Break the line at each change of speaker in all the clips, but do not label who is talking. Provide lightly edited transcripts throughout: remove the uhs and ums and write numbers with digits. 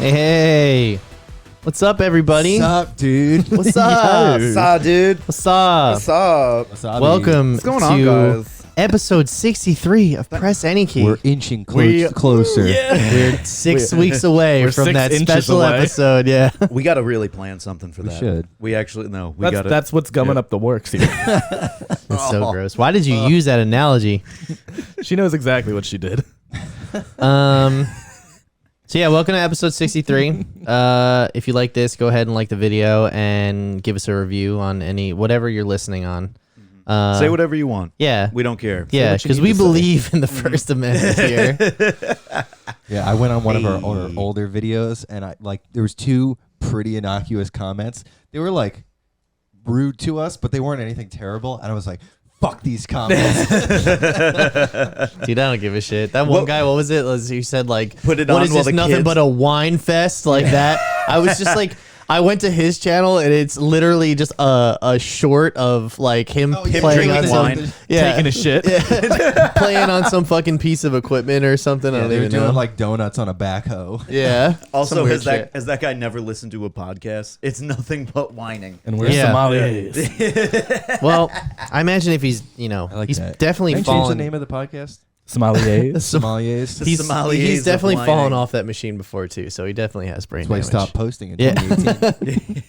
Hey, what's up, everybody?
What's up, dude?
What's up?
What's up, dude?
What's up?
What's up?
What's up?
Welcome
What's going on,
to
guys?
episode 63 of Press Any Key.
We're inching closer.
We're 6 weeks away
we're
from
6
that
inches
special
away.
episode. Yeah.
We got to really plan something for
We
that.
should.
We actually, no, we got to.
That's what's gumming up the works here.
That's so gross. Why did you use that analogy?
She knows exactly what she did.
So yeah, welcome to episode 63. If you like this, go ahead and like the video and give us a review on whatever you're listening on.
Say whatever you want.
Yeah.
We don't care.
Yeah, because we believe in the First Amendment here.
Yeah, I went on one of our older videos, and there was two pretty innocuous comments. They were like rude to us, but they weren't anything terrible. And I was like, "Fuck these comments."
Dude, I don't give a shit. That one guy, what was it? He said like,
Put it
what
on
is
while
this,
the
nothing
kids-
but a wine fest like that? I was just like, I went to his channel and it's literally just a short of like him playing on
drinking
some,
wine.
Taking a shit.
playing on some fucking piece of equipment or something. I
Yeah,
don't
they were
even
doing
know.
like downloads on a backhoe.
Yeah.
Also,
Some weird
has
shit.
that guy never listened to a podcast? It's nothing but whining.
And we're
Yeah.
sommeliers.
Well, I imagine if he's,
I like
he's
that.
definitely
Can you change
fallen.
the name of the podcast?
Sommeliers.
Sommeliers.
He's
Sommeliers of
definitely
whining.
fallen off that machine before too, so he definitely has brain
That's why I
damage.
stopped posting in
Yeah.
2018.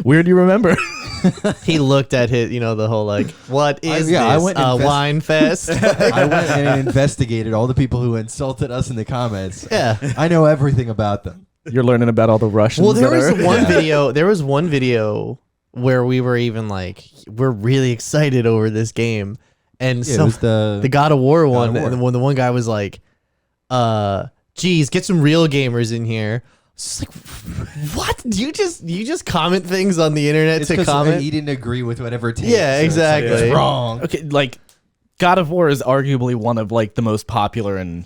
Weird you remember.
He looked at his, the whole like, what is
I
this?
went
A
and
wine fest?
I went and investigated all the people who insulted us in the comments.
Yeah.
I know everything about them.
You're learning about all the Russians.
Well, there
that
was
are-
one video. There was one video where we were even like, we're really excited over this game, and
Yeah, it
so
was
the God of War one,
War.
and when the one guy was like, geez, get some real gamers in here. It's just like, what? Do you just comment things on the internet
It's
to
'cause
comment?
he didn't agree with whatever take.
Yeah,
so it's like,
exactly.
it's wrong.
Okay, like God of War is arguably one of like the most popular and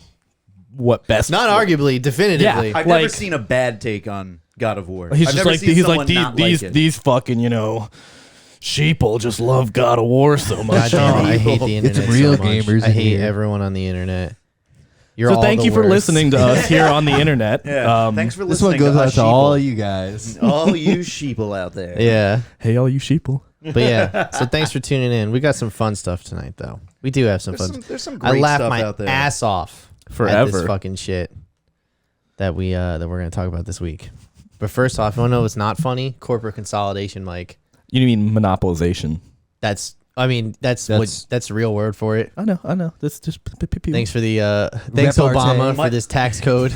what best.
Not arguably, definitively.
Yeah.
I've never
Like-
seen a bad take on God of War.
He's
I've
just
never
like
seen
he's
someone
like
not
these
like it.
these fucking sheeple just love God of War so
God
much.
damn it, I hate the
It's
internet.
real
so much.
gamers
I
in
hate
here.
everyone on the internet. You're
So
all
thank
the
you for
worst.
listening to us here on the internet.
Yeah. Thanks for
This
listening
one goes
to
out
us
to all
sheeple.
you guys.
All you sheeple out there.
Yeah.
Hey, all you sheeple.
But yeah, so thanks for tuning in. We got some fun stuff tonight, though. We do have some fun.
There's some
I
great
laughed
stuff
my
out there.
ass off at
Forever.
this fucking shit that we're gonna talk about this week. But first off, you wanna know what's not funny? Corporate consolidation, Mike.
You mean monopolization?
That's the real word for it.
I know. That's just
Thanks for the thanks
Repartee.
Obama for this tax code.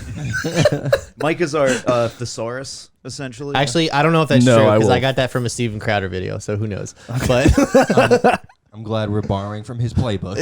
Mike is our thesaurus, essentially.
Actually, I don't know if that's
No,
true
I
because I
will.
got that from a Steven Crowder video, so who knows? But
I'm glad we're borrowing from his playbook.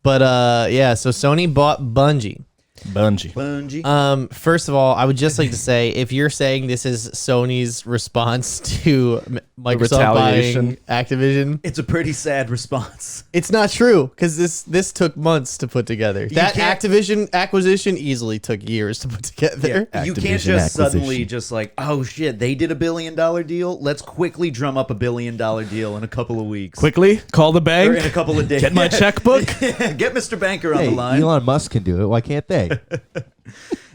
yeah, so Sony bought Bungie.
Bungie.
First of all, I would just like to say, if you're saying this is Sony's response to Microsoft
retaliation.
buying Activision,
It's a pretty sad response.
it's not true because this took months to put together. That
can't-
Activision acquisition easily took years to put together.
You can't
Activision
just suddenly
acquisition.
just like, oh shit, they did $1 billion deal. Let's quickly drum up $1 billion deal in a couple of weeks.
Quickly call the
Or
bank.
in a couple of days.
Get my checkbook.
Get Mr. Banker on
Hey,
the line.
Elon Musk can do it. Why can't they?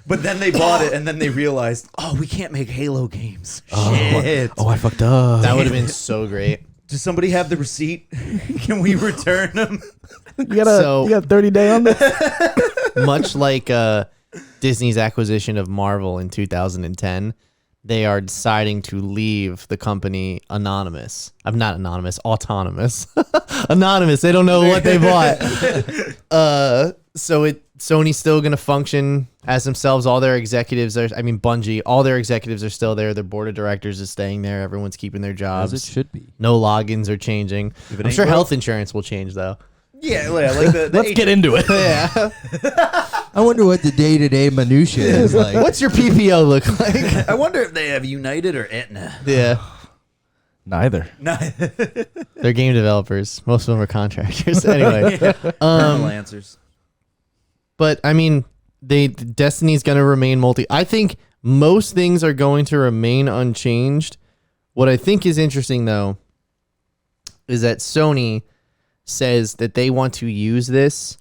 But then they bought it, and then they realized, oh, we can't make Halo games. Shit.
Oh, I fucked up.
That would have been so great.
Does somebody have the receipt? Can we return them?
You got 30 day on this.
Much like Disney's acquisition of Marvel in 2010, they are deciding to leave the company anonymous. I'm not anonymous, autonomous. Anonymous. They don't know what they bought. Sony's still going to function as themselves. All their executives are, Bungie, all their executives are still there. Their board of directors is staying there. Everyone's keeping their jobs.
As it should be.
No logins are changing.
it
I'm
ain't
sure
broke.
health insurance will change though.
Yeah, like the
Let's get into it.
Yeah.
I wonder what the day-to-day minutia is like.
What's your PPO look like?
I wonder if they have United or Aetna.
Yeah.
Neither.
They're game developers. Most of them are contractors. Anyway.
Normal answers.
But Destiny's going to remain I think most things are going to remain unchanged. What I think is interesting though is that Sony says that they want to use this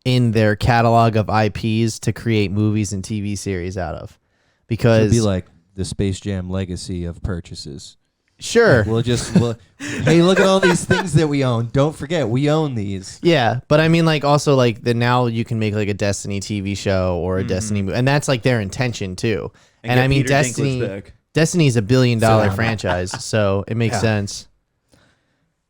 in their catalog of IPs to create movies and TV series out of. Because
It'd be like the Space Jam legacy of purchases.
sure.
Hey, look at all these things that we own. Don't forget, we own these.
Yeah, but I mean, like, also, like, now you can make, like, a Destiny TV show or a Destiny movie, and that's, like, their intention, too. And
get
I mean,
Peter Dinklage back.
Destiny's $1 billion franchise, so it makes sense.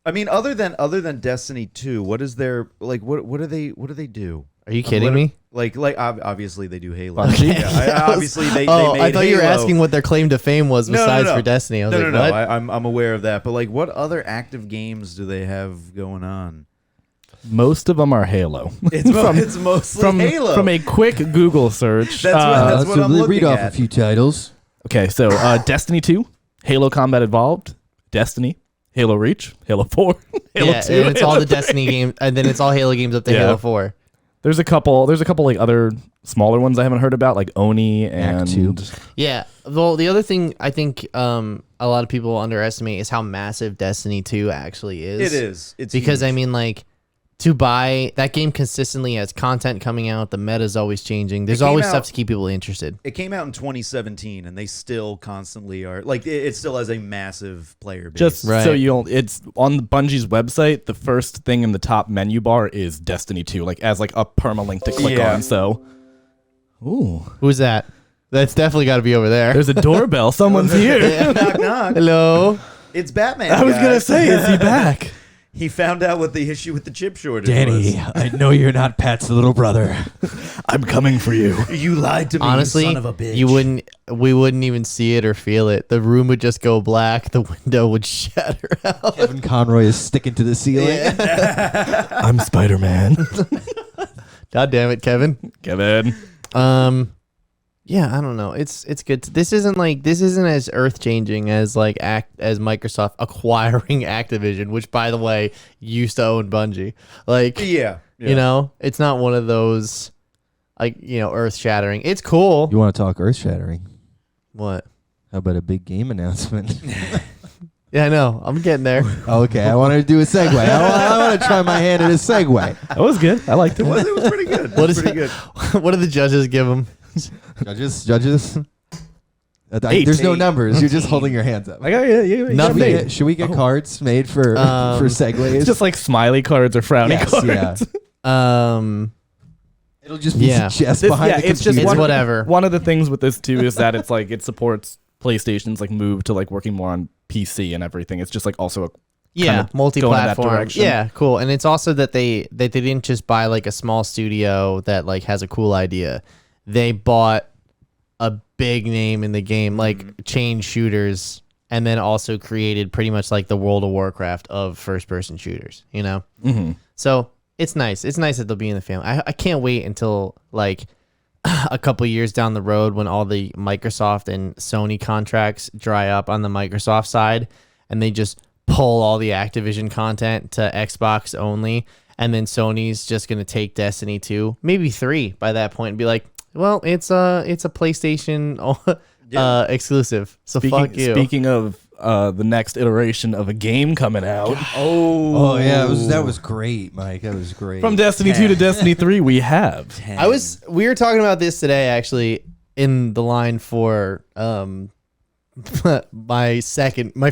I mean, other than Destiny 2, what is their like? What do they do?
Are you kidding me?
Like obviously they do Halo.
Okay.
Yeah, obviously they.
Oh,
made
I thought you were
Halo.
asking what their claim to fame was besides for Destiny. I was like, what?
I'm aware of that, but like, what other active games do they have going on?
Most of them are Halo.
It's mostly Halo.
From a quick Google search.
That's what I'm looking
read off
at.
a few titles.
Okay, so Destiny 2, Halo Combat Evolved, Destiny, Halo Reach, Halo 4, Halo 2.
And it's
Halo
all the
3.
Destiny games, and then it's all Halo games up to
Yeah.
Halo 4.
There's a couple like other smaller ones I haven't heard about, like Oni and
Act 2.
Yeah. Well, the other thing I think a lot of people underestimate is how massive Destiny 2 actually is.
It is. It's
because
huge.
I mean, like, to buy that game consistently has content coming out. The meta's always changing. There's
came
always
out-
stuff to keep people interested.
It came out in 2017, and they still constantly are like it still has a massive player base.
just
Right.
so it's on Bungie's website. The first thing in the top menu bar is Destiny 2, like as like a permalink to click
Yeah.
on. So, ooh,
Who's that? That's definitely got to be over there.
there's a doorbell. Someone's here.
knock knock.
Hello.
It's Batman.
I was gonna
guys.
say, is he back?
He found out what the issue with the chip shortage
Danny,
was.
I know you're not Pat's little brother.
I'm coming for you.
You lied to me,
Honestly,
you son of a bitch.
we wouldn't even see it or feel it. The room would just go black. The window would shatter out.
Kevin Conroy is sticking to the ceiling.
I'm Spider-Man.
God damn it, Kevin.
Kevin.
Yeah, I don't know. It's good. This isn't as earth changing as like as Microsoft acquiring Activision, which by the way used to own Bungie. Like,
Yeah.
you know, it's not one of those like, you know, earth shattering. It's cool.
You want to talk earth shattering?
What?
How about a big game announcement?
Yeah, I know. I'm getting there.
Okay, I wanted to do a segue. I want to try my hand at a segue.
That was good. I liked it.
It was pretty good.
What is
pretty
it?
good.
What do the judges give them?
Judges.
Eight.
There's no
Eight.
numbers. You're just holding your hands up.
I got you.
Nothing.
Should we get cards made for segues?
It's just like smiley cards or frowny
Yes,
cards.
yeah. It'll just be
Yeah.
just
This-
behind
yeah,
the
it's just
computer.
It's whatever.
One of the things with this too is that it's like it supports PlayStation's like move to like working more on PC and everything. It's just like also a
Yeah,
kind of
multi-platform.
direction.
Yeah, cool. And it's also that they didn't just buy like a small studio that like has a cool idea. They bought a big name in the game, like chain shooters, and then also created pretty much like the World of Warcraft of first-person shooters. You know, so it's nice. It's nice that they'll be in the family. I can't wait until like a couple years down the road when all the Microsoft and Sony contracts dry up on the Microsoft side, and they just pull all the Activision content to Xbox only, and then Sony's just gonna take Destiny 2, maybe 3 by that point, and be like, well, it's a PlayStation exclusive, so fuck you.
Speaking of the next iteration of a game coming out
Oh yeah, that was great, Mike. That was great.
from Destiny 2 to Destiny 3, we have
We were talking about this today actually in the line for my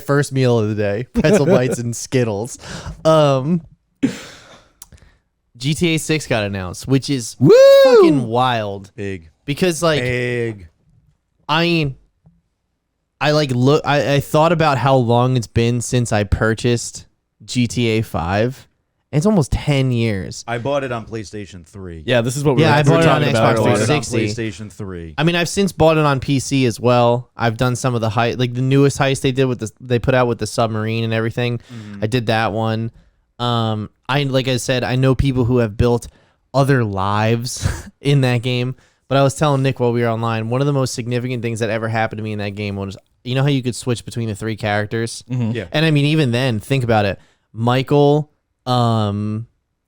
first meal of the day, pretzel bites and Skittles. GTA 6 got announced, which is fucking wild
Big.
because like
Big.
I mean, I thought about how long it's been since I purchased GTA 5. And it's almost 10 years.
I bought it on PlayStation 3.
Yeah, this is what we
Yeah,
were,
I
we were
bought it on
talking
Xbox
about
I bought
earlier.
it on
360.
PlayStation 3.
I mean, I've since bought it on PC as well. I've done some of the like the newest heist they did they put out with the submarine and everything. I did that one. Like I said, I know people who have built other lives in that game. But I was telling Nick while we were online, one of the most significant things that ever happened to me in that game was, you know how you could switch between the 3 characters?
Yeah.
And I mean, even then, think about it. Michael,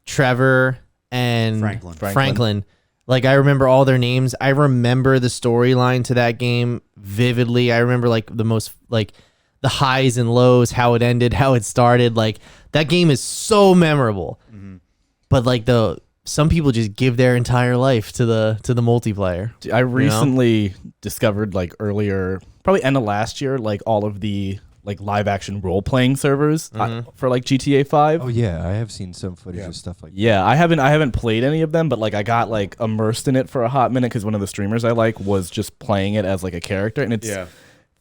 Trevor, and
Franklin.
Like, I remember all their names. I remember the storyline to that game vividly. I remember like the most like the highs and lows, how it ended, how it started. Like, that game is so memorable. But like the some people just give their entire life to the multiplayer.
I recently discovered like earlier, probably end of last year, like all of the like live action role playing servers for like GTA 5.
Oh yeah, I have seen some footage of stuff like that.
Yeah, I haven't played any of them, but like I got like immersed in it for a hot minute because one of the streamers I like was just playing it as like a character, and it's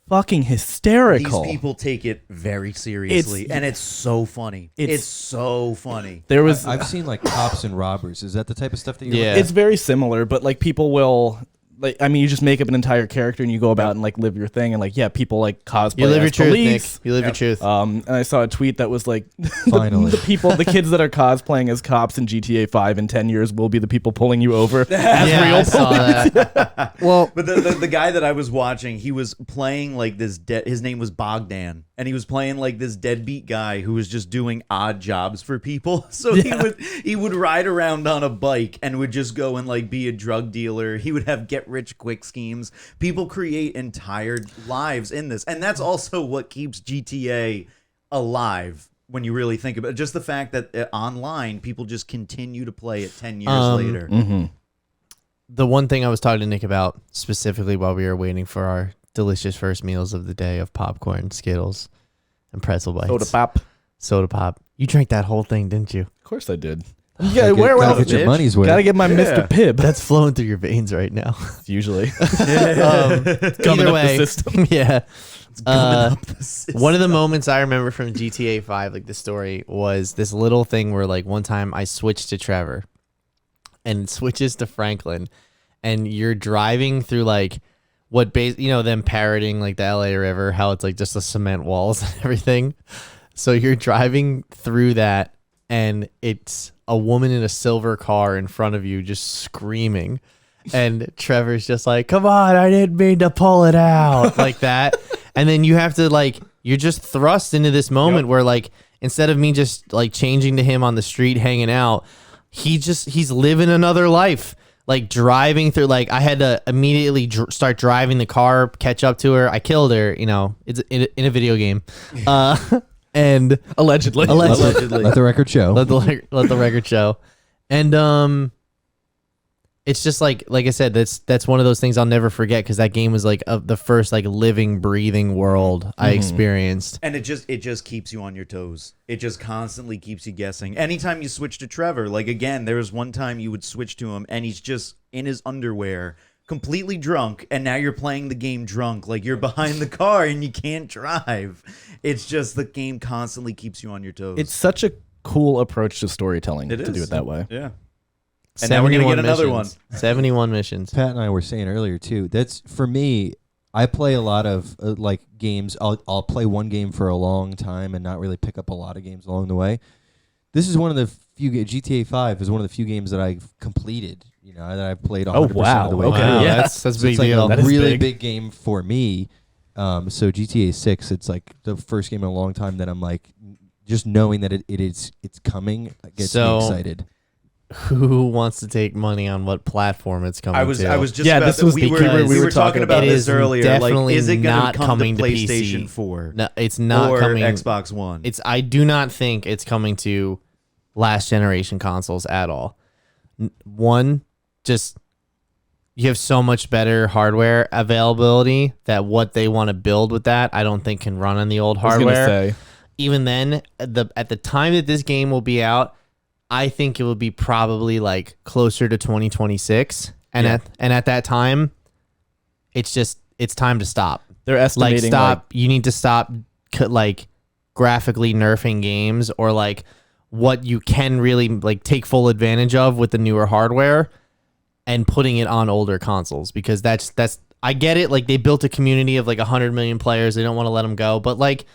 fucking hysterical.
These people take it very seriously, and it's so funny. It's so funny.
There was
I've seen like cops and robbers. Is that the type of stuff that you're?
Yeah.
It's very similar, but like people will. Like, I mean, you just make up an entire character and you go about and like live your thing, and like people like cosplay
You live your
as
truth,
police.
Nick. You live your truth.
And I saw a tweet that was like,
Finally.
the kids that are cosplaying as cops in GTA 5 in 10 years will be the people pulling you over as
yeah,
real
I saw
police.
that. Well,
But the guy that I was watching, he was playing like this. His name was Bogdan, and he was playing like this deadbeat guy who was just doing odd jobs for people. So he would ride around on a bike and would just go and like be a drug dealer. He would have get rich quick schemes. People create entire lives in this, and that's also what keeps GTA alive. When you really think about it, just the fact that online people just continue to play it 10 years later.
the one thing I was talking to Nick about specifically while we were waiting for our delicious first meals of the day of popcorn, Skittles, and pretzel bites. Soda pop. You drank that whole thing, didn't you?
Of course I did.
Yeah,
where
gotta
else?
get your money's worth.
Gotta get my Mr. Pibb.
That's flowing through your veins right now.
Usually.
Gumming
up the system.
Yeah.
Up the system.
One of the moments I remember from GTA 5, like the story, was this little thing where like one time I switched to Trevor and it switches to Franklin, and you're driving through like them parroting like the LA River, how it's like just the cement walls and everything. So you're driving through that, and it's a woman in a silver car in front of you just screaming. And Trevor's just like, come on, I didn't mean to pull it out, like that. And then you have to like, you're just thrust into this moment where like, instead of me just like changing to him on the street hanging out, he's living another life. Like driving through, like I had to immediately start driving the car, catch up to her. I killed her, it's in a video game. And
Allegedly.
Let the record show.
let the record show. And it's just like I said, that's one of those things I'll never forget, because that game was like the first like living, breathing world I experienced.
And it just keeps you on your toes. It just constantly keeps you guessing. Anytime you switch to Trevor, like again, there was one time you would switch to him and he's just in his underwear, completely drunk, and now you're playing the game drunk, like you're behind the car and you can't drive. It's just the game constantly keeps you on your toes.
It's such a cool approach to storytelling to do it that way.
Yeah. And now we're going to get another one.
71 missions.
Pat and I were saying earlier too. That's for me. I play a lot of like games. I'll play one game for a long time and not really pick up a lot of games along the way. This is one of the few. GTA 5 is one of the few games that I've completed. That I've played 100% of the way.
Okay.
Wow,
Yeah.
that's a
So
big
it's like
deal.
a
That is
really
big.
big game for me. So GTA 6, it's like the first game in a long time that I'm like, just knowing that it's coming gets me excited.
Who wants to take money on what platform it's coming to?
I was just
Yeah,
about
this
to,
was
we
because
were talking about
it
this
is
earlier. Like,
definitely
is it going
not
to come
coming
to
to
PlayStation
PC.
4?
No, it's not
or
coming.
Xbox One.
I do not think it's coming to last generation consoles at all. One, just you have so much better hardware availability that what they want to build with that, I don't think can run on the old
I was gonna
hardware.
say.
Even then, at the time that this game will be out, I think it will be probably like closer to 2026. And at that time, it's time to stop.
They're
Like
estimating
stop. You need to stop like graphically nerfing games, or like what you can really like take full advantage of with the newer hardware and putting it on older consoles, because that's I get it. Like they built a community of like 100 million players. They don't want to let them go, but like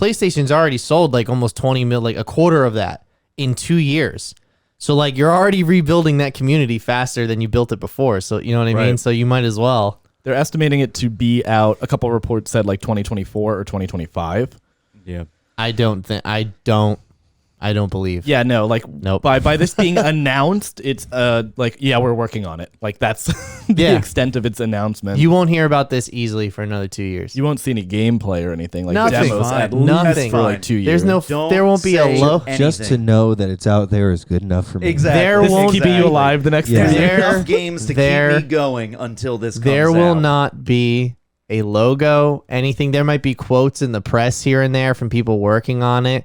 PlayStation's already sold like almost 20 mil, like a quarter of that in 2 years. So like you're already rebuilding that community faster than you built it before. So you know what I mean? So you might as well.
They're estimating it to be out. A couple reports said like 2024 or 2025.
Yeah.
I don't I don't believe.
Yeah, no, like
Nope.
by this being announced, it's like yeah, we're working on it. Like that's the
Yeah.
extent of its announcement.
You won't hear about this easily for another 2 years.
You won't see any gameplay or anything like
Nothing.
demos at
Fine.
least
Nothing.
for like 2 years.
There's no.
Don't
There won't be a
say
low.
anything.
Just to know that it's out there is good enough for me.
Exactly.
There
This is
won't
keeping you
Exactly.
alive the next
Yeah.
2 years.
There's
There-
enough games to
there-
keep me going until this comes
There will
out.
not be a logo, anything. There might be quotes in the press here and there from people working on it.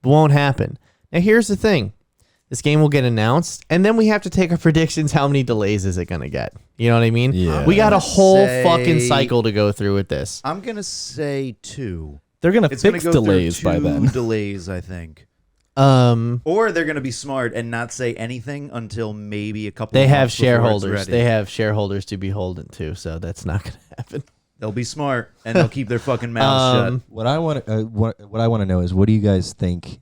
It won't happen. Now, here's the thing. This game will get announced, and then we have to take our predictions. How many delays is it going to get? You know what I mean?
Yeah.
We got a whole
Say-
fucking cycle to go through with this.
I'm gonna say 2.
They're gonna
It's gonna
fix
go
delays
through
by
2
then.
delays, I think.
Or
They're gonna be smart and not say anything until maybe a couple.
they
of
have
months before it's
shareholders.
ready.
They have shareholders to be beholden to, so that's not going to happen.
They'll be smart and they'll keep their fucking mouths shut.
What I want to know is, what do you guys think?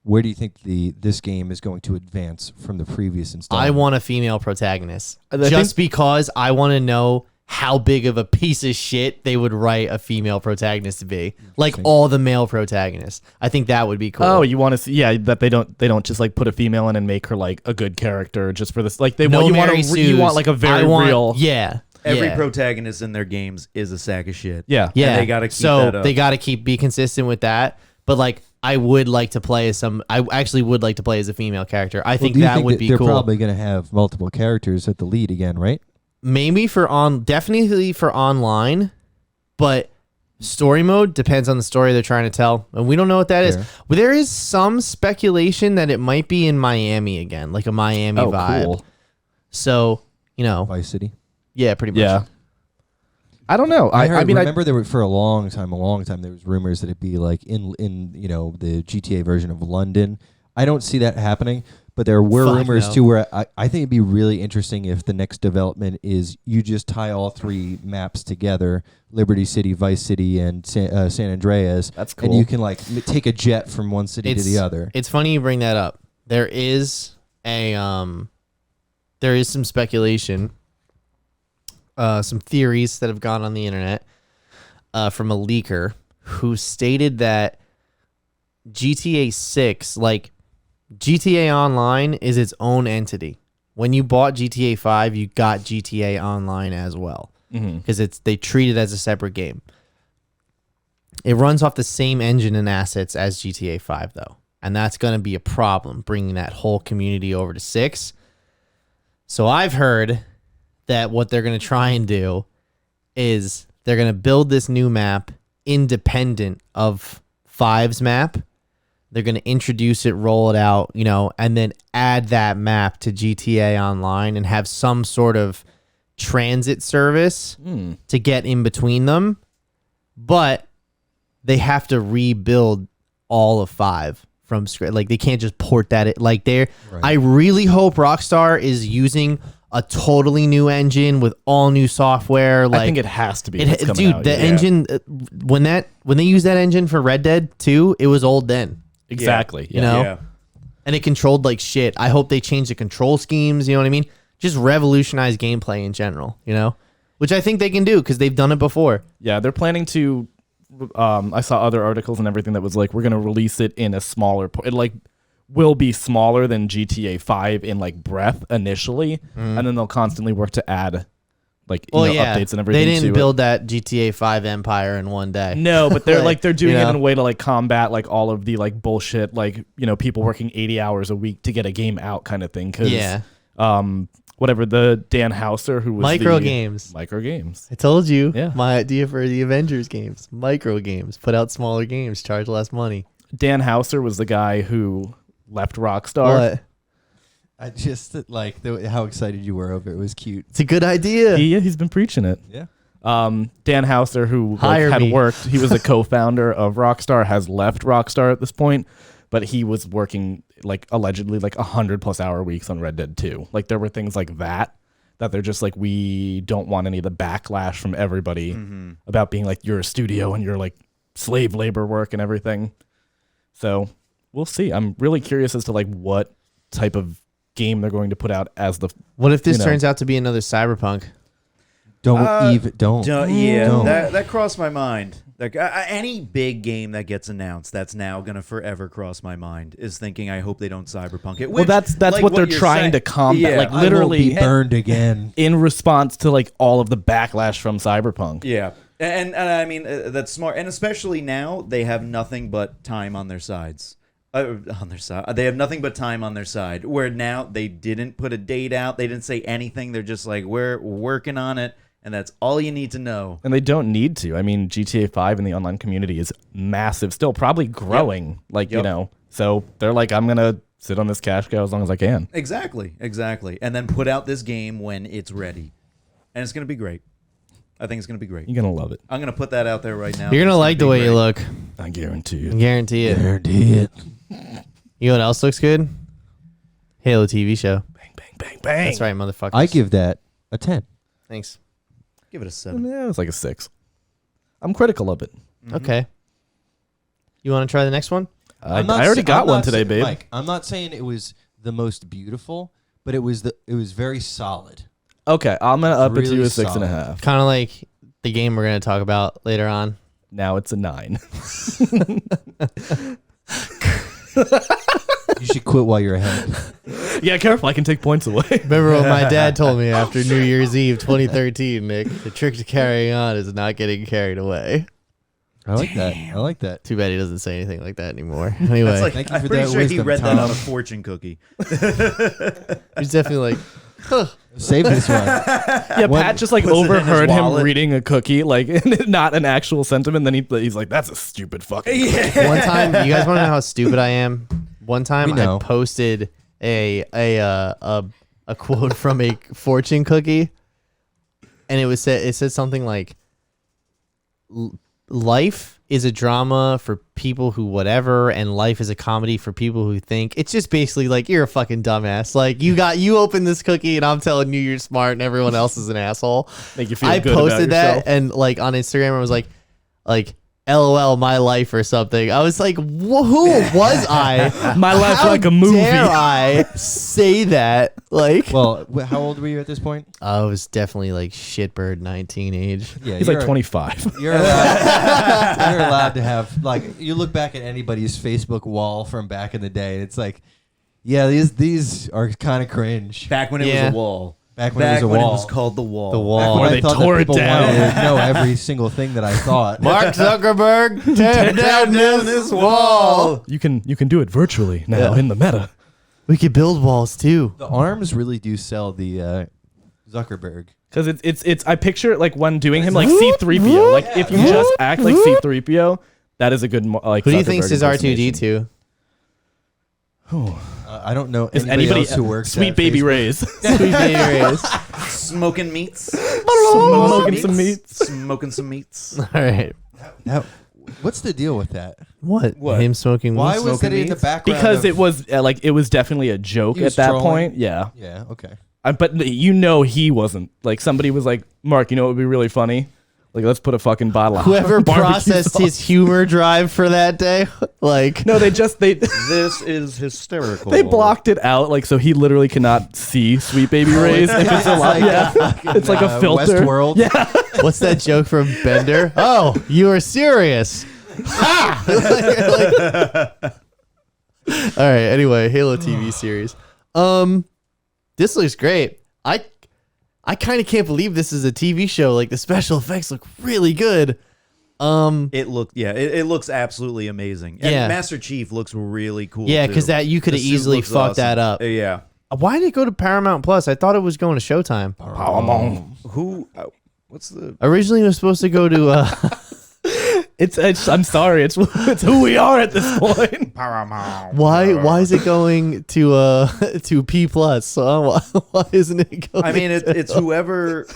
Where do you think this game is going to advance from the previous installment?
I want a female protagonist
I
just
think-
because I want to know how big of a piece of shit they would write a female protagonist to be, like all the male protagonists. I think that would be cool.
Oh, you want to see? Yeah, that they don't just like put a female in and make her like a good character just for this. Like they
no
want you want
Mary
you want
Sues.
like a very
I want-
real.
Yeah.
Every
yeah.
protagonist in their games is a sack of shit.
Yeah.
Yeah,
And they gotta keep
so
that up.
they got to be consistent with that. But like, I would like to play as I actually would like to play as a female character. I think
do you
that
think
would be
they're
cool.
probably going to have multiple characters at the lead again, right?
Maybe definitely for online, but story mode depends on the story they're trying to tell, and we don't know what that is.
Fair.
But there is some speculation that it might be in Miami again, like a Miami
Oh,
vibe.
cool.
So
Vice City.
yeah, pretty much.
Yeah. I don't know. I mean,
remember there were for a long time. There was rumors that it'd be like in the GTA version of London. I don't see that happening, but there were
Fuck
rumors
no.
too where I think it'd be really interesting if the next development is you just tie all 3 maps together: Liberty City, Vice City, and San Andreas.
That's
And
cool.
you can like take a jet from one city to the other.
It's funny you bring that up. There is some speculation, some theories that have gone on the internet from a leaker who stated that GTA 6, like GTA Online, is its own entity. When you bought GTA 5, you got GTA Online as well because they treat it as a separate game. It runs off the same engine and assets as GTA 5 though, and that's going to be a problem bringing that whole community over to 6. So I've heard that what they're going to try and do is they're going to build this new map independent of 5's map. They're going to introduce it, roll it out, and then add that map to GTA Online and have some sort of transit service to get in between them. But they have to rebuild all of 5 from scratch. Like, they can't just port that. I really hope Rockstar is using a totally new engine with all new software.
I think it has to be.
It,
what's coming
dude,
out,
the
yeah.
engine when they used that engine for Red Dead 2, it was old then,
Exactly.
you know, and it controlled like shit. I hope they change the control schemes. You know what I mean? Just revolutionize gameplay in general. Which I think they can do because they've done it before.
Yeah, they're planning to. I saw other articles and everything that was like, we're gonna release it in a smaller. It like will be smaller than GTA 5 in like breadth initially, and then they'll constantly work to add like updates and everything.
They didn't
to
build that GTA 5 empire in one day.
No, but they're like they're doing
You
it
know?
in a way to like combat like all of the like bullshit, like people working 80 hours a week to get a game out kind of thing. Cause,
Yeah.
whatever the Dan Houser who was
Micro
the-
games.
Micro games.
I told you.
Yeah.
My idea for the Avengers games. Micro games. Put out smaller games. Charge less money.
Dan Houser was the guy who left Rockstar.
What?
I just like how excited you were over it. It was cute.
It's a good idea.
He's been preaching it.
Yeah.
Dan Houser, who
Hire
had
me.
worked, he was a co-founder of Rockstar, has left Rockstar at this point, but he was working like allegedly like 100+ hour weeks on Red Dead 2. Like there were things like that they're just like, we don't want any of the backlash from everybody about being like, you're a studio and you're like slave labor work and everything. So we'll see. I'm really curious as to like what type of game they're going to put out as the.
What if this
You know.
turns out to be another Cyberpunk?
Don't.
Yeah,
Don't.
that crossed my mind. Like any big game that gets announced, that's now gonna forever cross my mind. Is thinking, I hope they don't cyberpunk it.
Well, that's
like
what they're
you're
trying
saying-
to combat.
Yeah,
like
I will
literally
be burned again.
in response to like all of the backlash from Cyberpunk.
Yeah, and I mean that's smart, and especially now they have nothing but time on their sides. On their side, they have nothing but time on their side. Where now they didn't put a date out, they didn't say anything. They're just like, we're working on it, and that's all you need to know.
And they don't need to. I mean, GTA 5 in the online community is massive, still probably growing. Like, you know, so they're like, I'm going to sit on this cash cow as long as I can.
Exactly. And then put out this game when it's ready. And it's going to be great. I think it's going to be great.
You're going to love it.
I'm going to put that out there right now.
You're gonna
It's
like the
be
way you
great.
look.
I guarantee
I
it.
guarantee it.
Guarantee it.
You know what else looks good? Halo TV show.
Bang, bang, bang, bang.
That's right, motherfucker.
I give that a 10.
Thanks.
Give it a 7.
Yeah, it's like a 6. I'm critical of it.
Okay. You want to try the next one?
I already got one today, babe.
Mike, I'm not saying it was the most beautiful, but it was very solid.
Okay, I'm going to up it to
really
a 6.5.
solid.
Kind of like the game we're going to talk about later on.
Now it's a 9.
You should quit while you're ahead.
Yeah, careful. I can take points away.
Remember what my dad told me after New Year's Eve 2013, Nick? The trick to carrying on is not getting carried away.
I like that. I like that.
Too bad he doesn't say anything like that anymore. Anyway,
That's like,
Thank you
I'm
for
pretty
that
sure he
wisdom,
read that on
Tom.
a fortune cookie.
he's definitely like,
Save this one.
Yeah, Pat just like
puts it in his
overheard him
wallet.
reading a cookie, like not an actual sentiment. Then he's like, "That's a stupid fucking."
one time, you guys want to know how stupid I am? One time,
We know.
I posted a quote from a fortune cookie, and it said something like, "Life is a drama for people who whatever, and life is a comedy for people who think." It's just basically like, you're a fucking dumbass. Like you open this cookie, and I'm telling you you're smart, and everyone else is an asshole.
Make you feel
I
good about
posted
yourself.
that, and like on Instagram, I was like, LOL, my life or something. I was like, who was I?
My life's
How
like a movie.
dare I say that? Like,
Well, how old were you at this point?
I was definitely like shitbird 19 age.
Yeah,
He's like 25.
You're allowed, you're allowed to have, like, you look back at anybody's Facebook wall from back in the day, and it's like, yeah, these are kind of cringe.
Back when it
Yeah.
was a wall.
Back when it was a
when
wall.
it was called the wall.
The
Back
wall.
when
Or
I
they
thought that
tore it
people
down.
wanted to know every single thing that I thought.
Mark Zuckerberg, tear down this wall.
You can do it virtually now in the meta.
We could build walls too.
The arms really do sell the Zuckerberg.
Because it's I picture it like when doing him like C-3PO. Like if you just act like C-3PO, that is a good like.
Who do you think
Zuckerberg
is
impersonation.
R2D2?
I don't know
Is
anybody,
anybody
else who works
Sweet
at
Baby
Facebook.
Ray's
Sweet baby Ray's.
Smoking meats.
smoking some meats.
Smoking some meats.
All right.
Now, what's the deal with that?
What?
What?
Him smoking
Why
weed?
was that
Smoking
in the
meats?
background?
Because
of-
it was like it was definitely a joke
He
at
was
that
trolling?
point. Yeah.
Yeah, okay.
But you know he wasn't. Like somebody was like, Mark, you know what would be really funny? Like let's put a fucking bottle of
Whoever
barbecue
processed
sauce.
his humor drive for that day, like,
No, they
This is hysterical.
they blocked it out, like so he literally cannot see Sweet Baby Ray's if it's a lot. Yeah, it's like a filter.
Westworld.
Yeah,
what's that joke from Bender? Oh, you are serious. Ha! All right. Anyway, Halo TV series. This looks great. I kind of can't believe this is a TV show. Like the special effects look really good.
It looks absolutely amazing. And
Yeah.
Master Chief looks really cool.
Yeah,
too.
because that you could have
The suit
easily
looks
fucked
awesome.
that up.
Yeah.
Why did it go to Paramount Plus? I thought it was going to Showtime.
Who? What's the?
Originally, it was supposed to go to.
it's. I'm sorry. It's who we are at this point.
Why is it going to P plus? Why isn't it going?
I mean, it's whoever.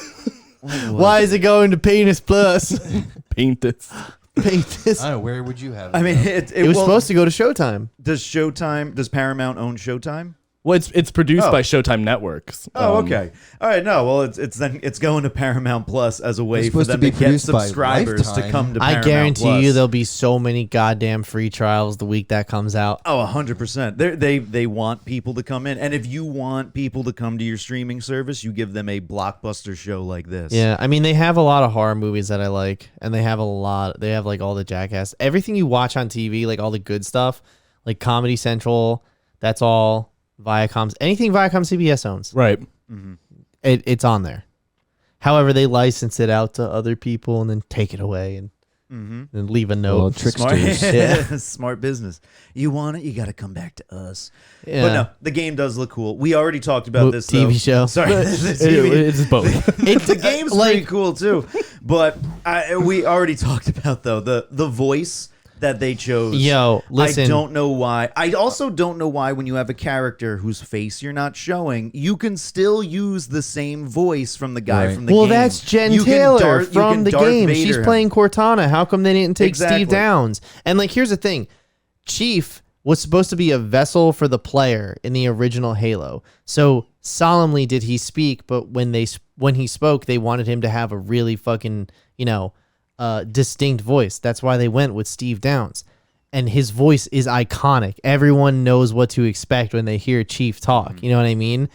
Why is it going to Penis Plus?
Paint this.
Paint this.
I don't know, where would you have it?
I mean,
It was supposed to go to Showtime.
Does Paramount own Showtime?
Well, it's produced by Showtime Networks.
Oh, okay. All right. No, well, it's going to Paramount Plus as a way
It's
for
supposed
them
to
to
be
get
produced by
subscribers to
Lifetime.
come to
I
Paramount
guarantee
Plus.
you there'll be so many goddamn free trials the week that comes out.
Oh, 100%. They want people to come in, and if you want people to come to your streaming service, you give them a blockbuster show like this.
Yeah, I mean they have a lot of horror movies that I like, and they have like all the Jackass, everything you watch on TV, like all the good stuff, like Comedy Central. That's all Viacom's. Anything Viacom CBS owns,
Right.
it's on there. However, they license it out to other people and then take it away and leave a note.
Well,
Smart,
tricksters.
smart business. You want it, you got to come back to us.
Yeah.
But no, the game does look cool. We already talked about this
TV
though.
show.
Sorry, the TV.
It's both.
The game's pretty cool too, but we already talked about though the voice that they chose.
Yo, listen.
I don't know why. I also don't know why when you have a character whose face you're not showing, you can still use the same voice from the guy
Right.
from the
Well,
game.
that's Jen
You can
Taylor
you
from
can
the
Darth
game.
Vader
She's
him.
playing Cortana. How come they didn't take
Exactly.
Steve Downs? And like, here's the thing: Chief was supposed to be a vessel for the player in the original Halo. So solemnly did he speak, but when he spoke, they wanted him to have a really fucking distinct voice. That's why they went with Steve Downs. And his voice is iconic. Everyone knows what to expect when they hear Chief talk. You know what I mean?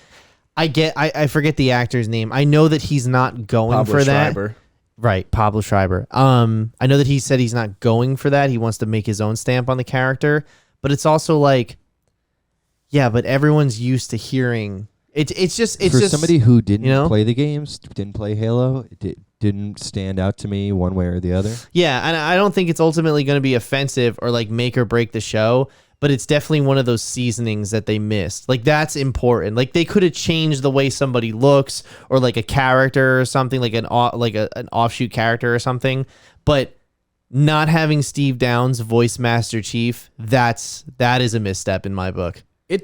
I forget the actor's name. I know that he's not going
Pablo
for that.
Schreiber.
Right, Pablo Schreiber. I know that he said he's not going for that. He wants to make his own stamp on the character. But it's also like, yeah, but everyone's used to hearing. It's just
somebody who didn't
you
play the games, didn't play Halo, it didn't stand out to me one way or the other.
Yeah, and I don't think it's ultimately going to be offensive or like make or break the show, but it's definitely one of those seasonings that they missed. Like that's important. Like they could have changed the way somebody looks or like a character or something, like an offshoot character or something, but not having Steve Downs voice Master Chief, that is a misstep in my book.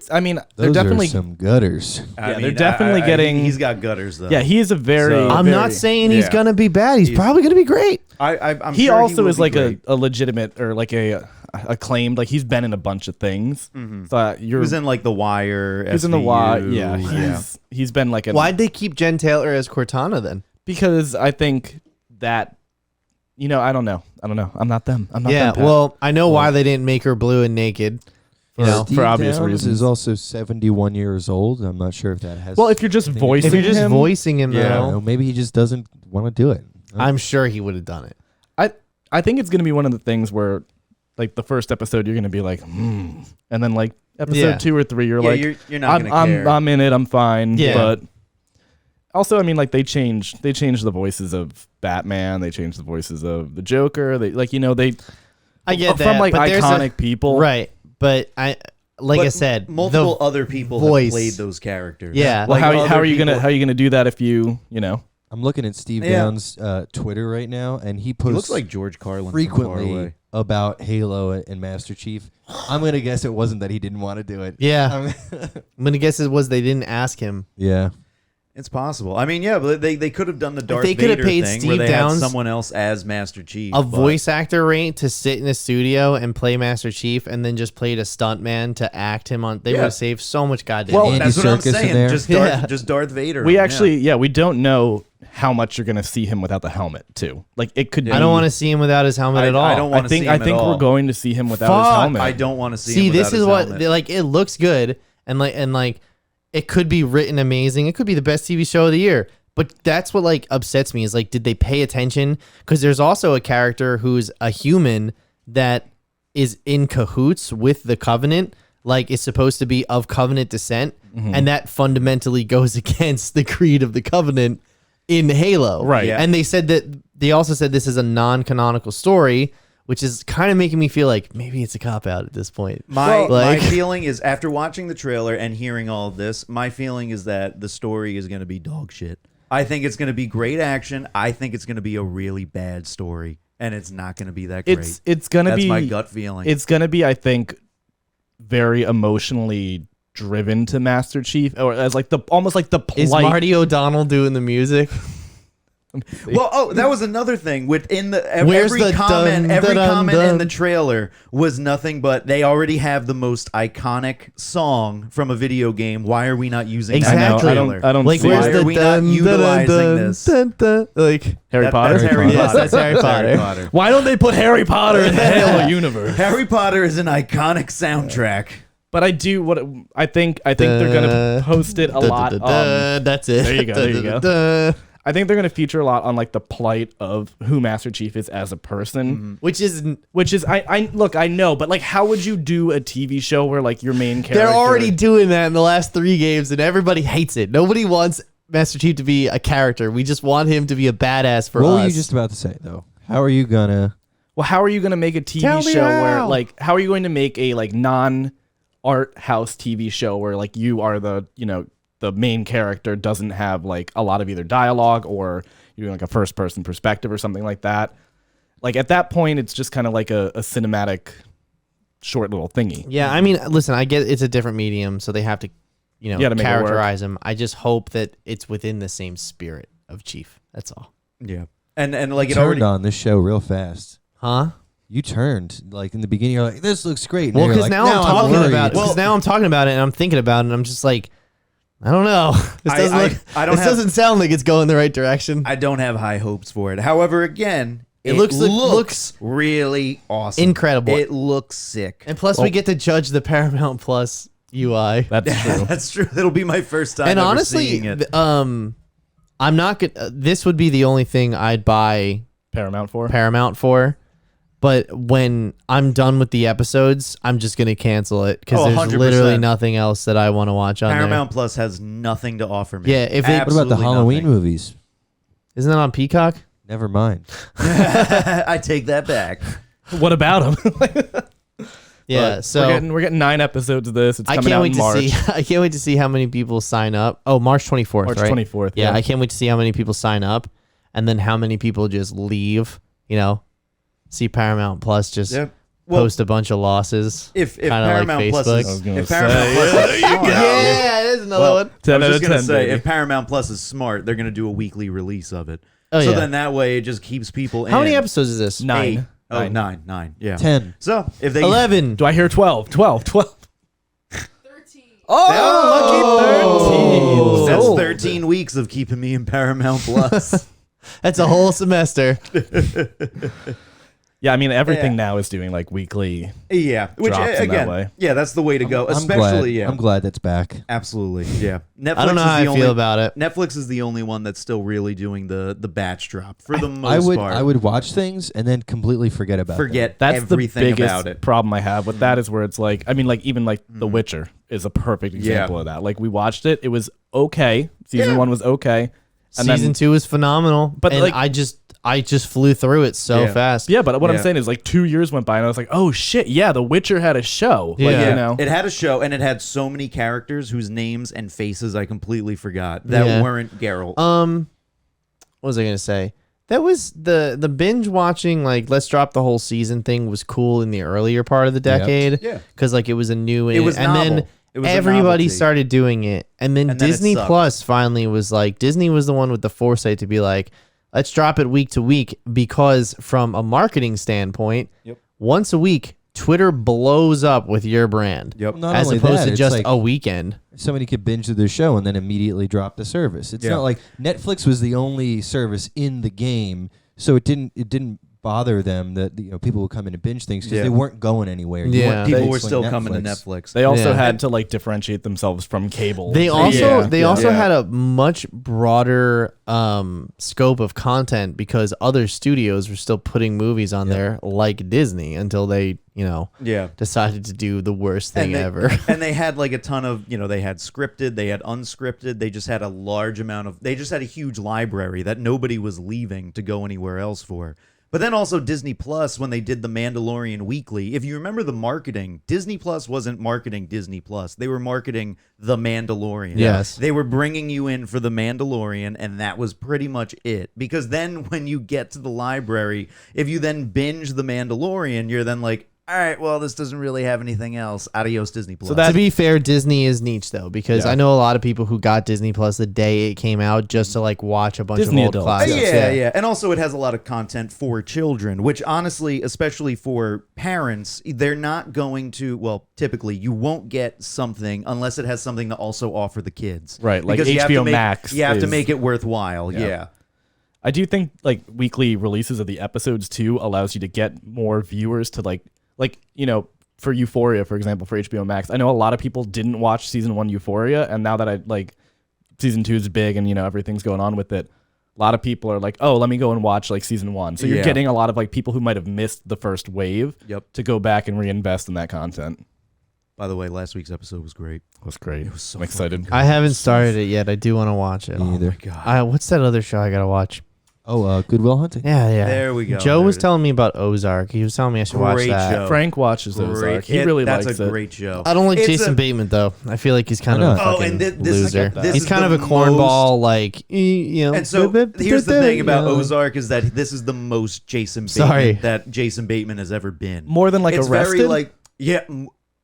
I mean, they're
Those
definitely
are some gutters.
I mean,
they're definitely getting.
He's got gutters though.
Yeah, he is a very.
So-
I'm not saying he's going to be bad. He's probably going to be great.
I'm
He
sure
also
will
is
be
like
great.
a legitimate or like a acclaimed. Like he's been in a bunch of things. So
He was in like The Wire.
He's in the Y.
SVU.
Yeah, he's been like an.
Why'd they keep Jen Taylor as Cortana then?
Because I think that. I don't know. I'm not them. I'm not
Yeah,
them. Pat.
well, I know why they didn't make her blue and naked.
Steve
for obvious
Downs
reasons.
is also 71 years old. I'm not sure if that has.
Well, if you're just voicing
If you're just
him,
voicing him,
I don't
though,
know, maybe he just doesn't want to do it.
I'm sure he would have done it.
I think it's gonna be one of the things where, like the first episode, you're gonna be like, and then like episode
Yeah.
2 or 3, you're
Yeah,
like,
you're not gonna care.
I'm in it, I'm fine.
Yeah.
But also, I mean, like they changed the voices of Batman, they changed the voices of the Joker. They
I get that,
from like
but there's
iconic people,
right? But I
But
said,
multiple
the
other people
voice.
have played those characters.
Yeah.
Well,
Like
how
other
are you
people-
gonna do that if you know?
I'm looking at Steve
Yeah.
Downs' Twitter right now, and he
He
posts
looks like George Carlin from Far
frequently
Away.
about Halo and Master Chief. I'm gonna guess it wasn't that he didn't want to do it.
Yeah, I'm gonna guess it was they didn't ask him.
Yeah.
It's possible. I mean, yeah, but they could have done the Darth
they could have
Vader
paid
thing
Steve
where they
Downs
had someone else as Master Chief.
A
but-
voice actor rate to sit in a studio and play Master Chief, and then just played a stuntman to act him on. They
Yeah.
would have saved so much goddamn.
Well,
money.
That's what I'm
Serkis in
saying.
there.
Just Darth Vader.
We
him,
actually, we don't know how much you're gonna see him without the helmet too. Like it could.
I don't want to see him without his helmet at all.
I don't want
I
to
think
see him
I think
at all.
we're going to see him without his
Fuck,
helmet.
I don't want to see.
See,
him
this
without
is
his
what
helmet.
like. It looks good, and like it could be written amazing. It could be the best TV show of the year. But that's what like upsets me is like, did they pay attention? Because there's also a character who's a human that is in cahoots with the Covenant, like is supposed to be of Covenant descent, and that fundamentally goes against the creed of the Covenant in Halo.
Right.
Yeah.
And they also said this is a non-canonical story, which is kind of making me feel like maybe it's a cop-out at this point.
My
Like-
feeling is after watching the trailer and hearing all of this, my feeling is that the story is going to be dog shit. I think it's going to be great action. I think it's going to be a really bad story, and it's not going to be that great.
It's gonna
That's
be
my gut feeling.
It's gonna be, I think, very emotionally driven to Master Chief, or as like almost like the
Is
plight.
Marty O'Donnell doing the music?
Well, that was another thing. Within
Where's
every
the
comment,
dun,
every
dun,
comment
dun?
in the trailer was nothing but they already have the most iconic song from a video game. Why are we not using
Exactly.
that in the trailer?
I don't
Like,
see
where's
Why
the
are we not utilizing this?
Like
Harry Potter.
That's Harry
Yes,
Potter.
that's Harry Potter.
Harry Potter.
Why don't they put Harry Potter in the Halo universe?
Harry Potter is an iconic soundtrack.
But I think they're gonna post it a lot.
That's it.
There you go, there you go. I think they're gonna feature a lot on like the plight of who Master Chief is as a person,
Which is
I look, I know, but like, how would you do a TV show where like your main character?
they're already doing that in the last 3 games, and everybody hates it. Nobody wants Master Chief to be a character. We just want him to be a badass for
What
us.
were you just about to say though? How are you gonna?
Well, how are you gonna make a TV
Tell me
show where
how.
like how are you going to make a like non-art house TV show where like you are the the main character doesn't have like a lot of either dialogue or you're like a first person perspective or something like that. Like at that point, it's just kind of like a cinematic short little thingy.
Yeah, I mean, listen, I get it's a different medium, so they have to,
gotta make it work.
characterize him. I just hope that it's within the same spirit of Chief. That's all.
Yeah, and like it
Turned
already.
on this show real fast.
Huh?
You turned like in the beginning. You're like, this looks great. And
Well,
you're
because
like,
now I'm talking
worried."
about it. Because now I'm talking about it, and I'm thinking about it, and I'm just like, I don't know. This doesn't look.
I don't
this
have-
doesn't sound like it's going the right direction.
I don't have high hopes for it. However, again, it
looks
really awesome,
incredible.
It looks sick.
And plus, we get to judge the Paramount Plus UI.
That's true.
That's true. It'll be my first time.
And
ever
honestly,
seeing it.
I'm not gonna. This would be the only thing I'd buy
Paramount for.
Paramount for. But when I'm done with the episodes, I'm just gonna cancel it because
Oh,
there's
100%.
literally nothing else that I want to watch on
Paramount Plus has nothing to offer me.
Yeah, if they-
What about the
Absolutely
Halloween
nothing.
movies?
there. Isn't that on Peacock?
Never mind.
I take that back.
What about them?
Yeah.
But
So
we're getting 9 episodes of this. It's
I
coming
can't
out
wait
in
to
March.
see. I can't wait to see how many people sign up. Oh, March 24th.
March
right?
24th.
Yeah, I can't wait to see how many people sign up, and then how many people just leave. See Paramount Plus just
Yeah. Well,
post a bunch of losses.
if
kinda like
Paramount Plus
Facebook.
is,
I was gonna
if Paramount Plus is smart,
Yeah, there's another
well,
one.
10
I was
out
just
of
gonna
10,
say,
baby.
if Paramount Plus is smart, they're gonna do a weekly release of it.
Oh,
so
yeah.
then that way it just keeps people.
How
in.
many episodes is this?
9.
Eight. Oh, nine. Yeah.
10.
So if they
11.
Do I hear 12? 12. 12.
13.
Oh, lucky 13.
That's
Sold.
13 weeks of keeping me in Paramount Plus.
That's a whole semester.
Yeah, I mean everything
Yeah.
now is doing like weekly.
Yeah, which
Drops in that
again,
way.
yeah, that's the way to go.
I'm
Especially,
glad. I'm glad that's back.
absolutely, yeah. Netflix
I don't know
is
how
the
I
only,
feel about it.
Netflix is the only one that's still really doing the batch drop for the most
I would
part.
I would watch things and then completely forget about them.
forget
That's
everything
the biggest
about it.
problem I have with that is where it's like, I mean, like even like The Witcher is a perfect example of that. Like we watched it, it was okay. Season 1 was okay. And
Season
then,
2 is phenomenal,
But,
but
like-
I just flew through it so
Yeah.
fast.
yeah, but what I'm
Yeah.
saying is like 2 years went by and I was like, oh shit, yeah, The Witcher had a show. Like,
Yeah.
you know,
It had a show and it had so many characters whose names and faces I completely forgot that
Yeah.
weren't Geralt.
What was I gonna say? That was the binge watching, like, let's drop the whole season thing was cool in the earlier part of the decade.
Yeah.
Because like it was a new
It was
and
novel.
then
It was a
everybody
novelty.
started doing it. And then
And then it
Disney
sucked.
Plus finally was like, Disney was the one with the foresight to be like, let's drop it week to week, because from a marketing standpoint,
Yep.
once a week, Twitter blows up with your brand.
Yep.
Not
As
only
opposed
that,
to
it's
just
like
a weekend.
somebody could binge to their show and then immediately drop the service. It's
Yeah.
not like Netflix was the only service in the game, so it didn't bother them that people would come in and binge things because
Yeah.
they weren't going anywhere. You
Yeah.
weren't
People were
canceling
still coming to Netflix.
they also
Yeah.
had to like differentiate themselves from cable.
They also
Yeah.
they also
Yeah.
had a much broader scope of content because other studios were still putting movies on there like Disney until they
Yeah.
decided to do the worst thing
they,
ever.
And they had like a ton of, they had scripted, they had unscripted, they just had a large amount of, they just had a huge library that nobody was leaving to go anywhere else for. But then also Disney Plus, when they did The Mandalorian Weekly, if you remember the marketing, Disney Plus wasn't marketing Disney Plus. They were marketing The Mandalorian.
Yes.
They were bringing you in for The Mandalorian, and that was pretty much it. Because then when you get to the library, if you then binge The Mandalorian, you're then like, all right, well, this doesn't really have anything else. Adios, Disney Plus.
So that-
To be fair, Disney is niche though, because
Yeah.
I know a lot of people who got Disney Plus the day it came out just to like watch a bunch
Disney
of old
adults.
classics.
yeah. And also it has a lot of content for children, which honestly, especially for parents, they're not going to, well, typically you won't get something unless it has something to also offer the kids.
Right, like
Because you have to
HBO
make-
Max
You have to
is-
make it worthwhile. Yeah.
I do think like weekly releases of the episodes too allows you to get more viewers to like for Euphoria, for example, for HBO Max. I know a lot of people didn't watch season 1 Euphoria, and now that I like season 2 is big and everything's going on with it, a lot of people are like, oh, let me go and watch like season 1. So you're
Yeah.
getting a lot of like people who might have missed the first wave
Yep.
to go back and reinvest in that content.
By the way, last week's episode was great.
That's great.
It was so
I'm excited.
fucking good.
I haven't started it yet. I do want to watch it.
Me either.
God.
What's that other show I gotta watch?
Goodwill Hunting.
Yeah.
There we go.
Joe
There
was
it is.
telling me about Ozark. He was telling me I should watch
Great
that.
show.
Frank watches those.
Great.
He really
That's
likes
a
it.
great show.
I don't like
It's
Jason
a-
Bateman though. I feel like he's kind of a
Why not?
fucking
this
loser.
this
He's
is
kind of
the
a cornball, like
And so here's the thing about Ozark is that this is the most Jason Bateman
Sorry.
that Jason Bateman has ever been.
More than like
it's
Arrested.
very like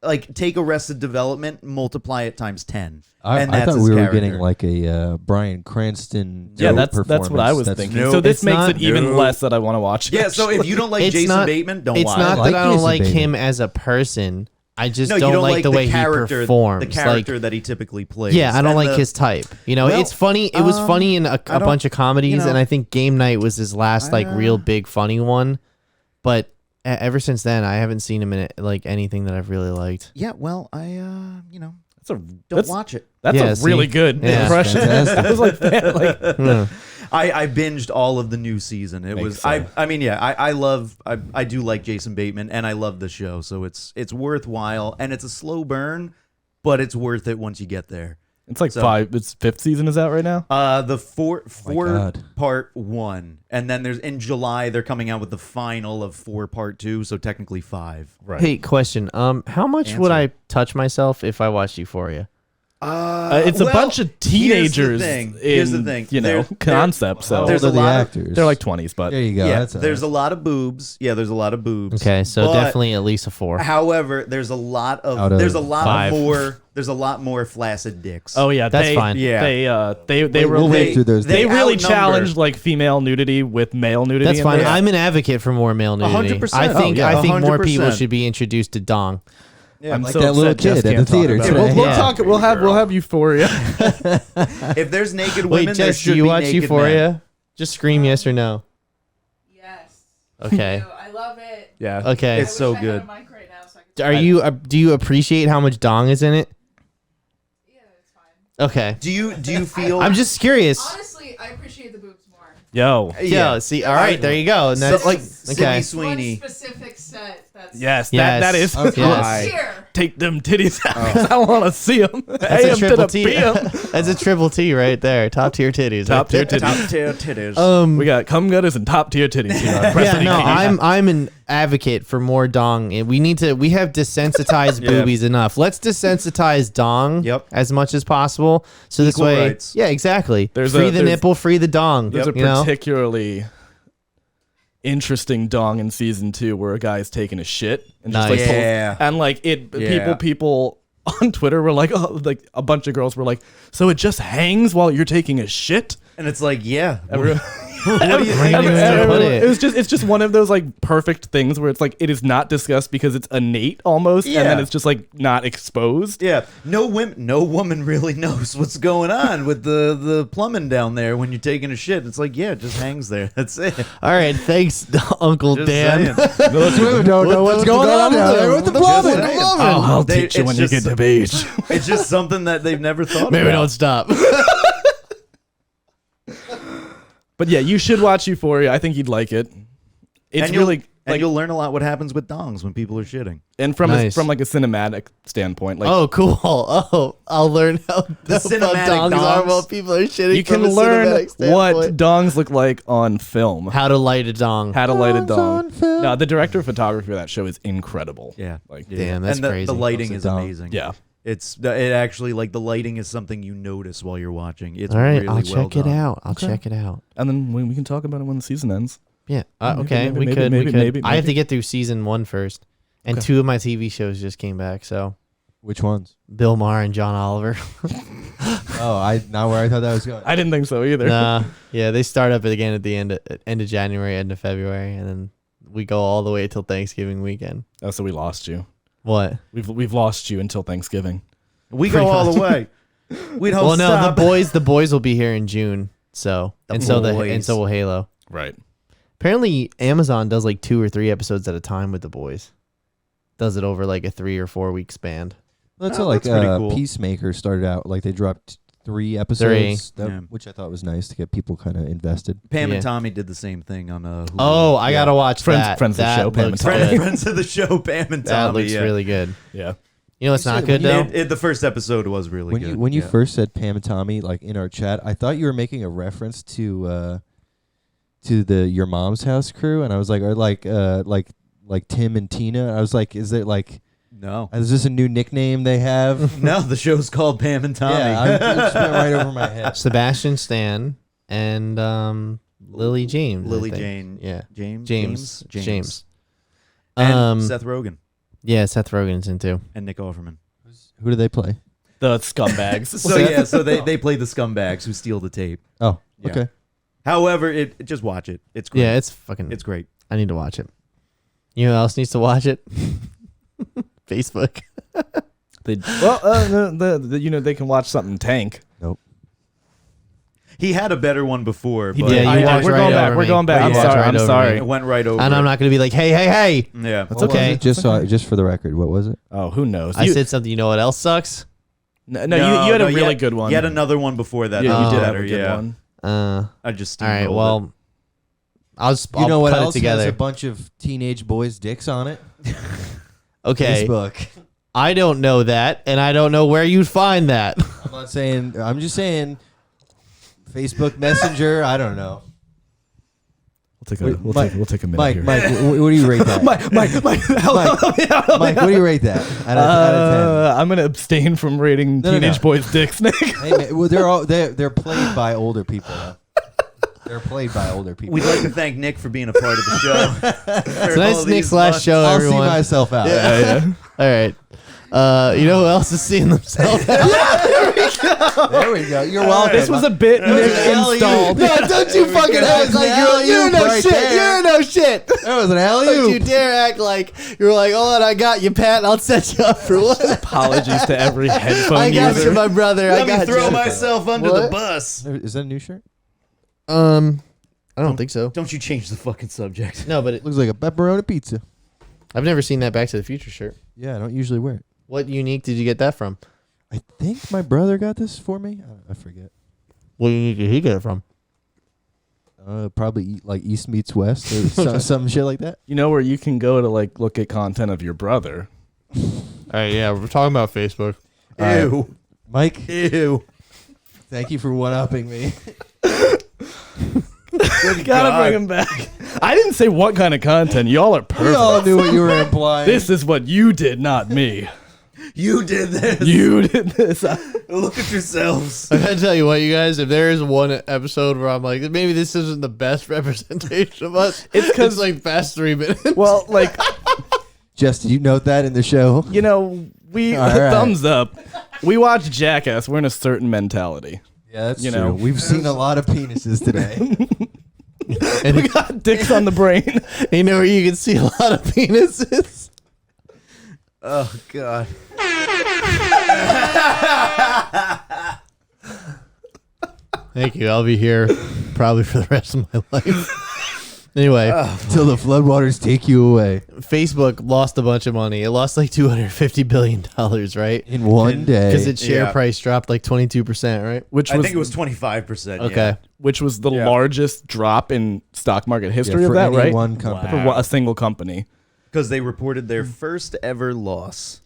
like take Arrested Development, multiply it times 10.
I
and that's
thought
his
we were
character.
getting like a Bryan Cranston.
yeah,
dope
that's what I
performance.
was
That's-
thinking.
Nope.
So this
It's
makes
not-
it even
Nope.
less that I want to watch.
Yeah, so if you don't like
It's
Jason
not-
Bateman, don't
It's
watch
not
it.
like
that I don't
Jason
like
Bateman.
him as a person. I just
No, you
don't like
like
the way
character,
he performs.
the character
Like,
that he typically plays.
yeah, I don't
And
like
the-
his type.
Well,
It's funny. It was funny in a
don't-
bunch of comedies, and I think Game Night was his last like real big funny one. But ever since then, I haven't seen him in like anything that I've really liked.
Yeah, well,
That's
watch it.
Yeah,
a really
see?
good
Yeah.
impression.
Fantastic.
I was like, man, like
Hmm.
I binged all of the new season. It was
sense.
I do like Jason Bateman and I love the show, so it's worthwhile and it's a slow burn, but it's worth it once you get there.
it's like
So-
5. It's 5th season is out right now.
The four
God.
part 1, and then there's in July they're coming out with the final of 4 part 2, so technically 5.
Right.
Hey, question. How much would I touch myself if I watched Euphoria?
It's a bunch of teenagers.
Here's the thing.
Concept. So
There's
How
a
old are the
lot of-
actors.
they're like 20s, but
There you go.
Yeah,
That's
there's a lot of boobs. Yeah, there's a lot of boobs.
Okay, so
But-
definitely at least a 4.
However, there's a lot
Out
of
of
there's a lot
5.
more there's a lot more flaccid dicks.
oh yeah,
That's fine.
Yeah.
They
We'll
really
wait through those.
they really
outnumber-
challenged like female nudity with male nudity.
That's
in
fine.
there.
I'm an advocate for more male nudity.
100%.
I think
Oh, yeah.
I think more
100%.
people should be introduced to dong.
Yeah,
I'm
like
so
that little
upset Jess
kid at
can't
the
talk
theater
about it.
today.
We'll
Yeah.
talk. We'll have Euphoria.
if there's naked
Wait,
women, there
Jess,
should
do you
be
watch
naked
Euphoria?
men.
Just scream yes or no.
Yes.
Okay.
I love it.
Yeah.
Okay.
It's so
I wish I
good.
had a mic right now so I could
Are you? Do you appreciate how much dong is in it?
Yeah, it's fine.
Okay.
Do you feel
I'm just curious.
Honestly, I appreciate the boobs more.
Yo.
Yeah. See. All right. There you go. And
So,
that's
like
okay.
Sydney Sweeney.
One specific set that's
Yes.
Yes.
That is.
Okay.
Yes.
here.
Take them titties out 'cause I want to see them.
That's a triple T. That's a triple T right there. Top tier titties.
Top tier titties.
Top tier titties.
We got cum gutters and top tier titties here on
Yeah,
Preston
no,
TV.
I'm an advocate for more dong. And we have desensitized boobies enough. Let's desensitize dong
Yep.
as much as possible. So this
Equal
way,
rights.
yeah, exactly.
There's
free
a-
the
there's-
nipple, free the dong.
There's a
you know?
particularly interesting dong in season 2 where a guy's taking a shit and just
Nice.
like pulls-
Yeah.
and like it
Yeah.
people on Twitter were like, oh, like a bunch of girls were like, so it just hangs while you're taking a shit.
And it's like, yeah.
Everyone-
What do you think?
Where do you
it's
even
doing?
put it?
It's just one of those like perfect things where it's like it is not discussed because it's innate almost, and then
Yeah.
it's just like not exposed.
Yeah, no woman really knows what's going on with the plumbing down there when you're taking a shit. It's like, yeah, it just hangs there. That's it.
All right, thanks, Uncle
Just
Dan.
saying.
Those women don't know what's going on down there with the plumbing.
saying.
I'll
They-
teach you
it's
when you
just-
get to beach.
It's just something that they've never thought
Maybe
about.
don't stop.
But yeah, you should watch Euphoria. I think you'd like it. It's
and you'll,
really
and
like,
you'll learn a lot what happens with dongs when people are shitting.
and from
Nice.
from like a cinematic standpoint, like
Oh, cool. Oh, I'll learn how the
cinematic
dongs are
dongs.
while people are shitting.
you can
from a
learn
cinematic
what
standpoint.
dongs look like on film.
How to light a dong.
How to light a dong.
on film.
No, the director of photography of that show is incredible.
Yeah,
Like
yeah.
Damn, that's
and the
crazy.
lighting
Loves
is
a dong.
amazing.
yeah.
It actually like the lighting is something you notice while you're watching. It's
All right,
really
I'll
well
check it
done.
out. I'll check it out.
And then we can talk about it when the season ends.
Yeah.
Maybe,
Okay.
maybe,
we
maybe,
could.
maybe,
we could.
maybe,
I have to
maybe.
get through season 1 first. And 2 of my TV shows just came back. So
Which ones?
Bill Maher and John Oliver.
Oh, not where I thought that was going.
I didn't think so either.
Nah, yeah, they start up again at the end of January, end of February, and then we go all the way till Thanksgiving weekend.
Oh, so we lost you.
What?
We've lost you until Thanksgiving.
We go all the way. We don't
Well, no,
stop.
the boys will be here in June. So and so will Halo.
Right.
Apparently, Amazon does like 2 or 3 episodes at a time with the boys. Does it over like a 3 or 4 week span.
That's
Oh,
like
that's pretty cool.
Peacemaker started out like they dropped 3 episodes,
Yeah.
which I thought was nice to get people kind of invested.
Pam
Yeah.
and Tommy did the same thing on Hulu.
Oh, I gotta watch
Friends-
that.
friends of the
That
show, Pam and
looks
Tommy.
good.
Friends of the show, Pam and
That
Tommy.
looks
yeah.
really good.
Yeah.
You know what's
You
not
said
good
when
though?
The first episode was really
When
good.
you
Yeah.
first said Pam and Tommy like in our chat, I thought you were making a reference to the Your Mom's House crew, and I was like, or like Tim and Tina. I was like, is it like?
No.
Is this a new nickname they have?
No, the show's called Pam and Tommy.
Yeah, it just went right over my head.
Sebastian Stan and Lily James. I
Lily
think.
Jane.
Yeah.
James.
James.
And Seth Rogen
Yeah, Seth Rogen's in too.
and Nick Offerman.
Who do they play?
The scumbags.
So they play the scumbags who steal the tape.
Oh,
Yeah.
okay.
However, just watch it. It's great.
Yeah, it's
great.
I need to watch it. You know who else needs to watch it? Facebook.
they they can watch something tank.
He had a better one before,
He
but
did.
Yeah, you walked
we're
right
going back.
over
We're
me.
going back.
You
I'm
walked
sorry.
right
I'm
over
sorry.
it went right over.
And I'm not going to be like, hey.
Yeah.
It's okay.
Just for the record, what was it?
Oh, who knows?
I said something. You know what else sucks?
No, you had a really good one.
You had another one before that.
Yeah,
that
you
was
did have
better,
a good
yeah.
one.
I just
All right.
steamrolled
Well, I'll
You know what
cut
else
it together.
has a bunch of teenage boys' dicks on it?
Okay.
Facebook.
I don't know that, and I don't know where you'd find that.
I'm not saying. I'm just saying. Facebook Messenger. I don't know.
We'll take a minute
Mike,
here.
Mike, what do you rate that?
Mike,
Mike, what do you rate that? Out of
I'm gonna abstain from rating
No, no,
teenage
no.
boys' dicks, Nick.
10? Hey, man, well, they're played by older people. Though. They're played by older people.
We'd like to thank Nick for being a part of the show.
Tonight's Nick's last show,
I'll
everyone.
see myself out.
All right. You know who else is seeing themselves?
There we go. You're welcome.
This was a bit Nick installed.
No, don't you fucking act like you don't know
right
shit.
there.
You don't know shit.
That was an
Don't you
alley-oop.
dare act like you're like, hold on, I got you, Pat. I'll set you up for what?
Apologies to every headphone
I got
user.
you, my brother. I
Let me
got
throw
you.
myself under the
What?
bus.
Is that a new shirt?
I don't think so.
Don't you change the fucking subject.
No, but
Looks like a pepperoni pizza.
I've never seen that Back to the Future shirt.
Yeah, I don't usually wear it.
What unique did you get that from?
I think my brother got this for me. I forget.
What unique did he get it from?
Probably like East meets West or some shit like that.
You know where you can go to like look at content of your brother.
All right, yeah, we're talking about Facebook.
Ew.
Mike,
Ew.
thank you for one-upping me.
Gotta bring him back. I didn't say what kind of content. Y'all are
We
perfect.
all knew what you were implying.
This is what you did, not me.
You did this.
You did this.
Look at yourselves.
I gotta tell you what, you guys, if there is one episode where I'm like, maybe this isn't the best representation of us,
It's 'cause-
like past 3 minutes.
Well, like,
Jess, did you note that in the show?
you know, we
All right.
thumbs up. We watch Jackass. We're in a certain mentality.
Yeah, that's
You
true.
know.
We've seen a lot of penises today.
And
We got dicks on the brain.
you know where you can see a lot of penises?
Oh, God.
Thank you. I'll be here probably for the rest of my life. Anyway,
Till the floodwaters take you away.
Facebook lost a bunch of money. It lost like $250 billion, right?
In one day.
Because its share
Yeah.
price dropped like 22%, right?
Which
I
was
think it was 25%.
Okay.
which was the
Yeah.
largest drop in stock market history
for
of that,
any
right?
one company.
For a single company.
Because they reported their first ever loss.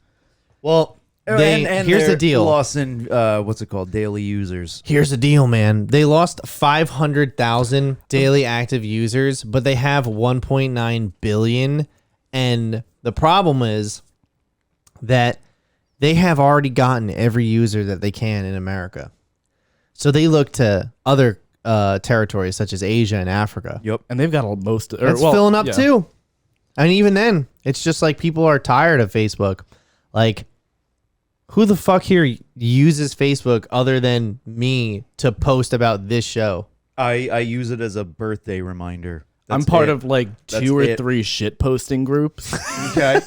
Well,
And
here's
their
the deal.
Loss in, what's it called? Daily users.
Here's the deal, man. They lost 500,000 daily active users, but they have 1.9 billion. And the problem is that they have already gotten every user that they can in America. So they look to other territories such as Asia and Africa.
Yep.
And they've got most.
That's filling up too. And even then, it's just like people are tired of Facebook. Like, who the fuck here uses Facebook other than me to post about this show?
I use it as a birthday reminder.
I'm
That's
part
it.
of like
That's
2 or
it.
3 shit posting groups,
Okay.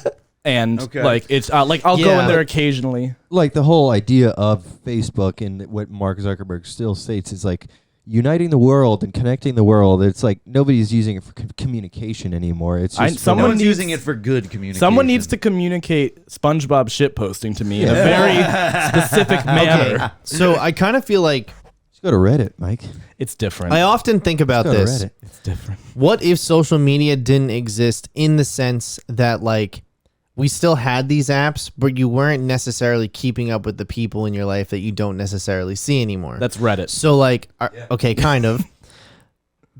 and
Okay.
like it's like I'll go
Yeah.
in there occasionally.
Like the whole idea of Facebook and what Mark Zuckerberg still states is like uniting the world and connecting the world. It's like nobody's using it for communication anymore. It's just
No
Someone
one's
needs-
using it for good communication.
Someone needs to communicate SpongeBob shit posting to me in a very specific manner.
Okay. So I kind of feel like
just go to Reddit, Mike.
It's different.
I often think about
Go to
this.
Reddit.
It's different.
What if social media didn't exist in the sense that like we still had these apps, but you weren't necessarily keeping up with the people in your life that you don't necessarily see anymore?
That's Reddit.
So like, okay, kind of.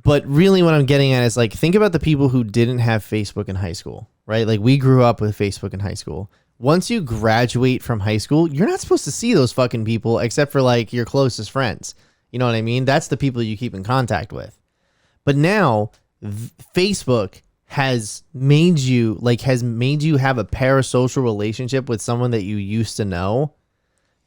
But really what I'm getting at is like, think about the people who didn't have Facebook in high school, right? Like we grew up with Facebook in high school. Once you graduate from high school, you're not supposed to see those fucking people except for like your closest friends. You know what I mean? That's the people you keep in contact with. But now Facebook has made you have a parasocial relationship with someone that you used to know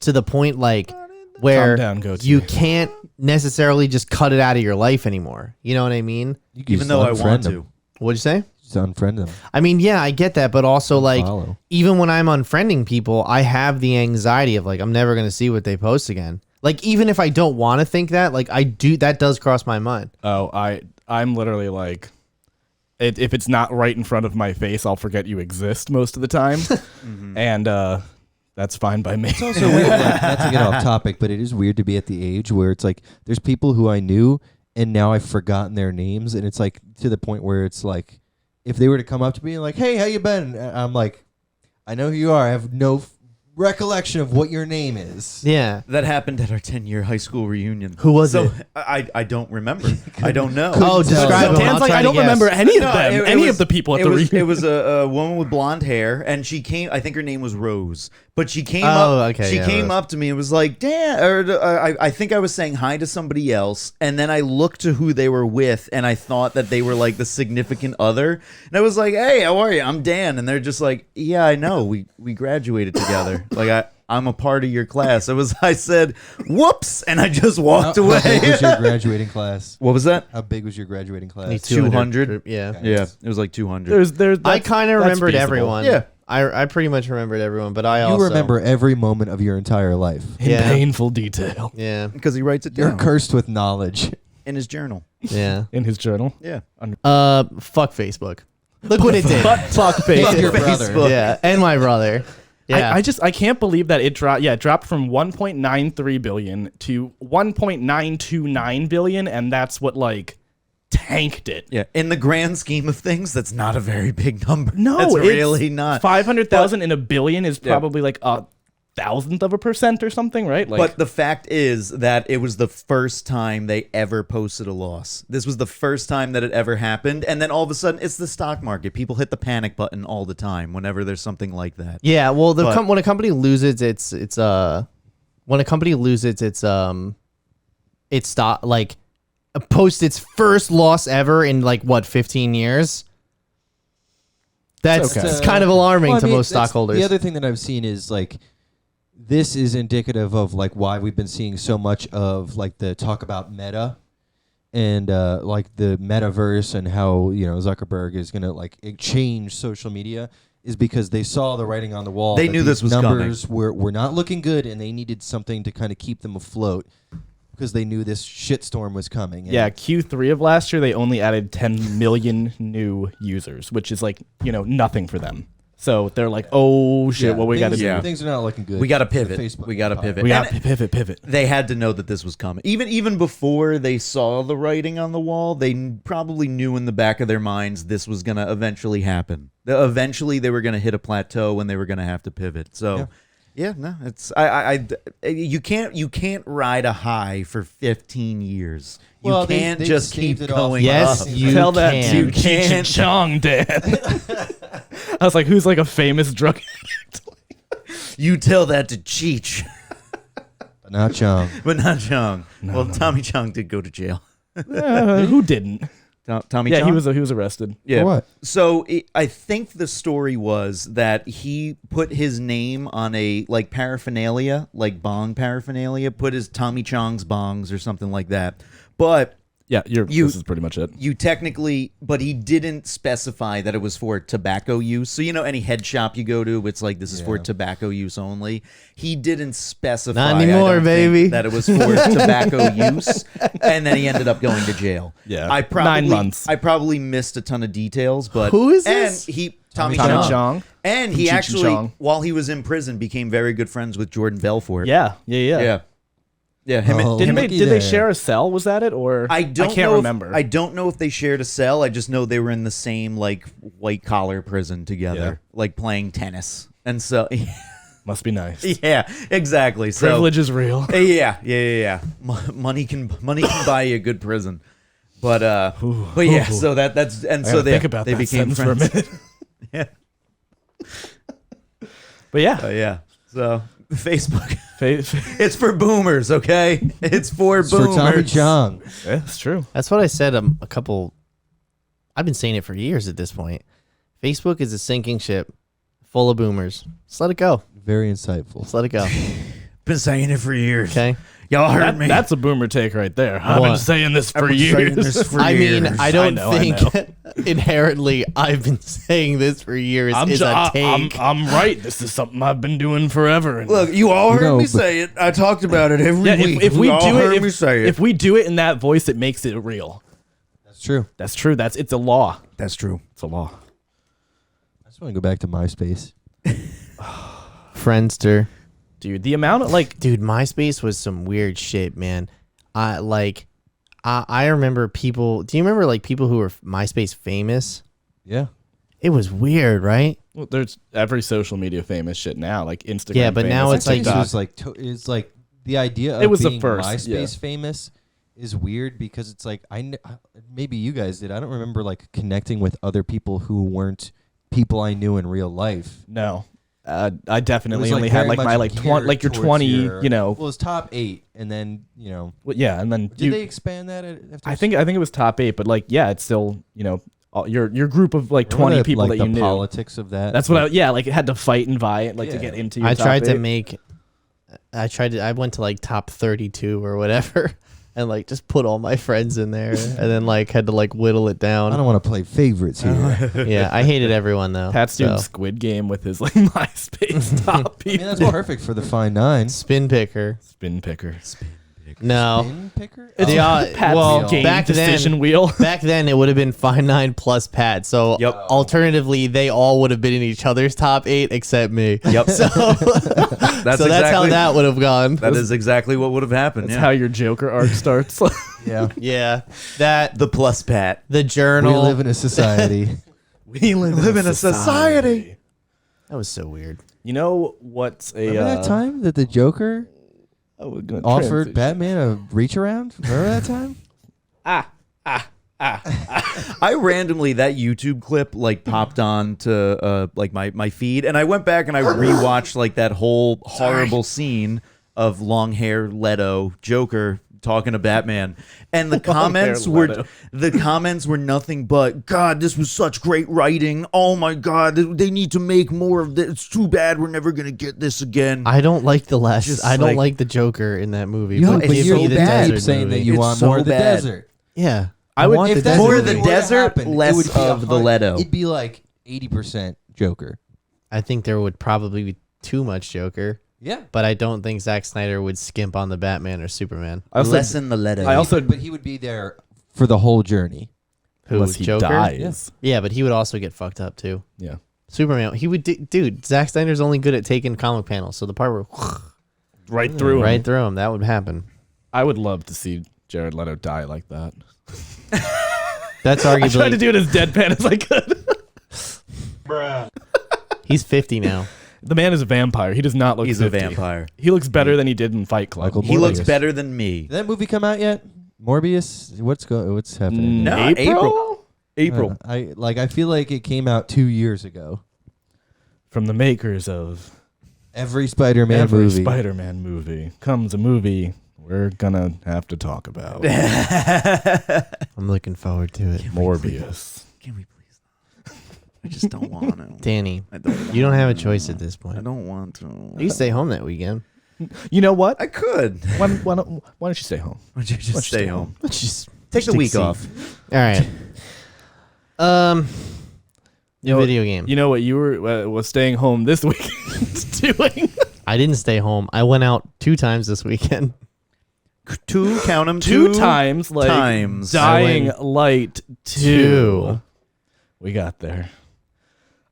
to the point like where
Calm down, Goatee.
you can't necessarily just cut it out of your life anymore. You know what I mean?
You can
Even
just
though I
unfriend
want
them.
to.
What'd you say?
Just unfriend them.
I mean, yeah, I get that, but also like
Unfollow.
even when I'm unfriending people, I have the anxiety of like I'm never gonna see what they post again. Like even if I don't want to think that, like I do, that does cross my mind.
Oh, I'm literally like, if it's not right in front of my face, I'll forget you exist most of the time, and that's fine by me.
It's also weird, like, not to get off topic, but it is weird to be at the age where it's like there's people who I knew and now I've forgotten their names, and it's like to the point where it's like if they were to come up to me and like, "Hey, how you been?" I'm like, "I know who you are. I have no recollection of what your name is."
Yeah.
That happened at our 10-year high school reunion.
Who was
so
it?
I don't remember. I don't know.
Oh, describe them.
Dan's
I'll
like,
try
I
to
don't
guess.
remember any of
No,
them,
it
any
was-
of the people at
it
the
was,
reunion.
It was a woman with blonde hair, and she came. I think her name was Rose, but she came
Oh,
up.
okay,
she
yeah,
came
Rose.
up to me and was like, "Dan," or I think I was saying hi to somebody else, and then I looked to who they were with, and I thought that they were like the significant other, and I was like, "Hey, how are you? I'm Dan," and they're just like, "Yeah, I know. We graduated together. Like I'm a part of your class." I said, "Whoops," and I just walked
How
away.
big was your graduating class?
What was that?
How big was your graduating class?
Like
200?
Yeah.
Yeah, it was like 200.
there's
I
that's-
kind of
that's
remembered
feasible.
everyone.
Yeah.
I pretty much remembered everyone, but I
You
also
remember every moment of your entire life.
in
Yeah.
painful detail
Yeah.
Because he writes it
You're
down
cursed with knowledge.
in his journal.
Yeah.
in his journal.
Yeah.
Fuck Facebook. Look what it did.
But fuck
Fuck
Facebook.
your brother.
Facebook.
Yeah, and my brother. Yeah.
I can't believe that it dropped. Yeah, it dropped from 1.93 billion to 1.929 billion, and that's what like tanked it.
Yeah. In the grand scheme of things, that's not a very big number.
No,
that's
it's
really not.
500,000 in a billion is
Yeah.
probably like a 1,000% or something, right? Like,
But the fact is that it was the first time they ever posted a loss. This was the first time that it ever happened. And then all of a sudden, it's the stock market. People hit the panic button all the time whenever there's something like that.
Yeah, well,
But-
when a company loses its stock, like posts its first loss ever in like what 15 years. That's
okay.
it's kind of alarming
Well, I
to
mean,
most
that's-
stockholders.
The other thing that I've seen is like this is indicative of like why we've been seeing so much of like the talk about meta and like the metaverse and how Zuckerberg is gonna like change social media is because they saw the writing on the wall.
They
that
knew this
these
was
numbers were not looking good, and they needed something to kind of keep them afloat because they knew this shitstorm was coming. And
yeah, Q3 of last year, they only added 10 million new users, which is like, nothing for them. So they're like, oh shit, what we got to do?
Yeah.
Things are not looking good.
We got to
for
pivot.
Facebook
We got to
empire.
pivot.
We got
And
to pivot.
they had to know that this was coming. Even before they saw the writing on the wall, they probably knew in the back of their minds this was going to eventually happen. Eventually, they were going to hit a plateau and they were going to have to pivot. So, yeah, no, it's you can't ride a high for 15 years. You
Well, they-
can't
they
just
staved
keep
it off.
going
Yes,
up.
you
Tell that
can.
to
You
Cheech and
can't.
Chong, Dan. I was like, who's like a famous drug addict?
You tell that to Cheech,
But not Chong.
but not Chong. Well, Tommy Chong did go to jail.
Who didn't?
Tommy
Yeah,
Chong?
he was arrested.
Yeah.
For what?
So I think the story was that he put his name on a like paraphernalia, like bong paraphernalia, put his Tommy Chong's bongs or something like that. But
Yeah, this is pretty much it.
you technically, but he didn't specify that it was for tobacco use. So, any head shop you go to, it's like, this is for tobacco use only. He didn't specify
Not anymore,
I don't
baby.
think, that it was for tobacco use. And then he ended up going to jail.
Yeah.
9
months.
I probably missed a ton of details, but
Who is this?
And Tommy
Tommy
Chong.
Chong.
And he
Cheech and
actually,
Chong.
while he was in prison, became very good friends with Jordan Belfort.
Yeah.
Yeah, him
Oh,
and
Did they share a cell? Was that it, or
I
can't
know
remember.
I don't know if they shared a cell. I just know they were in the same like white collar prison together, like playing tennis. And so,
Must be nice.
yeah, exactly. So,
Privilege is real.
yeah. Money can buy you a good prison. But yeah. So that's and so they
think about
they
that
became
sentence
friends.
for a minute.
Yeah,
But yeah,
yeah. So Facebook,
fa-
it's for boomers, okay? It's for
It's for
boomers.
Tommy Chong.
yeah, it's true.
That's what I said a couple. I've been saying it for years at this point. Facebook is a sinking ship full of boomers. Just let it go.
Very insightful.
Just let it go.
Been saying it for years.
Okay.
Y'all heard me.
That's a boomer take right there. I've been
What?
saying this for
I've been saying
years.
this for
I mean,
years.
I don't
I
think inherently I've been saying this for years is a take.
I'm right. This is something I've been doing forever. And
Look, you all heard
No,
me
but-
say it. I talked about it every
yeah,
week.
if we
You all
do
heard
it,
me say it.
if we do it in that voice, it makes it real.
That's true.
That's true. It's a law.
That's true.
It's a law.
I just want to go back to MySpace.
Friendster.
Dude, the amount of
Dude, MySpace was some weird shit, man. I remember people. Do you remember like people who were MySpace famous?
Yeah.
It was weird, right?
well, there's every social media famous shit now, like Instagram.
Yeah, but now
famous,
it's like-
MySpace was like it's like the idea of
It was the
being
first,
MySpace
yeah.
famous is weird because it's like maybe you guys did. I don't remember like connecting with other people who weren't people I knew in real life.
no. I
It
definitely
was,
only
very
had like
much
my like
geared
like your
towards
20,
your-
you know.
Well, it was top 8, and then
Well, yeah, and then
did they expand that? After
I think it was top 8, but like yeah, it's still your group of like
Remember
20 people
like
that
the
you knew.
politics of that.
That's what like it had to fight and vie it like to
Yeah.
get into. Your
I
top
tried to
8.
make. I went to like top 32 or whatever, and like just put all my friends in there, and then like had to like whittle it
I
down.
don't want to play favorites here.
Yeah, I hated everyone though.
Pat's doing
so.
Squid Game with his like MySpace top
I mean,
people.
that's perfect for the fine 9.
Spin picker.
Spin picker.
No.
Spin picker?
It's
Yeah,
Pat's
well,
game
back
decision
then-
wheel.
Back then, it would have been Fine 9 plus Pat. So
Yep.
alternatively, they all would have been in each other's top 8 except me.
Yep.
So,
That's
that's how that would have gone.
That is exactly what would have happened.
That's
Yeah.
how your Joker arc starts.
Yeah.
Yeah, that
The plus Pat.
the
We
journal.
live in a society.
we
live in a society.
That was so weird.
You know what's a
Remember that time that the Joker
we're gonna
offered
transition.
Batman a reach around? Remember that time?
I randomly that YouTube clip like popped on to like my feed, and I went back and I rewatched like that whole horrible scene of long hair Leto Joker talking to Batman, and the comments
Leto.
were nothing but, God, this was such great writing. Oh my God, they need to make more of this. It's too bad we're never gonna get this again.
I don't like the last.
Just
I don't
like-
like the Joker in that movie.
You know,
but
it's
give
so
me the
bad.
desert
saying
movie.
that you
It's
want
so
more of the
bad.
desert.
Yeah,
I would-
want
If
the
that's
desert.
More
what
of the
were to
desert,
happen,
less
it would be
of the Leto.
It'd be like 80% Joker.
I think there would probably be too much Joker,
Yeah.
but I don't think Zack Snyder would skimp on the Batman or Superman.
I also,
Lessen the Leto.
I also
But he would be there for the whole journey.
Who,
unless he
Joker?
dies.
Yeah, but he would also get fucked up too.
Yeah.
Superman, he would. Dude, Zack Snyder's only good at taking comic panels, so the part where
Right through him.
right through him, that would happen.
I would love to see Jared Leto die like that.
That's
I tried to
arguably.
do it as deadpan as I could.
He's 50 now.
The man is a vampire. He does not look
He's
50.
a vampire.
He looks better than he did in Fight Club.
Michael
He looks
Morbius.
better than me.
Did that movie come out yet? Morbius? What's happening?
No,
April?
April.
I feel like it came out 2 years ago.
From the makers of
Every Spider-Man
every
movie.
Spider-Man movie comes a movie where we're gonna have to talk about
I'm looking forward to it.
Morbius.
Can we please not? I just don't want to.
Danny,
I don't.
you don't have a
want
choice
to.
at this point.
I don't want to.
You can stay home that weekend.
You know what?
I could.
Why don't you stay home?
Why don't you just stay home?
Just
Take the
a
week
seat.
off.
All right.
You know
Video game.
You know what you were was staying home this weekend doing?
I didn't stay home. I went out 2 times this weekend.
Count them.
Two times, like
times.
Dying
I went
Light 2. We got there.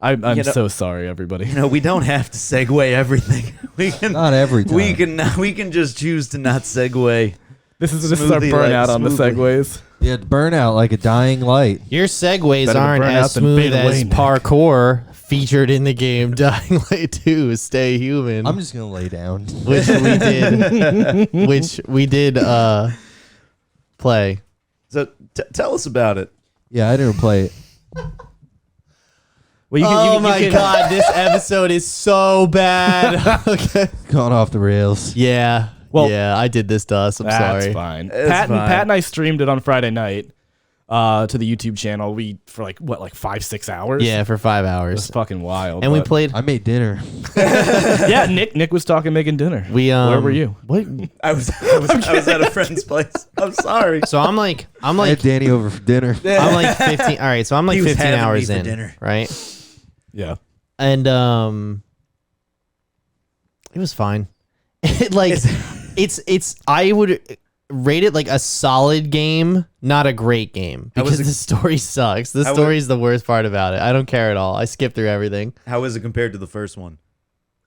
I'm
You know-
so sorry, everybody.
You know, we don't have to segue everything. We can.
Not every time.
We can just choose to not segue.
This is our
Smoothly,
burnout
like,
on the
smoothly.
segues.
Yeah, burn out like a dying light.
Your segues
Better to
aren't
burn
as
out than
smooth
fade
as
away, Nick.
parkour featured in the game Dying Light 2 Stay Human,
I'm just gonna lay down.
which we did play.
So tell us about it.
Yeah, I didn't play it.
Well,
Oh my god, this episode is so bad. Okay.
Gone off the rails.
Yeah.
Well,
yeah, I did this to us. I'm
That's
sorry.
fine.
It's
Pat
fine.
and I streamed it on Friday night to the YouTube channel. We for like 5-6 hours.
Yeah, for 5
It was
hours.
fucking wild.
And we
but-
played
I made dinner.
Yeah, Nick was talking making dinner. Where were you?
What?
I was at a friend's place. I'm sorry.
So I'm like
I had Danny over for dinner.
I'm like 15. All right, so I'm like
He was
15
having me
hours
for
in,
dinner.
right?
Yeah.
And it was fine. It like it's I would rate it like a solid game, not a great game,
How was
because
it-
the story sucks. The
How
story is the worst part about it. I don't care at all. I skip through everything.
How is it compared to the first one?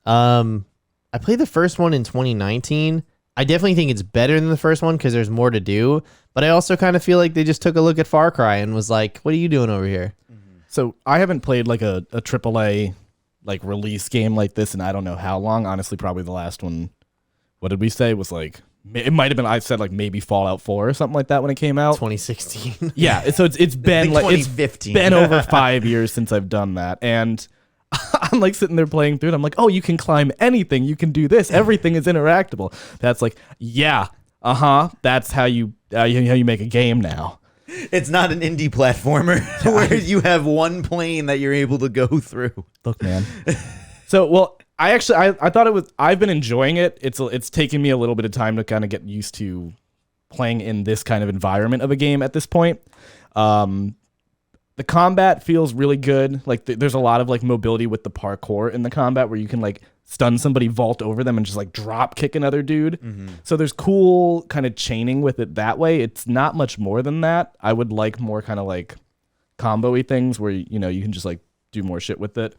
I played the first one in 2019. I definitely think it's better than the first one because there's more to do. But I also kind of feel like they just took a look at Far Cry and was like, "What are you doing over here?"
So I haven't played like a AAA like release game like this in I don't know how long. Honestly, probably the last one. What did we say was like? It might have been. I said like maybe Fallout 4 or something like that when it came out.
2016.
Yeah, so it's been like it's
2015.
been over 5 years since I've done that, and I'm like sitting there playing through it. I'm like, oh, you can climb anything, you can do this, everything is interactable. That's like, yeah, that's how you make a game now.
It's not an indie platformer where you have one plane that you're able to go through.
Look, man. So, well, I thought it was. I've been enjoying it. It's taken me a little bit of time to kind of get used to playing in this kind of environment of a game at this point. The combat feels really good. Like there's a lot of like mobility with the parkour in the combat where you can like stun somebody, vault over them, and just like drop kick another dude. So there's cool kind of chaining with it that way. It's not much more than that. I would like more kind of like combo-y things where you can just like do more shit with it.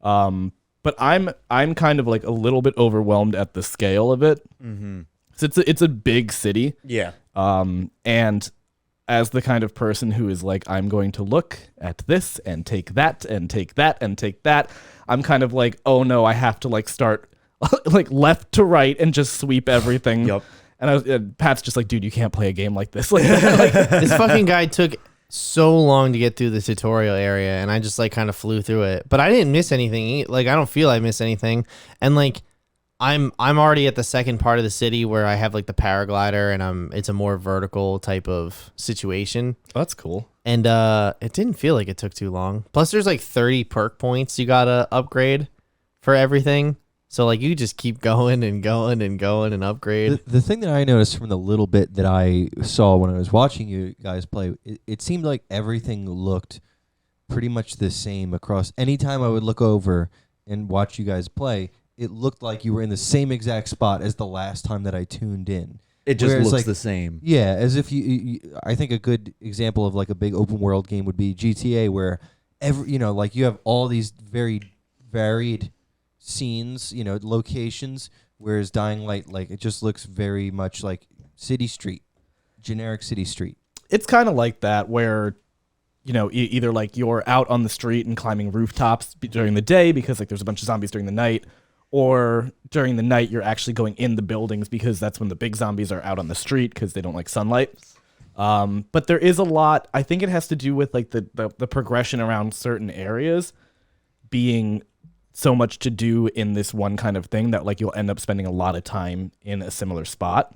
But I'm kind of like a little bit overwhelmed at the scale of it. So it's a big city.
Yeah.
And as the kind of person who is like, I'm going to look at this and take that and take that and take that, I'm kind of like, oh no, I have to like start like left to right and just sweep everything.
Yup.
And Pat's just like, dude, you can't play a game like this. Like,
This fucking guy took so long to get through the tutorial area, and I just like kind of flew through it. But I didn't miss anything. Like I don't feel I missed anything. And like I'm already at the second part of the city where I have like the paraglider, and it's a more vertical type of situation.
that's cool.
And it didn't feel like it took too long. Plus there's like 30 perk points you gotta upgrade for everything. So like you just keep going and going and going and upgrade.
The thing that I noticed from the little bit that I saw when I was watching you guys play, it seemed like everything looked pretty much the same across. Anytime I would look over and watch you guys play, it looked like you were in the same exact spot as the last time that I tuned in.
It just
Whereas,
looks
like,
the same.
Yeah, as if you I think a good example of like a big open world game would be GTA, where like you have all these very varied scenes, locations, whereas Dying Light, like it just looks very much like City Street, generic City Street.
It's kind of like that where, either like you're out on the street and climbing rooftops during the day because like there's a bunch of zombies during the night, or during the night you're actually going in the buildings because that's when the big zombies are out on the street because they don't like sunlight. But there is a lot. I think it has to do with like the progression around certain areas being so much to do in this one kind of thing that like you'll end up spending a lot of time in a similar spot.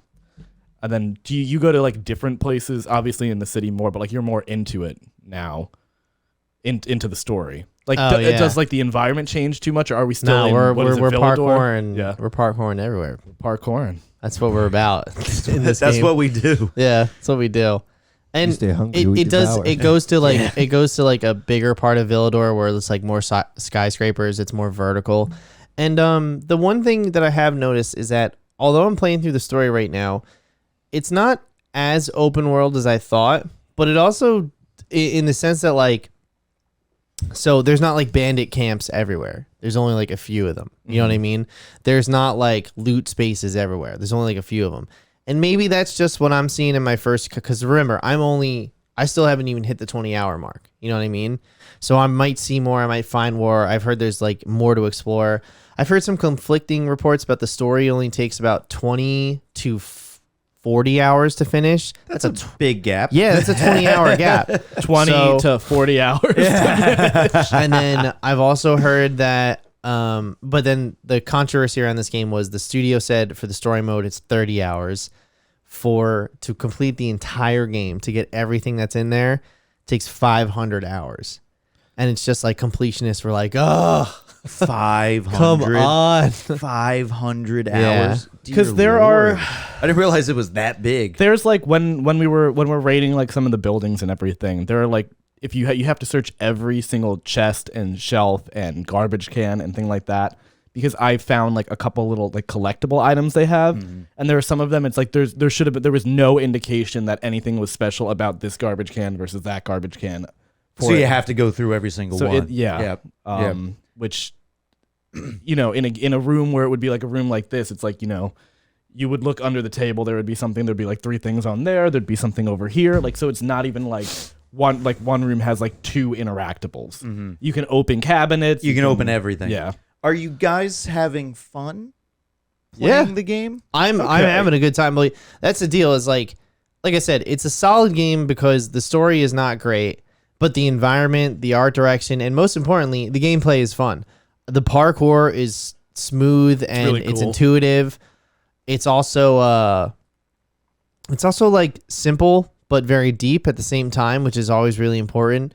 And then do you go to like different places, obviously in the city more, but like you're more into it now, into the story. Like, does like the environment change too much, or are we still?
No, we're parkouring.
Yeah,
we're parkouring everywhere.
Parkouring.
That's what we're about. In this
That's
game.
what we do.
Yeah, that's what we do. And
stay hungry, we
it does.
devour.
It goes to like it goes to like a bigger part of Villador where it's like more skyscrapers. It's more vertical. And the one thing that I have noticed is that although I'm playing through the story right now, it's not as open world as I thought. But it also, in the sense that like. So there's not like bandit camps everywhere. There's only like a few of them. You know what I mean? There's not like loot spaces everywhere. There's only like a few of them. And maybe that's just what I'm seeing in my first, because remember, I still haven't even hit the 20-hour mark. You know what I mean? So I might see more. I might find more. I've heard there's like more to explore. I've heard some conflicting reports about the story only takes about 20 to 40 hours to finish.
That's a big gap.
Yeah, that's a 20-hour gap.
20 to 40 hours.
And then I've also heard that, but then the controversy around this game was the studio said for the story mode, it's 30 hours. To complete the entire game, to get everything that's in there, takes 500 hours. And it's just like completionists were like, oh,
500.
come on.
500
Yeah.
hours.
Because
Dear
there
Lord.
are.
I didn't realize it was that big.
There's like when we're raiding like some of the buildings and everything, there are like if you have to search every single chest and shelf and garbage can and thing like that, because I found like a couple little like collectible items they have, and there are some of them it's like there was no indication that anything was special about this garbage can versus that garbage can.
So you have to go through every single one.
Which you know, in a room where it would be like a room like this, it's like, you know, you would look under the table, there would be something, there'd be like 3 things on there'd be something over here, like, so it's not even like one room has like 2 interactables. You can open cabinets,
You can open everything.
Yeah.
Are you guys having fun playing the game?
I'm having a good time. But that's the deal. Is like I said, it's a solid game because the story is not great, but the environment, the art direction, and most importantly, the gameplay is fun. The parkour is smooth and
really
it's
cool.
intuitive. It's also like simple but very deep at the same time, which is always really important.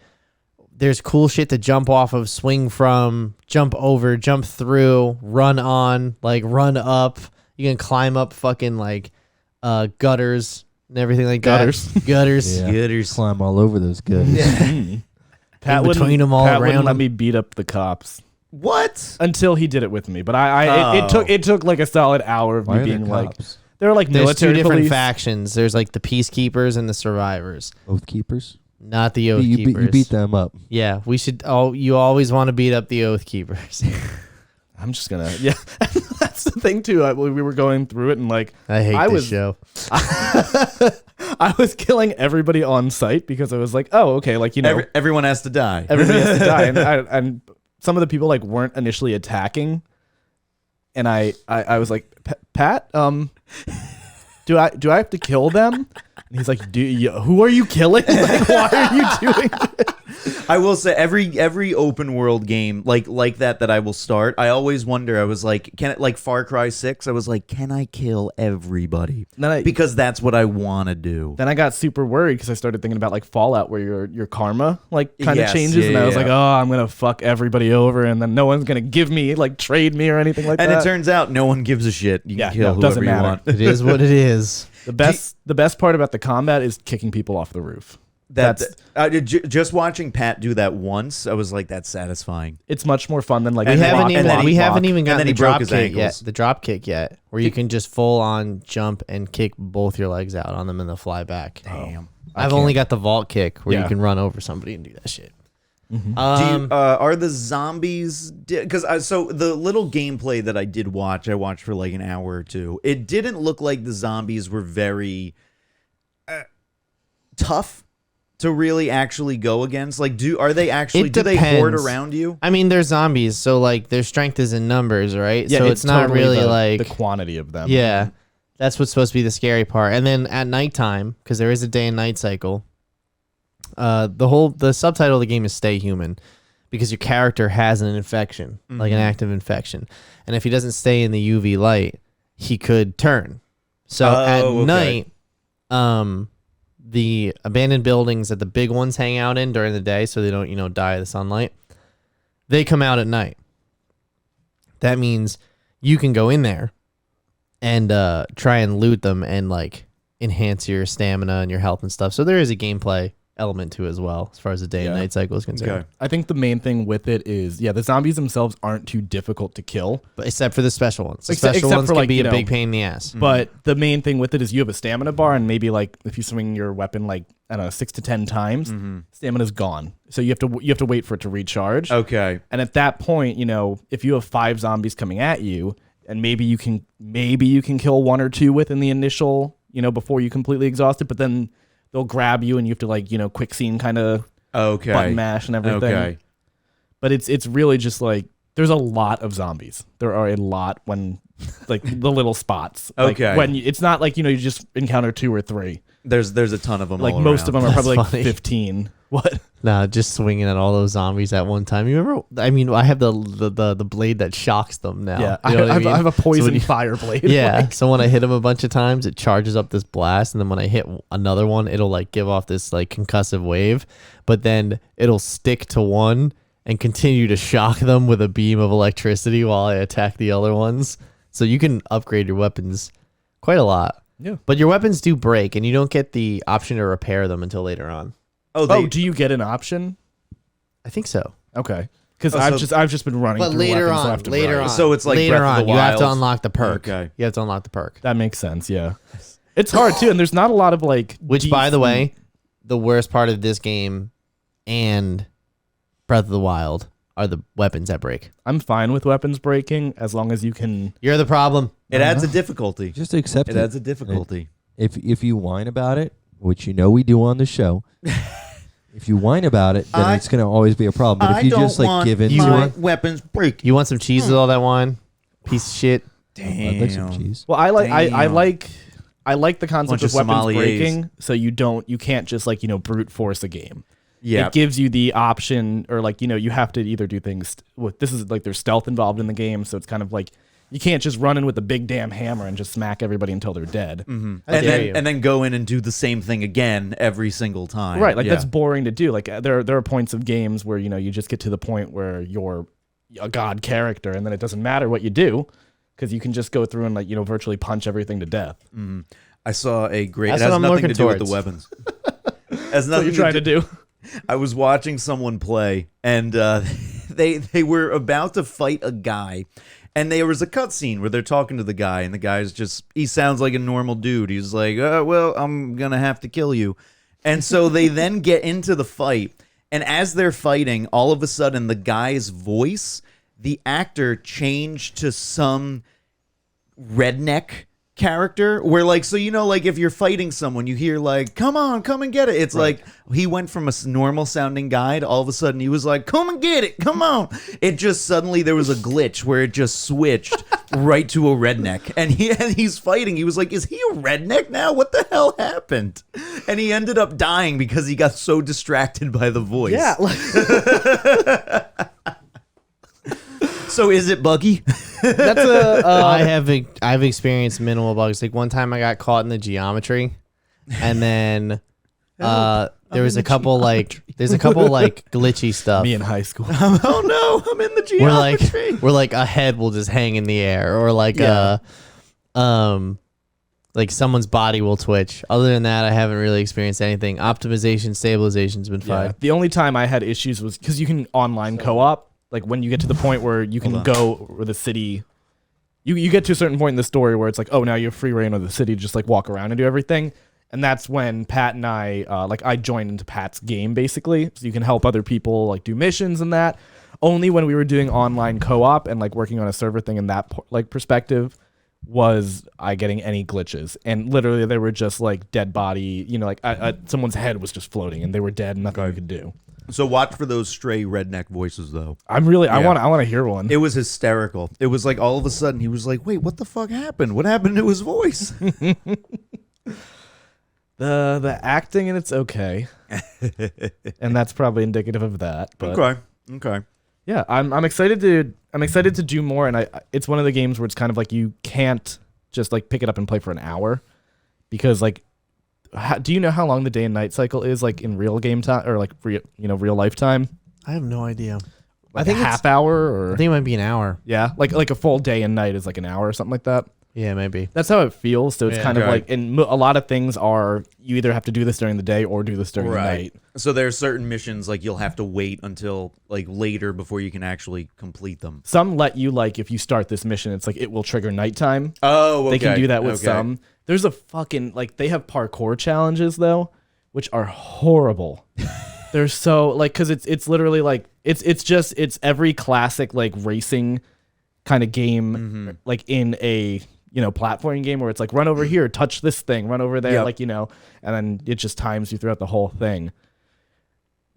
There's cool shit to jump off of, swing from, jump over, jump through, run on, like run up. You can climb up fucking like gutters and everything like
Gutters.
that. Gutters.
Yeah.
Gooders.
Climb all over those guys.
Pat
between
wouldn't-
them all
Pat
around
wouldn't let
them.
me beat up the cops
What?
until he did it with me. But it took like a solid hour of
Why
me
are there
being like,
cops?
they're like
There's
military
2 different
police.
factions. There's like the peacekeepers and the survivors.
Oath keepers.
Not the oath
You
keepers.
beat them up.
Yeah, we should. Oh, you always want to beat up the oath keepers.
I'm just gonna that's the thing too. We were going through it and like
I hate this show.
I was killing everybody on site because I was like, oh, okay, like, you know,
Everyone has to die.
everybody has to die, and some of the people like weren't initially attacking, and I was like, Pat, do I have to kill them? And he's like, who are you killing? Like, why are you doing this?
I will say every open world game like that I will start, I always wonder. I was like, can it, like Far Cry 6? I was like, can I kill everybody? Because that's what I want to do.
Then I got super worried because I started thinking about like Fallout, where your karma like kind of
Yes,
changes, and I was
yeah.
like, oh, I'm gonna fuck everybody over, and then no one's gonna give me like trade me or anything like
And
that.
it turns out no one gives a shit. You can kill
no, doesn't
whoever you
matter.
want.
It is what it is.
The best part about the combat is kicking people off the roof.
Just watching Pat do that once, I was like, that's satisfying.
It's much more fun than like
And
We
then
haven't
he- and then
even
he
we haven't
blocked.
even
And
gotten
then
the
he broke
drop
his
kick
ankles.
yet. The drop kick yet, where you can just full on jump and kick both your legs out on them and they'll fly back.
Damn.
I've only got the vault kick where
Yeah.
you can run over somebody and do that shit.
Are the zombies? Because so the little gameplay that I did watch, I watched for like an hour or 2. It didn't look like the zombies were very tough to really actually go against. Like, are they actually?
It
Do they horde
depends.
around you?
I mean, they're zombies, so like their strength is in numbers, right?
yeah,
so it's not
totally
really
the,
like
the quantity of them.
yeah. That's what's supposed to be the scary part. And then at nighttime, because there is a day and night cycle, the subtitle of the game is "Stay Human," because your character has an infection, like an active infection, and if he doesn't stay in the UV light, he could turn. So at
Oh, okay.
night, the abandoned buildings that the big ones hang out in during the day so they don't, die of the sunlight, they come out at night. That means you can go in there and try and loot them and like enhance your stamina and your health and stuff. So there is a gameplay element to it as well, as far as the day and night cycle is concerned.
Okay.
I think the main thing with it is, the zombies themselves aren't too difficult to kill.
But except for the special ones. The
Except
special ones
for,
can
like,
be a big pain in the ass.
But the main thing with it is you have a stamina bar, and maybe like if you swing your weapon like, I don't know, 6 to 10 times, stamina's gone. So you have to wait for it to recharge.
Okay.
And at that point, if you have 5 zombies coming at you, and maybe you can kill 1 or 2 within the initial, before you completely exhaust it, but then they'll grab you and you have to like, quick scene kind of button mash and everything. Okay. But it's really just like, there's a lot of zombies. There are a lot when like the little spots. Like,
okay.
When it's not like, you just encounter 2 or 3.
There's a ton of them.
Like
all
most
around.
of them are probably like
funny.
15. What?
Nah, just swinging at all those zombies at one time. You remember? I mean, I have the blade that shocks them now.
Yeah,
You know what
I have a poison
when you-
fire blade.
Yeah,
Like,
so when I hit him a bunch of times, it charges up this blast, and then when I hit another one, it'll like give off this like concussive wave, but then it'll stick to one and continue to shock them with a beam of electricity while I attack the other ones. So you can upgrade your weapons quite a lot.
Yeah.
But your weapons do break, and you don't get the option to repair them until later on.
Oh,
do you get an option?
I think so.
Okay. Because
so-
I've just been running.
But
through
later
weapons
on,
left and
later
right.
on.
So it's like
later
Breath of
on,
the
you have to
Wild.
unlock the perk.
Okay.
You have to unlock the perk.
That makes sense. Yeah. It's hard too, and there's not a lot of like.
Which, by the way, the worst part of this game and Breath of the Wild are the weapons that break.
I'm fine with weapons breaking as long as you can.
You're the problem.
It adds a difficulty.
Just accept it.
It adds a difficulty.
If you whine about it, which we do on the show, if you whine about it, then it's going to always be a problem. But if you just like give in to it,
weapons break.
You want some cheese with all that wine? Piece of shit.
I'd like some cheese.
Well, I
Damn.
like the concept
Bunch
of
of
weapons
sommeliers.
breaking, so you can't just like brute force a game.
Yeah.
It gives you the option, or like you have to either do things with this is like there's stealth involved in the game, so it's kind of like you can't just run in with a big damn hammer and just smack everybody until they're dead.
And
dare you.
then go in and do the same thing again every single time.
Right, like
Yeah.
that's boring to do. Like there are points of games where you just get to the point where you're a god character, and then it doesn't matter what you do because you can just go through and like virtually punch everything to death.
I saw a great.
That's
It has
what I'm
nothing
looking
to do with the
towards.
weapons. Has
What
nothing
you're trying to do?
I was watching someone play, and they were about to fight a guy, and there was a cutscene where they're talking to the guy, and the guy's he sounds like a normal dude. He's like, well, I'm gonna have to kill you. And so they then get into the fight, and as they're fighting, all of a sudden the guy's voice, the actor changed to some redneck character where like, so like if you're fighting someone, you hear like, come on, come and get it. It's like he went from a normal sounding guy to all of a sudden he was like, come and get it, come on. It just suddenly there was a glitch where it just switched right to a redneck, and he's fighting. He was like, is he a redneck now? What the hell happened? And he ended up dying because he got so distracted by the voice.
Yeah.
So is it buggy?
That's a.
I've experienced minimal bugs. Like one time I got caught in the geometry, and then there was a couple like glitchy stuff.
Me in high school.
Oh no, I'm in the geometry.
Where like a head will just hang in the air, or like like someone's body will twitch. Other than that, I haven't really experienced anything. Optimization, stabilization's been fine.
The only time I had issues was because you can online co-op. Like when you get to the point where you can go with the city, you get to a certain point in the story where it's like, oh, now you have free reign of the city, just like walk around and do everything. And that's when Pat and I, I joined into Pat's game basically, so you can help other people like do missions and that. Only when we were doing online co-op and like working on a server thing in that like perspective was I getting any glitches. And literally they were just like dead body, like someone's head was just floating and they were dead and nothing you could do.
So watch for those stray redneck voices, though.
I want to hear one.
It was hysterical. It was like all of a sudden he was like, "Wait, what the fuck happened? What happened to his voice?"
The acting and it's okay, and that's probably indicative of that. But
Okay.
yeah, I'm excited to do more, and it's one of the games where it's kind of like you can't just like pick it up and play for an hour, because like do you know how long the day and night cycle is, like in real game time or like real life time?
I have no idea.
Like
I think
a half hour or
I think it might be an hour.
yeah, like a full day and night is like an hour or something like that.
Yeah, maybe.
That's how it feels. So it's
Yeah.
kind of
Okay.
like, and a lot of things are you either have to do this during the day or do this during the night.
So there are certain missions like you'll have to wait until like later before you can actually complete them.
Some let you like if you start this mission, it's like it will trigger nighttime.
Oh, okay.
They can do that with
Okay.
some. There's a fucking like they have parkour challenges though, which are horrible. They're so like because it's literally like it's every classic like racing kind of game like in a platforming game where it's like run over here, touch this thing, run over there,
Yep.
and then it just times you throughout the whole thing.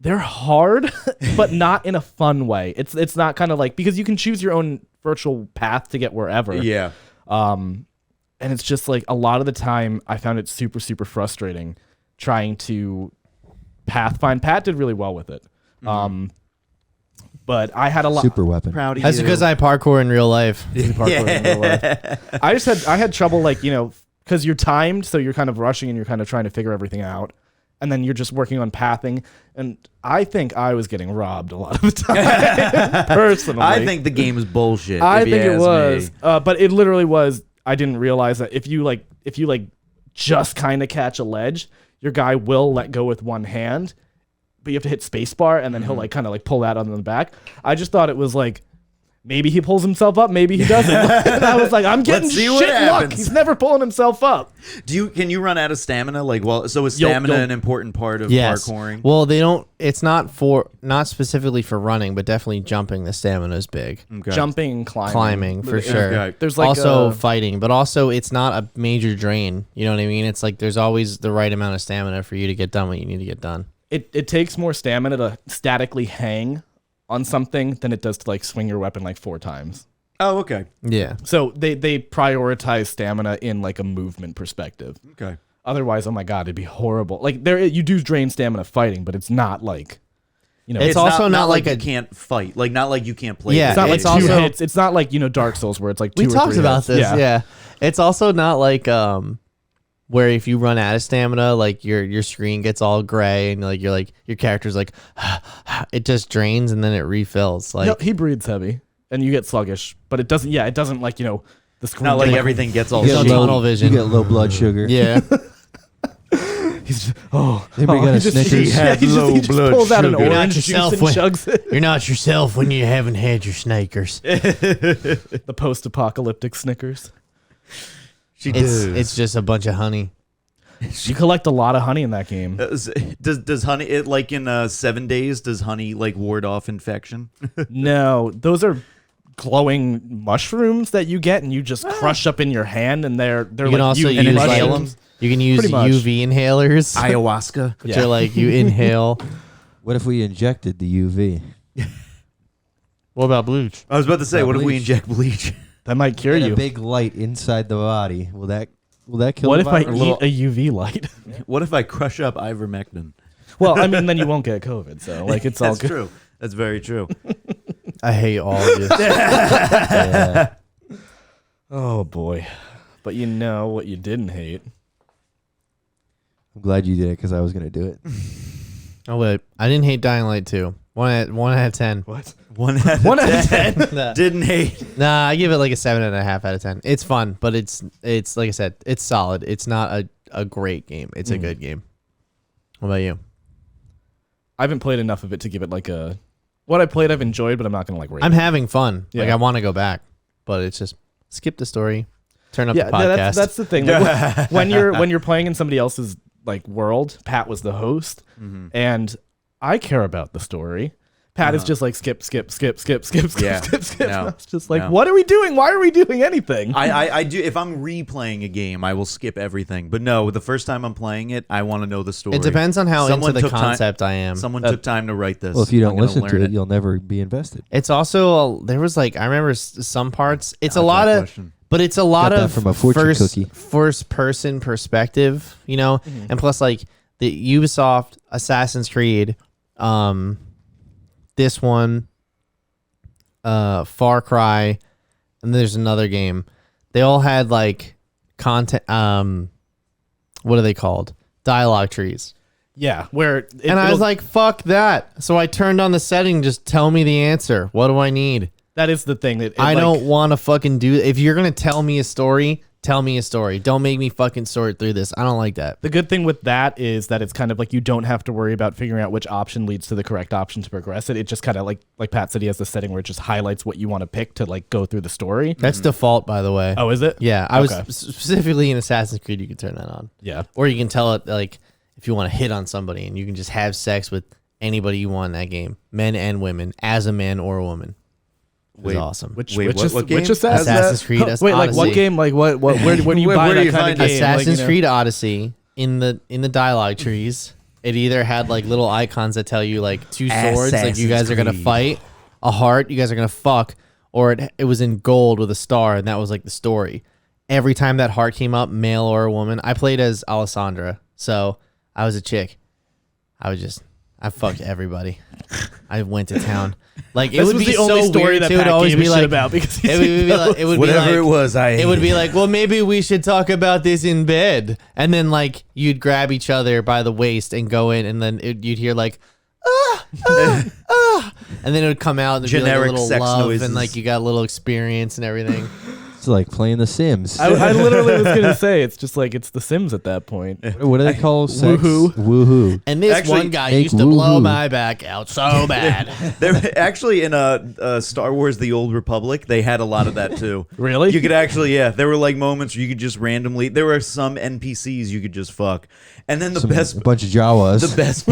They're hard, but not in a fun way. It's not kind of like because you can choose your own virtual path to get wherever.
Yeah.
And it's just like a lot of the time I found it super, super frustrating trying to pathfind. Pat did really well with it. But I had a lot.
Super weapon.
Proud of
That's
you.
because I parkour in real life.
Parkour in real life. I had trouble like, because you're timed, so you're kind of rushing and you're kind of trying to figure everything out. And then you're just working on pathing. And I think I was getting robbed a lot of the time. Personally.
I think the game is bullshit.
I
if you
think it
ask
was.
me.
But it literally was. I didn't realize that if you just kind of catch a ledge, your guy will let go with one hand, but you have to hit spacebar and then he'll like kind of like pull that on the back. I just thought it was like maybe he pulls himself up, maybe he doesn't. And I was like, I'm getting
Let's see what
shit luck.
happens.
He's never pulling himself up.
Can you run out of stamina? So is
You'll-
stamina
you'll-
an important part of
Yes.
parkouring?
Well, they don't. It's not specifically for running, but definitely jumping. The stamina is big.
Okay.
Jumping and climbing.
Climbing for sure.
Okay.
There's like
also
a-
fighting, but also it's not a major drain. You know what I mean? It's like there's always the right amount of stamina for you to get done what you need to get done.
It takes more stamina to statically hang on something than it does to like swing your weapon like 4 times.
Oh, okay.
Yeah.
So they prioritize stamina in like a movement perspective.
Okay.
Otherwise, oh my god, it'd be horrible. Like you do drain stamina fighting, but it's not like
It's also not like
you
a-
can't fight. Like not like you can't play.
Yeah,
it's not like
it's
2
also-
hits. It's not like Dark Souls where it's like 2
We
or 3
talked about
hits.
this. Yeah. It's also not like where if you run out of stamina, like your screen gets all gray and like your character's like it just drains and then it refills. Like
No, he breathes heavy, and you get sluggish. But it doesn't. Yeah, it doesn't like the screen.
Not like
gets,
everything gets all
You get
no
shit.
tunnel vision.
You get low blood sugar.
Yeah.
He's just, oh,
Anybody got
he
a
just,
Snickers?
he just pulls out an
You're not
orange juice
yourself
and
when-
chugs it.
You're not yourself when you haven't had your Snickers.
The post-apocalyptic Snickers.
It's just a bunch of honey.
You collect a lot of honey in that game.
Does honey it like in 7 days? Does honey like ward off infection?
No, those are glowing mushrooms that you get and you just crush up in your hand, and they're
You can
like
also
UV
use
mushrooms.
you can use
Pretty much.
UV inhalers,
Ayahuasca.
which are like you inhale.
What if we injected the UV?
What about bleach?
I was about to say, what if we
Bleach.
inject bleach?
That might cure
And
you.
a big light inside the body. Will that kill
What
the
if I
virus?
eat a UV light?
What if I crush up ivermectin?
Well, I mean, then you won't get COVID, so like it's all
That's
good.
true. That's very true.
I hate all of you.
Yeah.
Oh boy, but you know what you didn't hate?
I'm glad you did it because I was gonna do it.
Oh wait, I didn't hate Dying Light 2. 1 out of 10.
What?
1 out of
1 out of
10.
10.
Nah.
Didn't hate.
Nah, I give it like a 7.5 out of 10. It's fun, but it's like I said, it's solid. It's not a great game. It's a good game. What about you?
I haven't played enough of it to give it like a. What I played, I've enjoyed, but I'm not gonna like rate.
I'm
it.
having fun. Like
Yeah.
I want to go back, but it's just skip the story, turn up the podcast.
that's the thing. Like, when you're playing in somebody else's like world, Pat was the host, and I care about the story. Pat is just like skip.
Yeah.
No. It's just like,
No.
what are we doing? Why are we doing anything?
I do. If I'm replaying a game, I will skip everything. But no, the first time I'm playing it, I want to know the story.
It depends on how
Someone
into the
took time-
concept I am.
Someone took time to write this.
Well, if you don't
I'm gonna
listen to
learn
it, you'll never be invested.
It's also there was like I remember some parts. It's a
Gotcha,
lot of,
question.
but it's a lot
Got that
of
from a fortune cookie.
first person perspective, you know, and plus like the Ubisoft Assassin's Creed, this one, Far Cry, and there's another game. They all had like content. What are they called? dialogue trees.
Yeah, where
And I was like, fuck that. So I turned on the setting, just tell me the answer. What do I need?
that is the thing that
I don't want to fucking do it. If you're going to tell me a story, tell me a story. Don't make me fucking sort through this. I don't like that.
The good thing with that is that it's kind of like you don't have to worry about figuring out which option leads to the correct option to progress it. It just kind of like Pat said, he has the setting where it just highlights what you want to pick to like go through the story.
That's default, by the way.
Oh, is it?
Yeah, I was
Okay.
specifically in Assassin's Creed. You can turn that on,
Yeah.
or you can tell it like if you want to hit on somebody, and you can just have sex with anybody you want in that game, men and women, as a man or a woman. It was awesome.
Which
Wait, what game?
which Assassin's,
Assassin's Creed.
Wait, like what
Odyssey.
game? Like what? Where do you
Where
buy
do
that
you
kind
find
of
it?
game?
Assassin's
Like, you know?
Creed Odyssey in the dialogue trees. It either had like little icons that tell you like two swords, like you guys are gonna
Creed.
fight, a heart, you guys are gonna fuck, or it was in gold with a star, and that was like the story. Every time that heart came up, male or a woman, I played as Alessandra, so I was a chick. I fucked everybody. I went to town. Like it
This
would
was
be
the only
so
story
weird
that
too. It
Pat
always
gave a
be
shit
like
about because
it would be like it would
Whatever
be
it
like,
was,
it would be like, well, maybe we should talk about this in bed, and then like you'd grab each other by the waist and go in, and then you'd hear like, and then it would come out and there'd
Generic
be like a little
sex
love,
noises.
and like you got a little experience and everything.
It's like playing The Sims.
I literally was gonna say it's just like it's The Sims at that point.
What do they call sex?
Woohoo.
Woohoo.
And this
Actually,
one guy
make
used to blow
woohoo.
my back out so bad.
There actually in Star Wars: The Old Republic, they had a lot of that too.
Really?
You could actually, yeah. There were like moments where you could just randomly. There were some NPCs you could just fuck, and then the
A bunch of Jawas.
the best.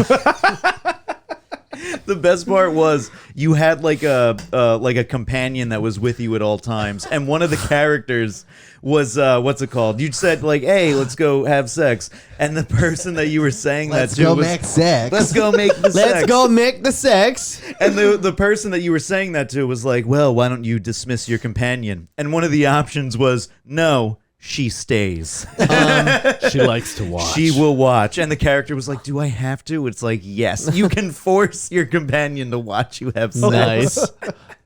The best part was you had like a companion that was with you at all times, and one of the characters was what's it called? You said like, "Hey, let's go have sex," and the person that you were saying
Let's
that to
go
was,
make sex.
"Let's go make the sex."
Let's go make the sex.
And the person that you were saying that to was like, "Well, why don't you dismiss your companion?" And one of the options was, "No, she stays.
She likes to watch.
She will watch." And the character was like, "Do I have to?" It's like, yes, you can force your companion to watch you have sex.
Nice.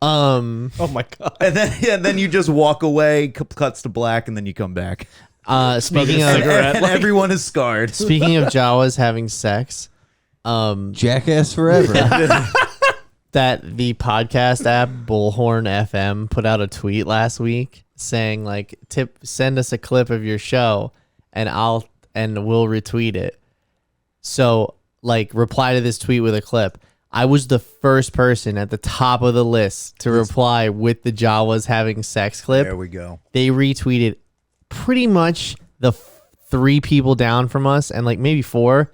Oh my god.
And then you just walk away, cuts to black, and then you come back.
Speaking
a
of
cigarette.
And everyone is scarred.
speaking of Jawas having sex,
Jackass Forever.
that the podcast app Bullhorn FM put out a tweet last week saying like, send us a clip of your show and we'll retweet it. So like reply to this tweet with a clip. I was the first person at the top of the list to reply with the Jawas having sex clip.
There we go.
They retweeted pretty much the 3 people down from us, and like maybe 4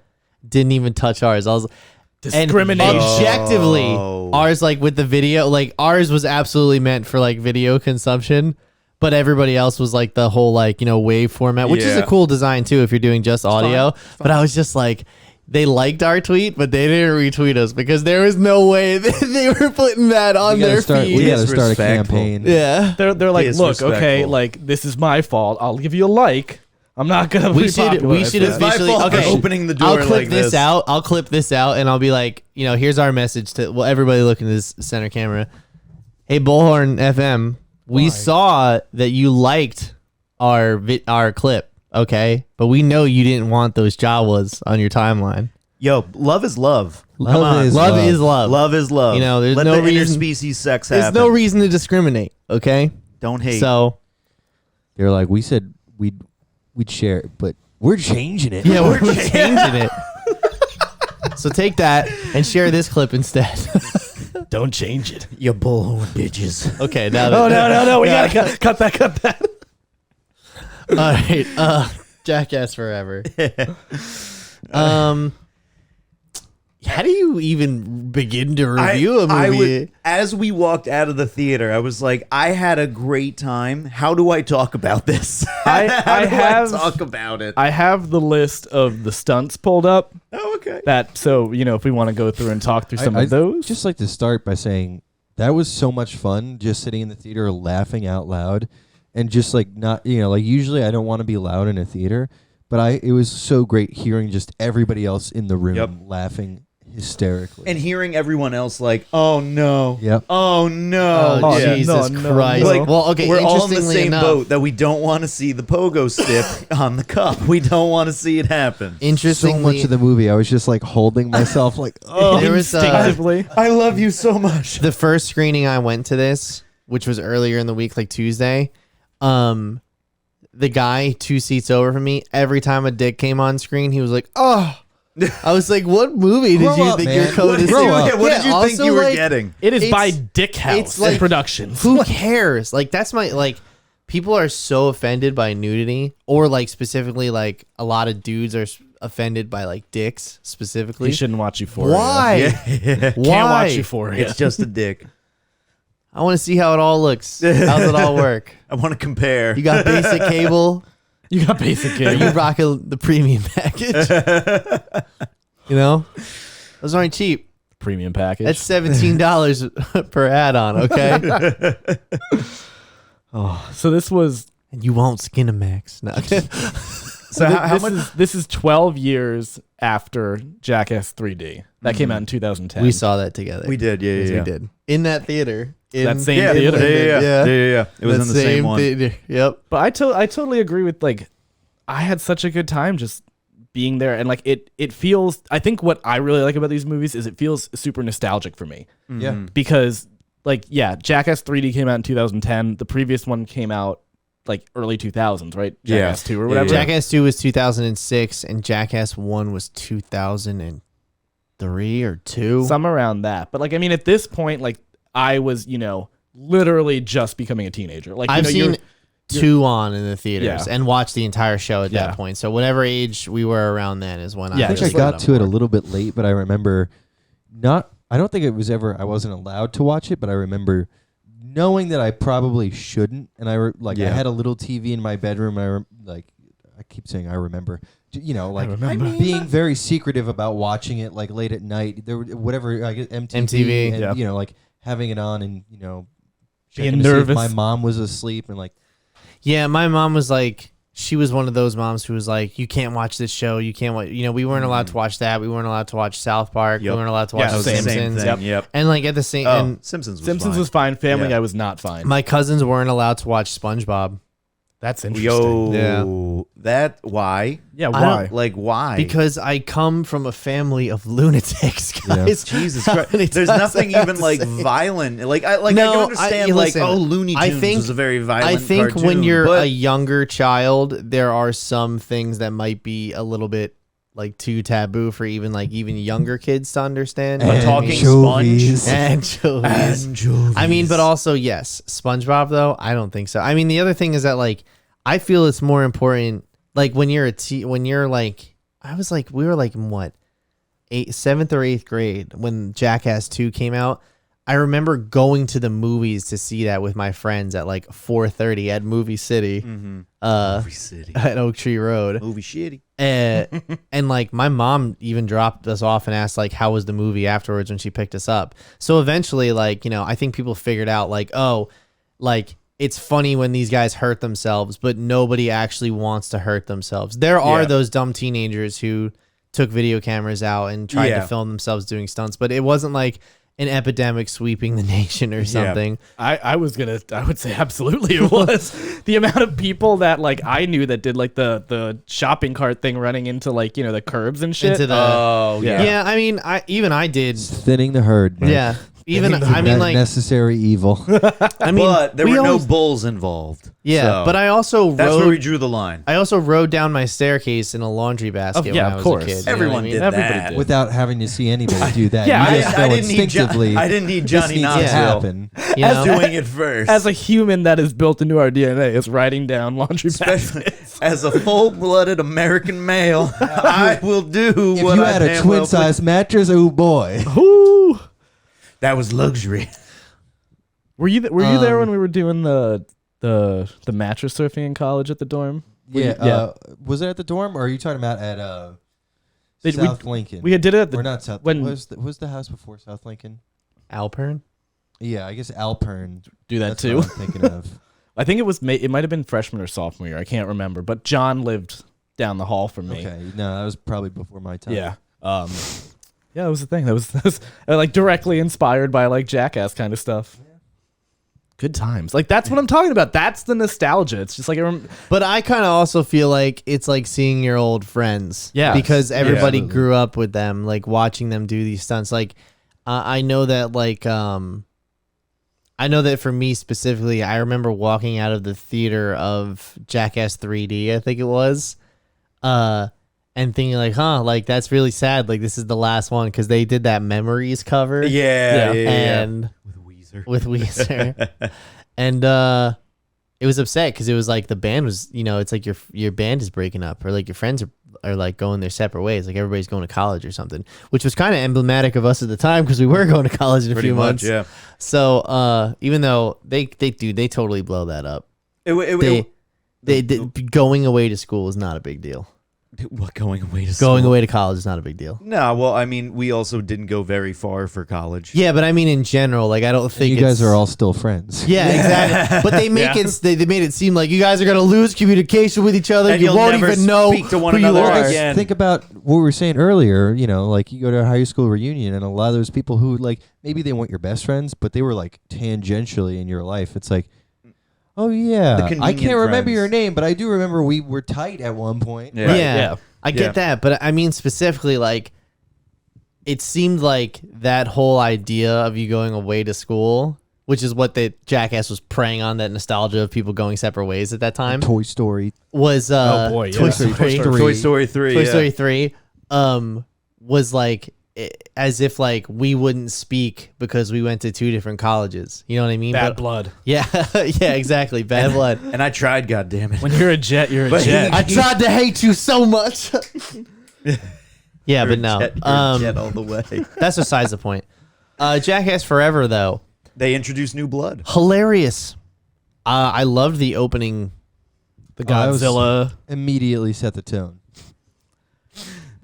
didn't even touch ours. I was
Discrimination.
And objectively,
Oh.
ours like with the video, like ours was absolutely meant for like video consumption, but everybody else was like the whole like, you know, wave format, which is a
Yeah.
cool design too if you're doing just audio. But I was just like, they liked our tweet, but they didn't retweet us because there was no way that they were putting that on their feed.
We gotta start a
Disrespectful.
campaign.
Yeah.
They're like, look, okay,
Disrespectful.
like this is my fault. I'll give you a like. I'm not gonna.
We should
repopularize that.
my
officially
fault for
okay.
opening the door
I'll clip
like
this
this.
out. I'll clip this out, and I'll be like, you know, here's our message to everybody looking at this center camera. Hey, Bullhorn FM, we saw that you liked our clip, okay, but we know you didn't want those Jawas on your timeline.
Yo, love is love.
Love
Come on.
is
Love
love.
is love.
Love is love.
You know, there's
Let
no
the
reason-
interspecies sex
There's
happen.
no reason to discriminate, okay?
Don't hate.
So
They're like, we said we'd share it, but we're changing it.
yeah, we're changing it. So take that and share this clip instead.
Don't change it.
you bullhorn bitches.
Okay, now
Oh
that,
no! We gotta cut that.
all right, Jackass Forever. How do you even begin to review a movie?
As we walked out of the theater, I was like, I had a great time. How do I talk about this?
I have-
talk about it.
I have the list of the stunts pulled up.
Oh, okay.
So you know, if we want to go through and talk through some of those,
Just like to start by saying that was so much fun just sitting in the theater laughing out loud and just like not, you know, like usually I don't want to be loud in a theater, but it was so great hearing just everybody else in the room
Yep.
laughing hysterically.
And hearing everyone else like, oh no,
Yep.
oh no,
Oh,
yeah.
Jesus
No,
Christ.
Like,
Well, okay,
we're all in the
interestingly
same
enough,
boat that we don't want to see the pogo stick on the cup. We don't want to see it happen.
So
Interestingly,
much of the movie, I was just like holding myself, like, oh,
there was
Instinctively.
I love you so much.
the first screening I went to this, which was earlier in the week, like Tuesday. The guy 2 seats over from me, every time a dick came on screen, he was like, "Oh." I was like, "What movie did
Grow
you
up,
think
man.
your code
What did
is?"
you,
Grow up.
what did you think
also,
you were
like,
getting?
It is
It's-
by Dick House
it's like-
Productions.
Who cares? Like that's my like. People are so offended by nudity, or like specifically, like a lot of dudes are offended by like dicks specifically.
He shouldn't watch Euphoria.
Why?
Can't
Why?
watch Euphoria.
It's just a dick.
I want to see how it all looks. How's it all work?
I want to compare.
You got basic cable.
You got basic
Are
cable.
you rocking the premium package? You know, those aren't cheap.
Premium package.
That's $17 per add-on. Okay,
So this was
and you won't Skinamax. No.
So how much?
This is 12 years after Jackass 3D. That came out in 2010.
We saw that together.
We did, yeah,
Yes,
yeah.
we did in that theater. In
That same
Yeah,
theater.
yeah. It was
That
in the same one.
theater. Yep.
But I totally agree with, like, I had such a good time just being there, and like it feels. I think what I really like about these movies is it feels super nostalgic for me
yeah.
because, like, yeah, Jackass 3D came out in 2010. The previous one came out like early 2000s, right?
Yeah.
Jackass 2 or
Yeah,
whatever.
yeah.
Jackass 2 was 2006, and Jackass 1 was 2003 or 2.
Some around that. But like, I mean, at this point, like, I was, literally just becoming a teenager. Like,
I've seen
you're-
2 on in the theaters
Yeah.
and watched the entire show at
Yeah.
that point. So whatever age we were around then is when
Yeah,
I think
just
I got
got
to it a
on board.
little bit late, but I remember I don't think it was ever, I wasn't allowed to watch it, but I remember knowing that I probably shouldn't. And I
Yeah.
had a little TV in my bedroom. And I keep saying I remember,
remember.
being very secretive about watching it like late at night. There were whatever, I guess MTV, and,
yep.
like having it on and,
Being
checking to see if
nervous.
my mom was asleep and like,
Yeah, my mom was like, she was one of those moms who was like, you can't watch this show. You can't watch, we weren't allowed to watch that. We weren't allowed to watch South Park.
Yep.
We weren't allowed to watch
Yeah,
The
same
Simpsons.
thing. Yep.
And like at the same,
Oh,
and
Simpsons was
Simpsons
fine.
was fine. Family
Yeah.
Guy was not fine.
my cousins weren't allowed to watch SpongeBob
That's interesting.
Yo, that why?
Yeah,
I
why?
don't-
Like why?
because I come from a family of lunatics, guys.
Jesus
How
Christ.
many
There's
times
nothing
I have
even
to
like
say it?
violent. Like I
No,
can understand
I-
like
listen,
Looney
I
Tunes
think-
was a very violent
I think
cartoon,
when you're
but
a younger child, there are some things that might be a little bit like too taboo for even younger kids to understand.
A talking
Anchovies.
sponge.
Anchovies. I mean, but also yes, SpongeBob though. I don't think so. I mean, the other thing is that like I feel it's more important. Like when you're when you're like, I was like, we were like in what, 7th or 8th grade when Jackass 2 came out. I remember going to the movies to see that with my friends at like 4:30 at Movie City,
Movie City.
at Oak Tree Road.
Movie shitty.
And like my mom even dropped us off and asked like how was the movie afterwards when she picked us up. So eventually like, I think people figured out like, oh, like it's funny when these guys hurt themselves, but nobody actually wants to hurt themselves. There are
Yeah.
those dumb teenagers who took video cameras out and tried
Yeah.
to film themselves doing stunts, but it wasn't like an epidemic sweeping the nation or something.
I would say absolutely it was. The amount of people that like I knew that did like the shopping cart thing running into like, the curbs and shit.
Into the
Oh yeah.
yeah, I mean, I did.
thinning the herd. Man.
Yeah. Even I mean like
necessary evil.
I mean
But there
we
were no
always-
bulls involved.
Yeah,
So
but I also
that's where we
rode.
drew the line.
I also rode down my staircase in a laundry basket
yeah,
when I
of
was
course.
a kid. You know
Everyone
what I mean?
did
Everybody
that.
did.
Without having to see anybody do that.
Yeah,
you
I-
just
I
know
didn't need
instinctively.
I didn't need
this
Johnny
needs to
Knoxville
happen.
You know?
doing it first.
As a human that is built into our DNA is writing down laundry
Especially
baskets.
as a full-blooded American male, I will do
If
what
you
I
had a
damn well
twin size mattress, oh boy.
Ooh.
please. That was luxury.
Were you there when we were doing the mattress surfing in college at the dorm?
Yeah. Was it at the dorm, or are you talking about at South Lincoln?
We had did it at the
or not South.
when-
was the house before South Lincoln?
Alpern?
Yeah, I guess Alpern.
do that
That's
too.
what I'm thinking of.
I think it might have been freshman or sophomore year. I can't remember, but John lived down the hall from me.
Okay, no, that was probably before my time.
Yeah. Yeah, it was the thing. That was like directly inspired by like Jackass kind of stuff. Good times. Like that's what I'm talking about. That's the nostalgia. It's just like
But I kind of also feel like it's like seeing your old friends.
Yeah.
Because everybody
Absolutely.
grew up with them, like watching them do these stunts. Like, I know that, like, I know that for me specifically, I remember walking out of the theater of Jackass 3D, I think it was, and thinking like, like that's really sad. Like this is the last one because they did that Memories cover.
Yeah.
And with Weezer. And it was upset because it was like the band was, it's like your band is breaking up, or like your friends are like going their separate ways, like everybody's going to college or something, which was kind of emblematic of us at the time because we were going to college in a few months.
Yeah.
So even though they totally blow that up. They going away to school is not a big deal.
What, going away to
Going
school?
away to college is not a big deal.
No, well, I mean, we also didn't go very far for college.
Yeah, but I mean in general, like I don't think
You guys are all still friends.
Yeah, exactly. But they make it. They made it seem like you guys are gonna lose communication with each other.
And
you
you'll
won't
never
even know
speak to one
who you
another
are.
again.
Think about what we were saying earlier, like you go to a high school reunion and a lot of those people who like maybe they weren't your best friends, but they were like tangentially in your life. It's like, oh yeah,
The
I
convenient
can't remember
friends.
your name, but I do remember we were tight at one point.
Yeah.
Yeah, I get that, but I mean specifically, like it seemed like that whole idea of you going away to school, which is what the Jackass was preying on, that nostalgia of people going separate ways at that time,
Toy Story.
was
Oh, boy, yeah.
Toy Story.
Toy Story 3.
Toy
yeah.
Story 3 was like as if like we wouldn't speak because we went to two different colleges. You know what I mean?
bad
But-
blood.
Yeah, yeah, exactly. Bad blood.
And I tried, goddammit.
When you're a jet, you're a
But
jet.
I tried to hate you so much. Yeah, but no.
Jet all the way.
That's besides the point. Jackass Forever, though,
They introduced new blood.
hilarious. I loved the opening.
The
that was-
Godzilla.
Immediately set the tone.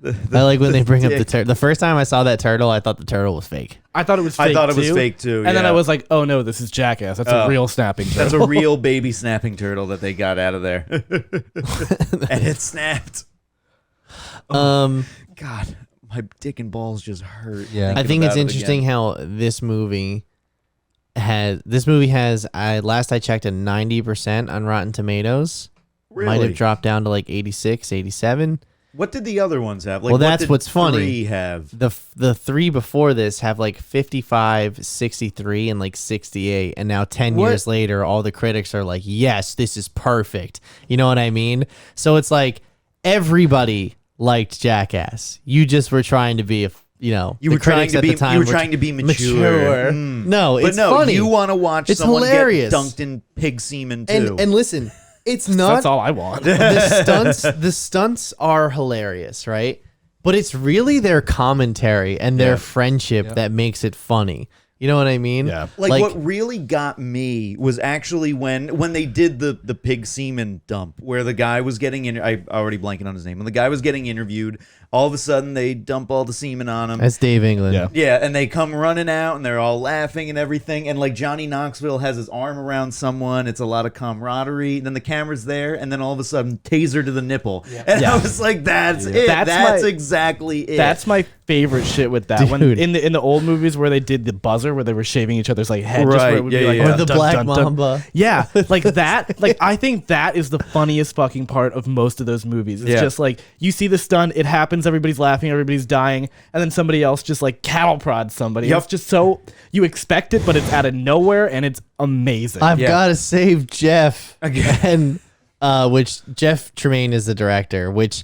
I like when they bring up the turtle. The first time I saw that turtle, I thought the turtle was fake.
I thought it was fake
I thought it was
too.
fake too.
And then
yeah.
I was like, oh no, this is Jackass. That's
Oh.
a real snapping
That's
turtle.
a real baby snapping turtle that they got out of there. And it snapped.
Um,
God, my dick and balls just hurt.
Yeah.
I
thinking
think it's
about it
interesting
again.
how this movie has. Last I checked, a 90% on Rotten Tomatoes. Might
Really?
have dropped down to like 86, 87.
What did the other ones have? Like,
Well,
what
that's
did
what's funny.
3 have?
The three before this have like 55, 63, and like 68. And now 10
What?
years later, all the critics are like, yes, this is perfect. You know what I mean? So it's like everybody liked Jackass. You just were trying to be,
You
the
were trying
critics
to
at
be.
the time
You were
were
trying to be mature. Mm.
No,
But
it's
no,
funny.
you want to watch
It's
someone
hilarious.
get dunked in pig semen too.
and listen, it's not
That's all I want.
the stunts are hilarious, right? But it's really their commentary and their friendship that makes it funny. You know what I mean?
Yeah.
Like what really got me was actually when they did the pig semen dump, where the guy was getting in. I already blanking on his name. When the guy was getting interviewed, all of a sudden they dump all the semen on him.
That's Dave England.
Yeah.
Yeah, and they come running out, and they're all laughing and everything. And like Johnny Knoxville has his arm around someone. It's a lot of camaraderie. And then the camera's there, and then all of a sudden, taser to the nipple. And I was like, "That's it. That's exactly it."
That's my favorite shit with that. When
Dude.
in the old movies where they did the buzzer, where they were shaving each other's like head, just where
Right,
it would
yeah,
be like
yeah.
Or the
dun,
Black
dun, dun.
Mamba.
Yeah, like that. Like I think that is the funniest fucking part of most of those movies. It's
Yeah.
just like you see the stunt, it happens, everybody's laughing, everybody's dying, and then somebody else just like cattle prods somebody.
Yep.
It's just so you expect it, but it's out of nowhere, and it's amazing.
I've
Yeah.
got to save Jeff
Again.
and which Jeff Tremaine is the director, which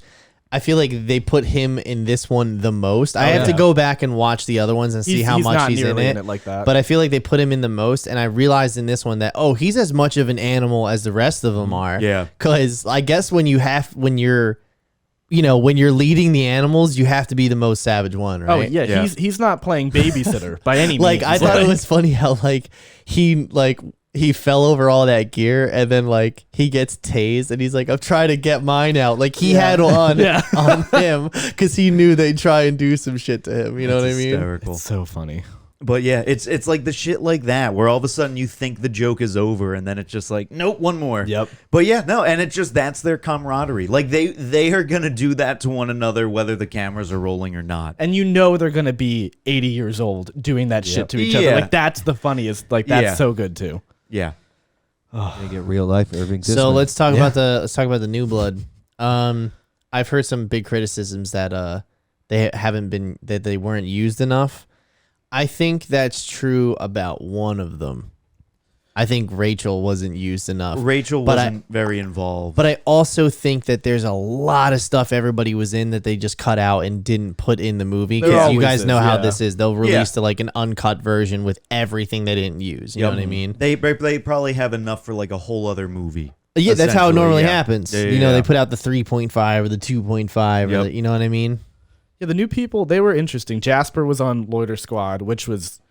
I feel like they put him in this one the most. I have to
yeah.
go back and watch the other ones and see how
he's
much
not
he's in
nearly
it.
like that.
But I feel like they put him in the most, and I realized in this one that he's as much of an animal as the rest of them are.
Yeah.
Because I guess when you're leading the animals, you have to be the most savage one, right?
oh yeah,
Yeah.
he's not playing babysitter by any means.
Like I thought it was funny how he fell over all that gear and then like he gets tased and he's like, I'm trying to get mine out. Like he had on on him because he knew they'd try and do some shit to him. You know what I mean?
Hysterical.
It's so funny.
But yeah, it's like the shit like that where all of a sudden you think the joke is over and then it's just like, nope, one more.
Yep.
But yeah, no, and it's just that's their camaraderie. Like they are gonna do that to one another whether the cameras are rolling or not.
And you know they're gonna be 80 years old doing that shit to each other.
Yeah.
Like that's the funniest. Like that's
Yeah.
so good too.
Yeah.
They get real life Irving.
So
Disman.
let's talk about the new blood. I've heard some big criticisms that they weren't used enough. I think that's true about one of them. I think Rachel wasn't used enough.
Rachel
But
wasn't very involved.
But I also think that there's a lot of stuff everybody was in that they just cut out and didn't put in the movie.
There
Because you
always
guys
is,
know how
yeah.
this is. They'll release like an uncut version with everything they didn't use. You know what I mean?
They probably have enough for like a whole other movie.
Yeah, that's how it
Essentially,
normally
yeah.
happens.
Yeah,
You know,
yeah.
they put out the 3.5 or the 2.5 or
Yep.
the, you know what I mean?
Yeah, the new people, they were interesting. Jasper was on Loiter Squad, which was.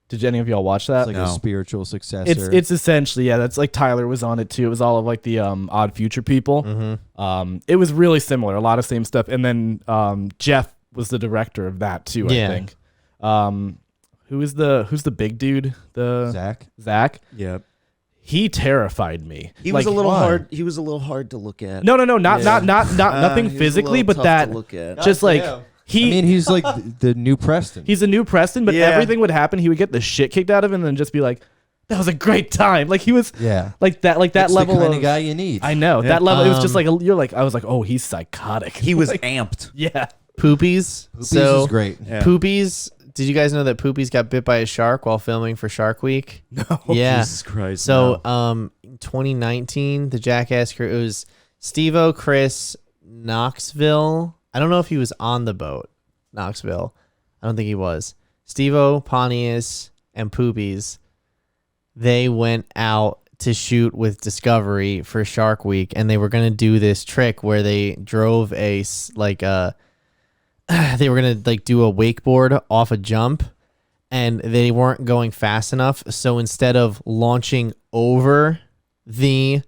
Did any of y'all watch that?
It's like
No.
a spiritual successor.
It's essentially, yeah, that's like Tyler was on it too. It was all of like the Odd Future people.
Mm-hmm.
It was really similar, a lot of same stuff. And then Jeff was the director of that too,
Yeah.
I think. Who's the big dude? Zach.
Yep.
He terrified me.
He was
Like,
a little
why?
hard. He was a little hard to look at.
No, not nothing
he was a
physically,
little
but
tough
that
to look at.
just like
I
he
mean, he's like the new Preston.
he's a new Preston, but
Yeah.
everything would happen. He would get the shit kicked out of him and then just be like, "That was a great time." Like he was
yeah.
like that
That's
level
the kind
of
of guy you need.
I know
Yeah.
that level. It was just like you're like I was like, oh, he's psychotic.
He was
Like,
amped.
yeah.
Poopies.
Poopies
So
is great.
Yeah.
Poopies. Did you guys know that Poopies got bit by a shark while filming for Shark Week? No. Yeah.
Jesus Christ.
So,
no.
2019, the Jackass crew, it was Steve-O, Chris, Knoxville. I don't know if he was on the boat, Knoxville. I don't think he was. Steve-O, Pontius, and Poopies, they went out to shoot with Discovery for Shark Week, and they were going to do this trick where they drove they were going to like do a wakeboard off a jump, and they weren't going fast enough. So instead of launching over the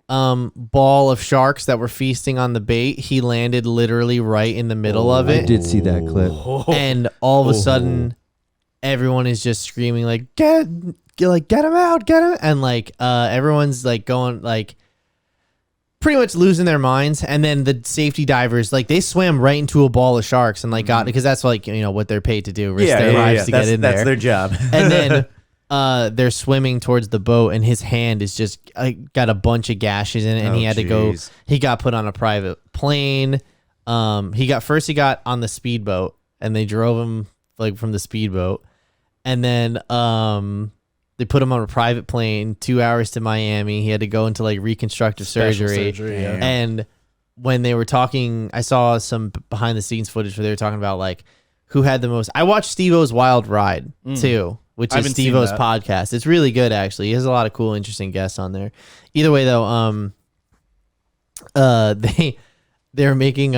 ball of sharks that were feasting on the bait, he landed literally right in the middle of
I
it.
did see that clip.
And all of a sudden, everyone is just screaming like, get him out, get him. And like, everyone's like going like pretty much losing their minds. And then the safety divers, like they swam right into a ball of sharks and like got, because that's like, you know, what they're paid to do, risk their lives to get in
That's
there.
their job.
And then they're swimming towards the boat, and his hand is just got a bunch of gashes in it, and
Oh,
he had to go.
jeez.
He got put on a private plane. He got on the speedboat, and they drove him like from the speedboat, and then they put him on a private plane 2 hours to Miami. He had to go into like reconstructive
Special
surgery.
yeah.
And when they were talking, I saw some behind the scenes footage where they were talking about like who had the most. I watched Steve-O's Wild Ride too, which
I
is
haven't seen
Steve-O's
that.
podcast. It's really good actually. He has a lot of cool, interesting guests on there. Either way though, they're making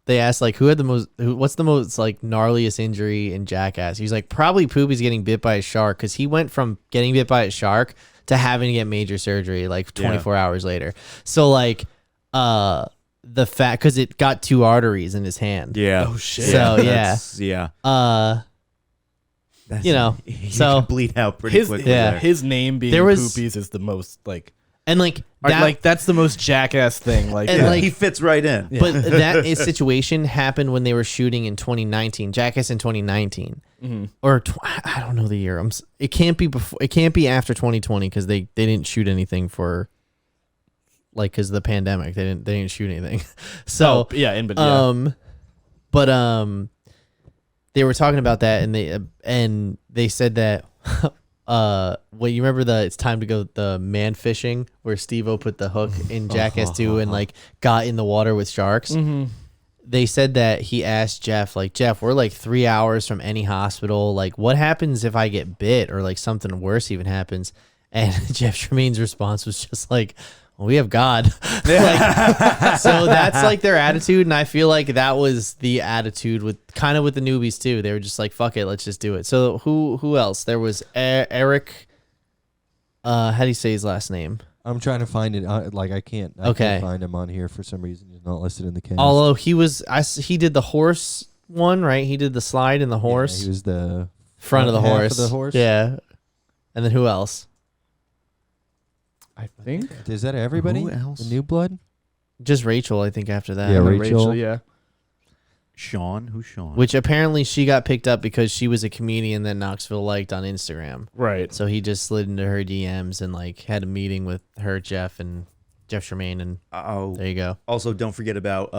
they asked like what's the most like gnarliest injury in Jackass. He's like probably Poopy's getting bit by a shark, because he went from getting bit by a shark to having to get major surgery like 24 hours later. So like the fact, because it got 2 arteries in his hand.
Yeah.
Oh, shit.
So yeah.
That's,
You know,
you
so
can bleed out pretty quickly.
yeah.
there.
His name being
There was-
Poopies is the most like
And like that,
like that's the most Jackass thing. Like,
And,
yeah.
like-
he fits right in.
but that situation happened when they were shooting in 2019, Jackass in 2019, or I don't know the year. It can't be before. It can't be after 2020, because they didn't shoot anything for like, because of the pandemic. They didn't shoot anything. So
yeah, but yeah.
they were talking about that, and they said that well, you remember it's time to go the man fishing where Steve-O put the hook in Jackass 2 and like got in the water with sharks. They said that he asked Jeff, like, Jeff, we're like 3 hours from any hospital. Like, what happens if I get bit or like something worse even happens? And Jeff Tremaine's response was just like, well, we have God. Like, so that's like their attitude. And I feel like that was the attitude with the newbies too. They were just like, fuck it, let's just do it. So who else? There was Eric. How do you say his last name?
I'm trying to find it. I can't find him on here for some reason. He's not listed in the cast.
Although he did the horse one, right? He did the slide and the horse.
Yeah, he was the
Front of the
half
horse.
of the horse?
Yeah. And then who else?
I think.
Is that everybody?
Who else?
The new blood?
Just Rachel, I think, after that.
Yeah,
And then
Rachel.
Yeah.
Sean? Who's Sean?
Which apparently she got picked up because she was a comedian that Knoxville liked on Instagram.
Right.
So he just slid into her DMs and like had a meeting with her, Jeff Tremaine, and
Oh,
there you go.
also don't forget about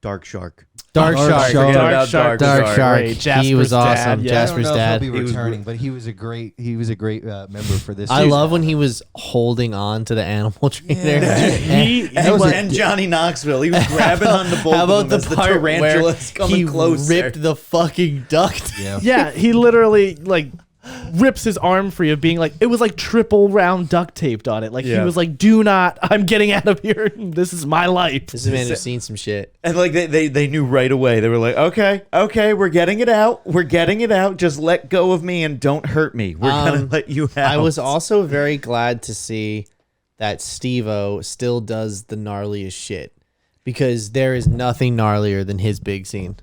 Dark Shark.
Dark
Dark
Shark.
Shark.
Forget about
Dark Shark.
Great.
He
Jasper's
was
dad,
awesome.
yeah.
Jasper's
I don't know
dad.
if he'll be
He was
returning, but he was a great member for this.
I
season.
love when he was holding on to the animal trainer.
He
And,
was
and Johnny Knoxville, he was grabbing on the both
How
of
about
them
the
as the
part
tarantula
where
is coming
he
closer.
ripped the fucking duct?
Yeah.
yeah, he literally like rips his arm free of being like it was like triple round duct taped on it. Like he
Yeah.
was like, "Do not! I'm getting out of here. This is my life."
This man has seen some shit.
And like they knew right away. They were like, okay, we're getting it out. We're getting it out. Just let go of me and don't hurt me. We're gonna let you out.
I was also very glad to see that Steve-O still does the gnarliest shit, because there is nothing gnarlier than his big scene.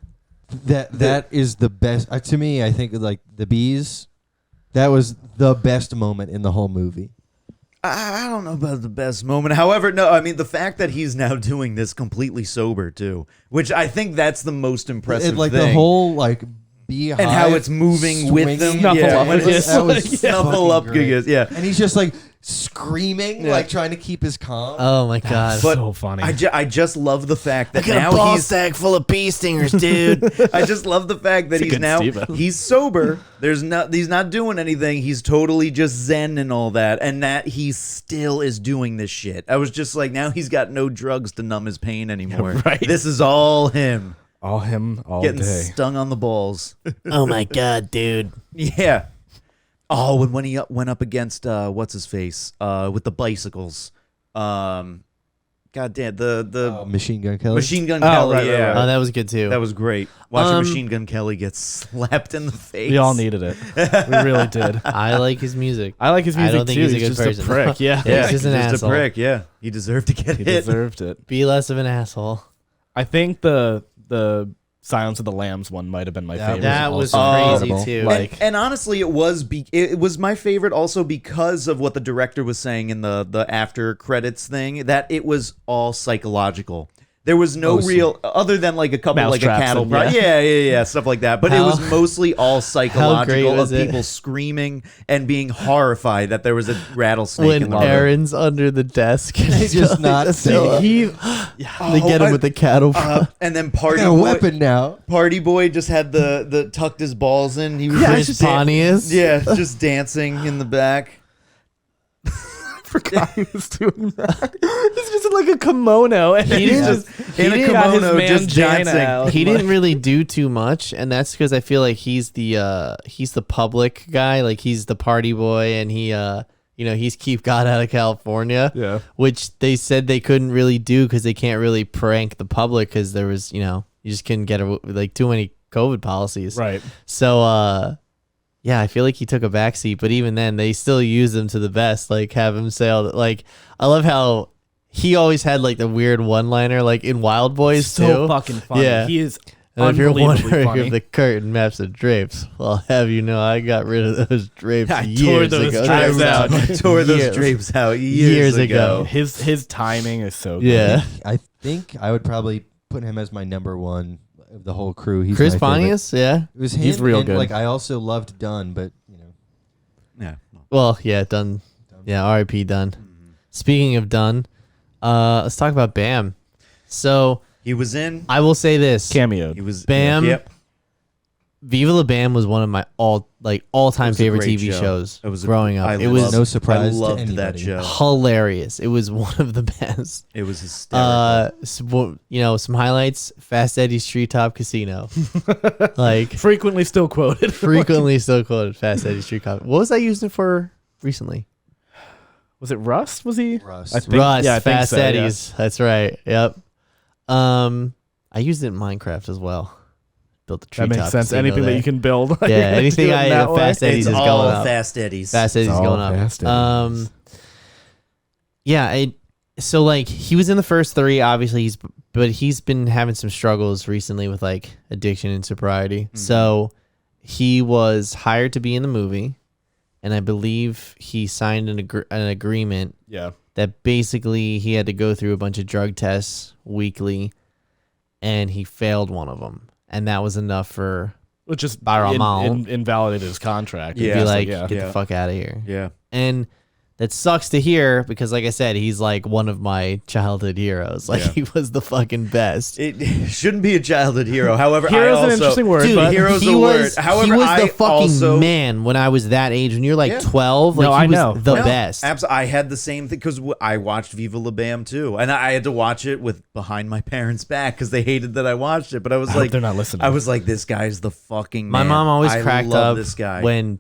That is the best to me. I think like the bees. That was the best moment in the whole movie.
I don't know about the best moment. However, no, I mean the fact that he's now doing this completely sober too, which I think that's the most impressive
Like
thing.
the whole like beehive
and how it's moving with them.
Snuffleupagus.
That was
Snuffleupagus, yeah.
And he's just like screaming,
Yeah.
like trying to keep his calm.
Oh my god!
But
so funny.
I just love the fact that
Got a
now
ball
he's.
sack full of bee stingers, dude.
I just love the fact that
It's a
he's
good
now
Steve-O.
he's sober. He's not doing anything. He's totally just zen and all that, and that he still is doing this shit. I was just like, now he's got no drugs to numb his pain anymore.
right.
This is all him
all him all
getting
day.
stung on the balls.
Oh my god, dude!
Yeah. Oh, and when he went up against what's his face with the bicycles, God damn the
Machine Gun Kelly.
Machine Gun Kelly.
right, right,
yeah,
Oh, that was good too.
that was great. Watching Machine Gun Kelly get slapped in the face.
We all needed it. We really did.
I like his music.
I like his
I
music
don't think
too.
he's a good
just
person.
a prick. Yeah,
Yeah,
He's
just an
just
asshole.
a prick. Yeah, he deserved to get
he
hit.
deserved it.
Be less of an asshole.
I think the Silence of the Lambs one might have been my favorite.
That was
also.
crazy
incredible.
too.
Like-
And honestly, it was my favorite also because of what the director was saying in the after credits thing, that it was all psychological. There was no real, other than like a couple like a
Mousetraps
cattle
and-
prod. Yeah, stuff like that. But it
How-
was mostly all psychological
was
of
it?
people screaming and being horrified that there was a rattlesnake in
When
the room.
Aaron's under the desk,
They just not say,
He
they get him with the cattle prod.
And then
I got a weapon now.
Party Boy just had the tucked his balls in. He was
Chris
just
Pontius.
yeah, just dancing in the back.
forgot he was doing that. He's just in like a kimono, and
He
he's
didn't-
just
in a
got his
kimono, just
mangina
dancing.
out.
He didn't really do too much, and that's because I feel like he's the public guy, like he's the party boy, and he he's Keith God out of California,
Yeah.
which they said they couldn't really do because they can't really prank the public because there was you just couldn't get like too many COVID policies,
Right.
So yeah, I feel like he took a backseat, but even then they still use him to the best, like have him say all that. Like I love how he always had like the weird one-liner, like in Wild Boys
So
too.
fucking funny.
Yeah.
He is
And if you're
unbelievably
wondering
funny.
if the curtain maps the drapes, well, I'll have you know I got rid of those drapes
I tore
years
those
ago.
drapes out.
Tore those
Years.
drapes out
Years ago.
His timing is so good.
Yeah.
I think I would probably put him as my number one of the whole crew. He's
Chris
my favorite.
Pontius, yeah.
It was him.
He's real
and,
good.
Like I also loved Dunn, but
Yeah.
Well, yeah, Dunn. Yeah, R.I.P. Dunn. Speaking of Dunn, let's talk about Bam. So
He was in.
I will say this:
Cameo.
He was
Bam.
Yep.
Viva La Bam was one of my all-time
It was a
favorite
great
TV
show.
shows
It was
growing up.
I
It was
no surprise
I
to
loved that
anybody.
show.
hilarious. It was one of the best.
It was hysterical.
Some highlights: Fast Eddie's Treetop Casino. Like
Frequently still quoted.
frequently still quoted Fast Eddie's Treetop. What was I using it for recently?
Was it Rust? Was he?
Rust.
I think,
Rust,
yeah, I think
Fast
so, yeah.
Eddie's. That's right. Yep. I used it in Minecraft as well. Built the
That
treetop.
makes sense.
casino
Anything that
there.
you can build. you're
Yeah,
gonna
anything
do it
I
that way.
Fast Eddie's
It's
is
all
going up.
Fast Eddie's.
Fast Eddie's
It's all
going up.
Fast Eddie's.
Yeah. So like he was in the first three. Obviously, he's been having some struggles recently with like addiction and sobriety.
Mm-hmm.
So he was hired to be in the movie, and I believe he signed an agreement
Yeah.
that basically he had to go through a bunch of drug tests weekly, and he failed one of them, and that was enough for
Which just
Baramal.
invalidated his contract.
Yeah.
be
It's
like,
yeah.
get the fuck out of here.
Yeah.
And that sucks to hear because, like I said, he's like one of my childhood heroes. Like,
Yeah.
he was the fucking best.
It shouldn't be a childhood hero. However,
Hero's
I
an
also,
interesting word,
Dude,
but
hero's
he
a
was,
word. However,
he was
I
the fucking
also-
man when I was that age. When you're like
Yeah.
12, like
No,
he
I
was
know.
the
No,
best.
I had the same thing because I watched Viva La Bam too, and I had to watch it with behind my parents' back because they hated that I watched it. But I was
I hope
like,
they're not listening.
I was like, this guy's the fucking
My
man.
mom always
I
cracked
love
up
this guy.
when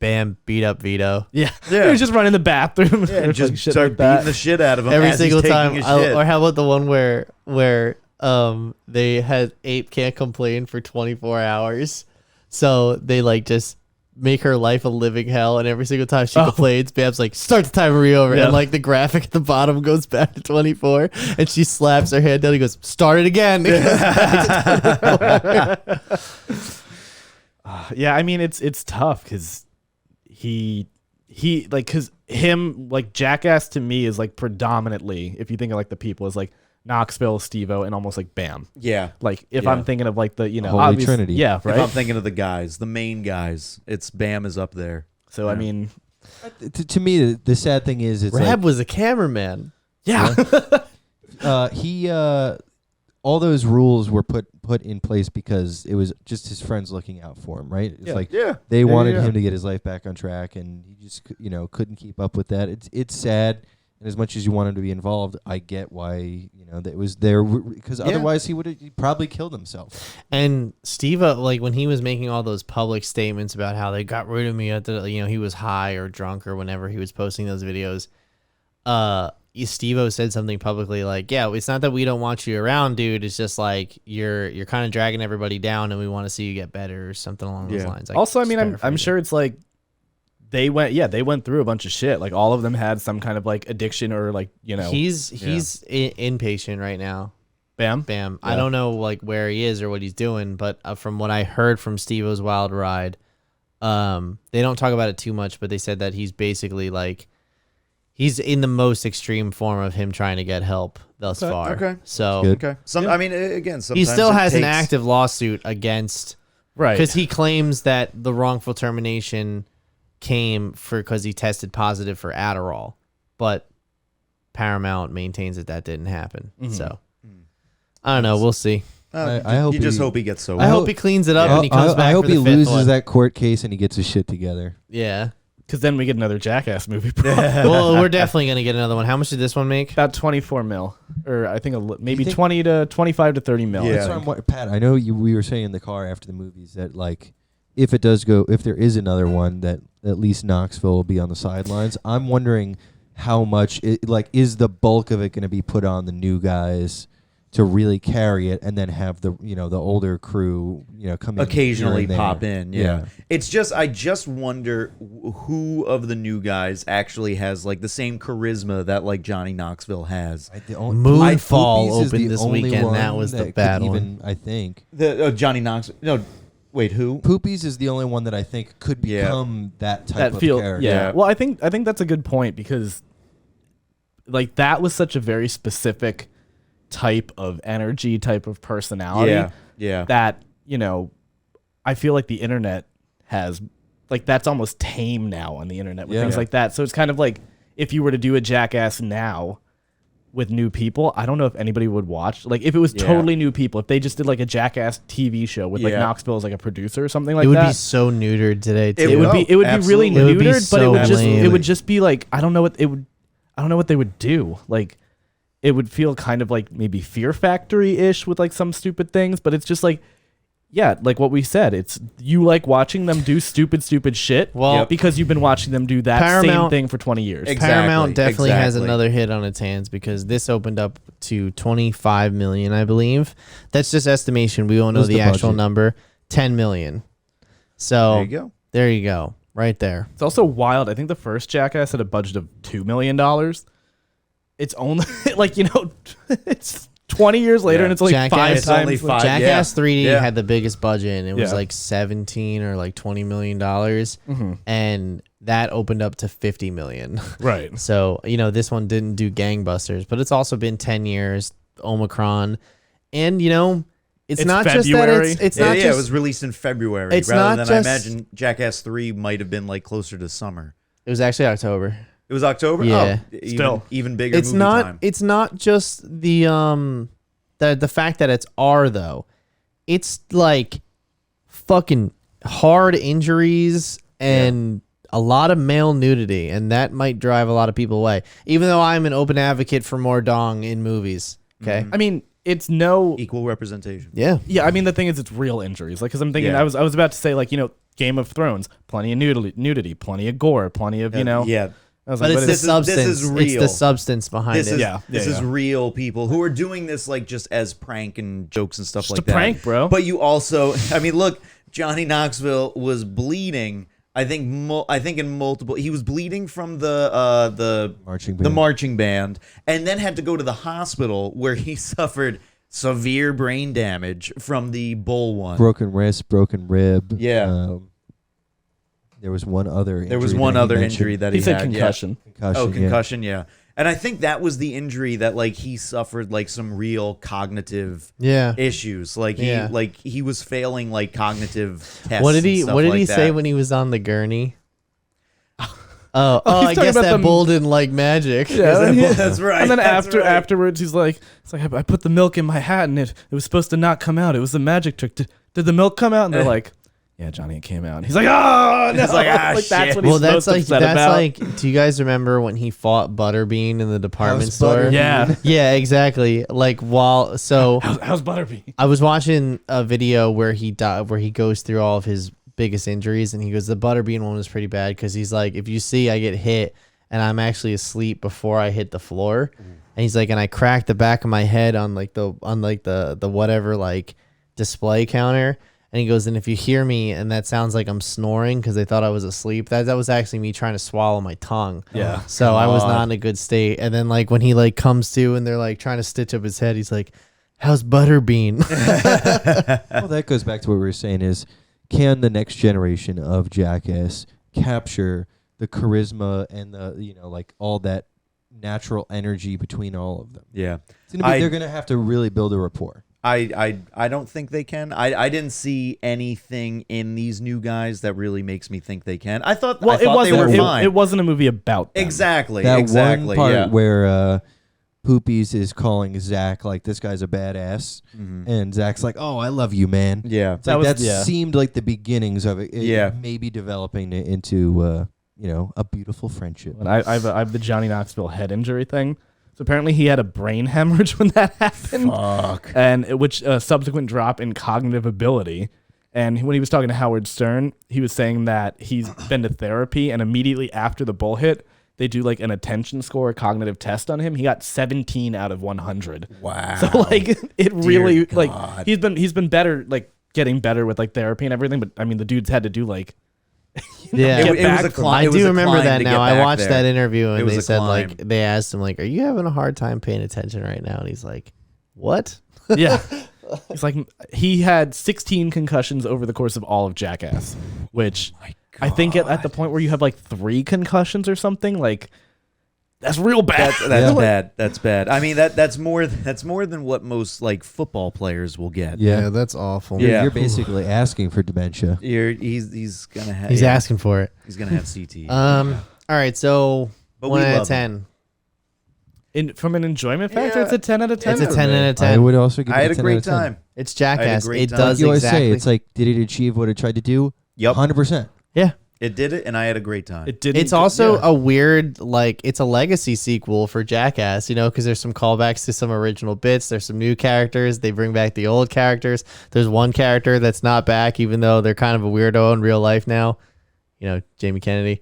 Bam beat up Vito.
Yeah.
Yeah.
He was just running the bathroom.
yeah,
or
just
like shit
start
like that.
beating the shit out of him
Every
as he's
single
taking
time.
his shit.
Or how about the one where they had Ape can't complain for 24 hours, so they like just make her life a living hell, and every single time she complains, Bam's like, start the timer over,
Yeah.
and like the graphic at the bottom goes back to 24, and she slaps her hand down. He goes, start it again.
Yeah, I mean it's tough because he like because him like Jackass to me is like predominantly, if you think of like the people, is like Knoxville, Steve-O, and almost like Bam.
yeah.
Like if
Yeah.
I'm thinking of like the
Holy
obvious-
Trinity.
Yeah,
If I'm
right.
thinking of the guys, the main guys, it's Bam is up there.
So I mean,
To me, the sad thing is, it's
Rab was a cameraman.
yeah,
he all those rules were put in place because it was just his friends looking out for him, right? It's like
Yeah.
they wanted
yeah.
him to get his life back on track, and he just couldn't keep up with that. It's sad, and as much as you want him to be involved, I get why that was there because otherwise he probably killed himself.
And Steve, like when he was making all those public statements about how they got rid of me at the, he was high or drunk or whenever he was posting those videos, Steve-O said something publicly like, yeah, it's not that we don't want you around, dude. It's just like you're kind of dragging everybody down, and we want to see you get better or something along those lines.
also, I mean, I'm
paraphrasing.
sure it's like they went through a bunch of shit. Like all of them had some kind of like addiction or like
he's inpatient right now.
Bam.
Bam.
Yeah.
I don't know like where he is or what he's doing, but from what I heard from Steve-O's Wild Ride, they don't talk about it too much, but they said that he's basically like he's in the most extreme form of him trying to get help thus far.
Okay.
So
Good.
Okay. I mean, again, sometimes
he still
it
has an
takes-
active lawsuit against
Right.
because he claims that the wrongful termination came because he tested positive for Adderall, but Paramount maintains that didn't happen. So I don't know. We'll see.
I hope
you just
he-
hope he gets sober.
I hope he cleans it up and he comes back
I hope
for the
he
fifth
loses
one.
that court case and he gets his shit together.
Yeah.
Because then we get another Jackass movie.
Well, we're definitely gonna get another one. How much did this one make?
About 24 mil, or I think maybe
think-
20 to 25 to 30 mil.
Yeah.
That's what Pat, I know we were saying in the car after the movies that like if there is another one, that at least Knoxville will be on the sidelines. I'm wondering how much is the bulk of it going to be put on the new guys to really carry it, and then have the the older crew come in
occasionally
here and there.
pop in. Yeah. It's just I just wonder who of the new guys actually has like the same charisma that like Johnny Knoxville has.
Moonfall
Poopies is the
opened this
only
weekend.
one
That was the
could
bad
even,
one.
I think
The Johnny Knoxville. No, wait, who?
Poopies is the only one that I think could
Yeah.
become that type
That
of
feel
character.
yeah.
Yeah.
Well, I think that's a good point because like that was such a very specific type of energy, type of personality.
Yeah. Yeah.
That I feel like the internet has like that's almost tame now on the internet with
Yeah.
things like that. So it's kind of like if you were to do a Jackass now with new people, I don't know if anybody would watch. Like if it was
Yeah.
totally new people, if they just did like a Jackass TV show with like
Yeah.
Knoxville as like a producer or something like
It would
that.
be so neutered today. Too.
It
It would be really
Absolutely.
It would be
neutered, but it
so
would just
lame.
it would just be like I don't know what they would do. Like it would feel kind of like maybe Fear Factory-ish with like some stupid things, but it's just like yeah, like what we said, it's you like watching them do stupid shit
Well,
because you've been watching them do that same
Paramount-
thing for 20 years.
Paramount definitely has
exactly.
another hit on its hands because this opened up to 25 million, I believe. That's just estimation. We won't know
What's
the
the
actual
budget?
number. 10 million. So
There you go.
there you go. Right there.
It's also wild. I think the first Jackass had a budget of $2 million. It's only like it's 20 years later,
Yeah.
and it's like
Jackass-
five
It's
times.
only
the-
five.
Jackass
yeah.
3D
Yeah.
had the biggest budget, and it was
Yeah.
like 17 or like $20 million, and that opened up to 50 million.
Right.
So this one didn't do gangbusters, but it's also been 10 years, Omicron, and it's not
February.
just that it's not
yeah,
just
it was released in February.
It's
rather
not
than
just-
I imagine Jackass 3 might have been like closer to summer.
it was actually October.
It was October.
Yeah.
Oh,
Still.
even bigger.
It's
movie
not
time.
it's not just the fact that it's R though. It's like fucking hard injuries and a lot of male nudity, and that might drive a lot of people away. Even though I'm an open advocate for more dong in movies. Okay.
I mean, it's no.
equal representation.
Yeah.
Yeah, I mean, the thing is, it's real injuries. Like, because I'm thinking,
Yeah.
I was about to say, like, Game of Thrones, plenty of nudity, plenty of gore, plenty of,
Yeah.
I was
But
like,
it's the
this is
substance. It's
real.
the substance behind
This
it.
is
Yeah,
this
yeah,
is
yeah.
real people who are doing this like just as prank and jokes and stuff
Just
like
a
that.
prank, bro.
But you also, I mean, look, Johnny Knoxville was bleeding. I think in multiple. He was bleeding from the
Marching
the
band.
marching band, and then had to go to the hospital where he suffered severe brain damage from the bull one.
Broken wrist, broken rib.
Yeah.
There was one other.
There was
injury
one
that he
other
mentioned.
injury that
he
he
said
had.
concussion.
Concussion.
Oh,
yeah.
concussion, yeah. And I think that was the injury that like he suffered like some real cognitive
Yeah.
issues. Like he was failing like cognitive tests.
What did
and
he
stuff
What did
like
he say
that.
when he was on the gurney?
he's
I
talking
guess
about
that
the-
bull didn't like magic.
That's right.
And then
that's right.
afterwards, he's like, I put the milk in my hat, and it was supposed to not come out. It was the magic trick. Did the milk come out? And they're like, yeah, Johnny, it came out. And he's like, oh, no.
He's like, ah,
that's
shit.
what he's
Well, that's
most
like
upset
that's
about.
like. Do you guys remember when he fought Butterbean in the department
House
store?
Butterbean.
Yeah.
Yeah, exactly. Like so
How's Butterbean?
I was watching a video where he goes through all of his biggest injuries, and he goes, the Butterbean one was pretty bad because he's like, if you see I get hit and I'm actually asleep before I hit the floor, and he's like, and I cracked the back of my head on the whatever like display counter. And he goes, and if you hear me and that sounds like I'm snoring because they thought I was asleep, that was actually me trying to swallow my tongue.
Yeah.
So I was not in a good state. And then like when he like comes to and they're like trying to stitch up his head, he's like, how's Butterbean?
Well, that goes back to what we were saying: is can the next generation of Jackass capture the charisma and the like all that natural energy between all of them?
Yeah.
They're gonna have to really build a rapport.
I don't think they can. I didn't see anything in these new guys that really makes me think they can. I thought they were fine.
It wasn't a movie about them.
Exactly.
That
exactly.
one part
yeah.
where Poopies is calling Zach like this guy's a badass, and Zach's like, "Oh, I love you, man."
Yeah.
It's like, that
yeah.
seemed like the beginnings of it.
Yeah.
Maybe developing it into a beautiful friendship.
And I have the Johnny Knoxville head injury thing. So apparently he had a brain hemorrhage when that happened.
Fuck.
And which subsequent drop in cognitive ability. And when he was talking to Howard Stern, he was saying that he's been to therapy, and immediately after the bull hit, they do like an attention score cognitive test on him. He got 17 out of 100.
Wow.
So like it really
God.
like he's been better, like getting better with like therapy and everything. But I mean, the dude's had to do like
Yeah.
get
It
back
was a
from-
climb.
I
it was
do
a
remember
climb
that
to
now.
get
I
back
watched
there.
that interview
It
and
was
they
a
said
climb.
like they asked him like, "Are you having a hard time paying attention right now?" And he's like, "What?"
Yeah. It's like he had 16 concussions over the course of all of Jackass, which I think at the point where you have like 3 concussions or something, like that's real bad.
That's bad. That's bad. I mean that's more than what most like football players will get.
Yeah.
that's awful.
Yeah.
You're basically asking for dementia.
He's gonna have
He's asking for it.
He's gonna have CT.
All right, so
But
1
we
out of
love
10.
From an enjoyment factor,
Yeah.
it's a 10 out of 10.
It's a
for
10
me.
out of
I
10.
would also give
I
it
had
a
a
10
great
out of 10.
time.
It's Jackass.
great
It
time.
does
Like you always
exactly.
say, it's like, did it achieve what it tried to do?
Yep.
100%.
yeah.
It did it, and I had a great time.
It didn't.
It's also
yeah.
a weird, like, it's a legacy sequel for Jackass, because there's some callbacks to some original bits. There's some new characters. They bring back the old characters. There's one character that's not back, even though they're kind of a weirdo in real life now. Jamie Kennedy.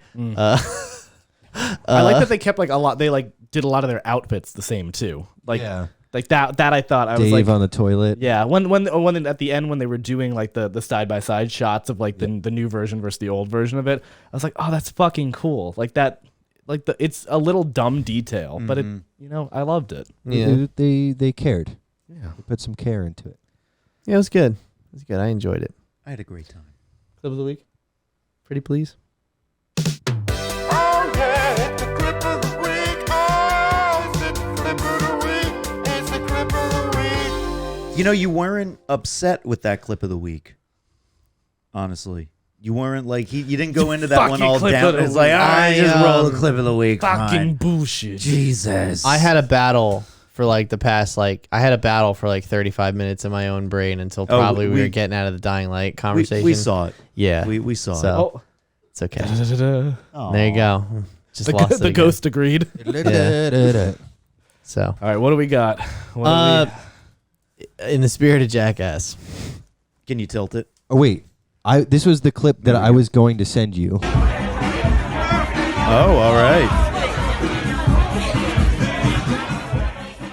I like that they kept like a lot. They like did a lot of their outfits the same too. Like
Yeah.
like that I thought I was
Dave
like
on the toilet.
yeah. When at the end when they were doing like the side by side shots of like the new version versus the old version of it, I was like, oh, that's fucking cool. Like that. Like it's a little dumb detail, but it I loved it.
Yeah.
They cared. They put some care into it.
Yeah, it was good. It was good. I enjoyed it.
I had a great time.
Clip of the week. Pretty please.
Oh yeah, it's the clip of the week. Oh, it's the clip of the week. It's the clip of the week.
You know, you weren't upset with that clip of the week. Honestly. You weren't like, you didn't go into that one
Fucking
all
clip
down.
of the
It's like,
week.
I just roll the clip of the week.
Fucking
Fine.
bullshit.
Jesus.
I had a battle for like the past, like, I had a battle for like 35 minutes in my own brain until probably we were getting out of the dying light conversation.
We saw it.
Yeah.
We saw it.
So it's okay.
Da-da-da-da.
There you go. Just
The,
lost it
the
again.
ghost agreed.
So,
All right, what do we got? What do
in the spirit of Jackass.
Can you tilt it?
Oh wait, this was the clip that I was going to send you.
Oh, all right.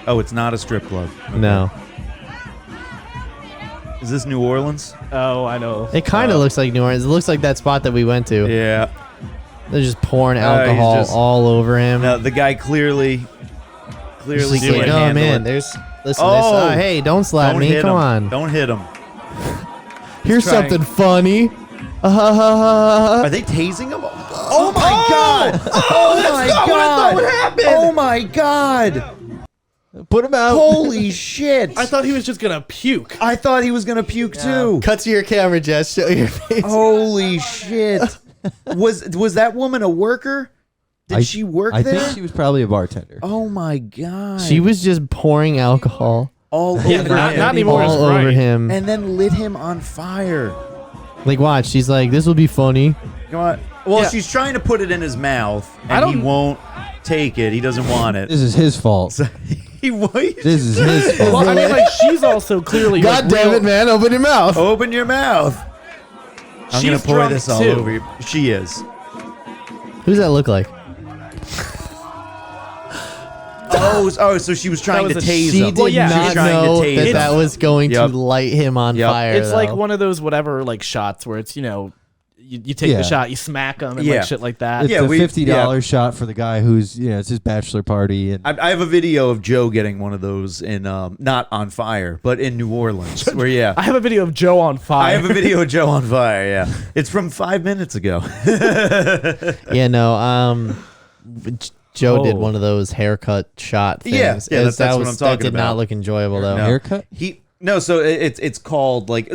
Oh, it's not a strip club.
No.
Is this New Orleans?
oh, I know.
It kind of looks like New Orleans. It looks like that spot that we went to.
Yeah.
They're just pouring
he's
alcohol
just-
all over him.
No, the guy clearly
He's just
can't
like, oh
handle
man,
it.
there's listen.
Oh!
Hey, don't slap
Don't
me.
hit
Come
him.
on.
Don't hit him.
Here's
trying.
something funny.
Are they tasing him? Oh my god! Oh my god! What happened? Oh my god!
Put him out.
Holy shit!
I thought he was just gonna puke.
I thought he was gonna puke too.
Cut to your camera, Jess. Show your face.
Holy shit! Was that woman a worker? Did she work
I
there?
think she was probably a bartender.
Oh my god!
She was just pouring alcohol
all
Yeah,
over
not
him,
anymore.
all
Right.
over him.
and then lit him on fire.
Like, watch. She's like, this will be funny.
Come on. Well,
Yeah.
she's trying to put it in his mouth,
I
and he
don't-
won't take it. He doesn't want it.
This is his fault.
So he
This is his fault.
Well, I mean, like she's also clearly.
God
like,
damn
real-
it, man! Open your mouth.
Open your mouth. I'm gonna
She's
pour
drunk,
this all
too.
over you. She is.
Who does that look like?
So she was trying
That
to
was a-
tase
She
him.
did
yeah.
She was
not
trying
know
to tase
that
him.
that was going
Yep.
to light him on
Yep.
fire.
It's like
though.
one of those whatever like shots where it's you take
Yeah.
the shot, you smack them, and
Yeah.
like shit like that.
It's
Yeah,
a
we-
$50 shot for the guy who's it's his bachelor party and
I have a video of Joe getting one of those in not on fire, but in New Orleans. Where
I have a video of Joe on fire.
I have a video of Joe on fire. Yeah, it's from 5 minutes ago.
Yeah, no. Joe did
Oh.
one of those haircut shot things.
Yeah, that's what I'm
That
talking
did not
about.
look enjoyable though.
No.
haircut.
So it's called like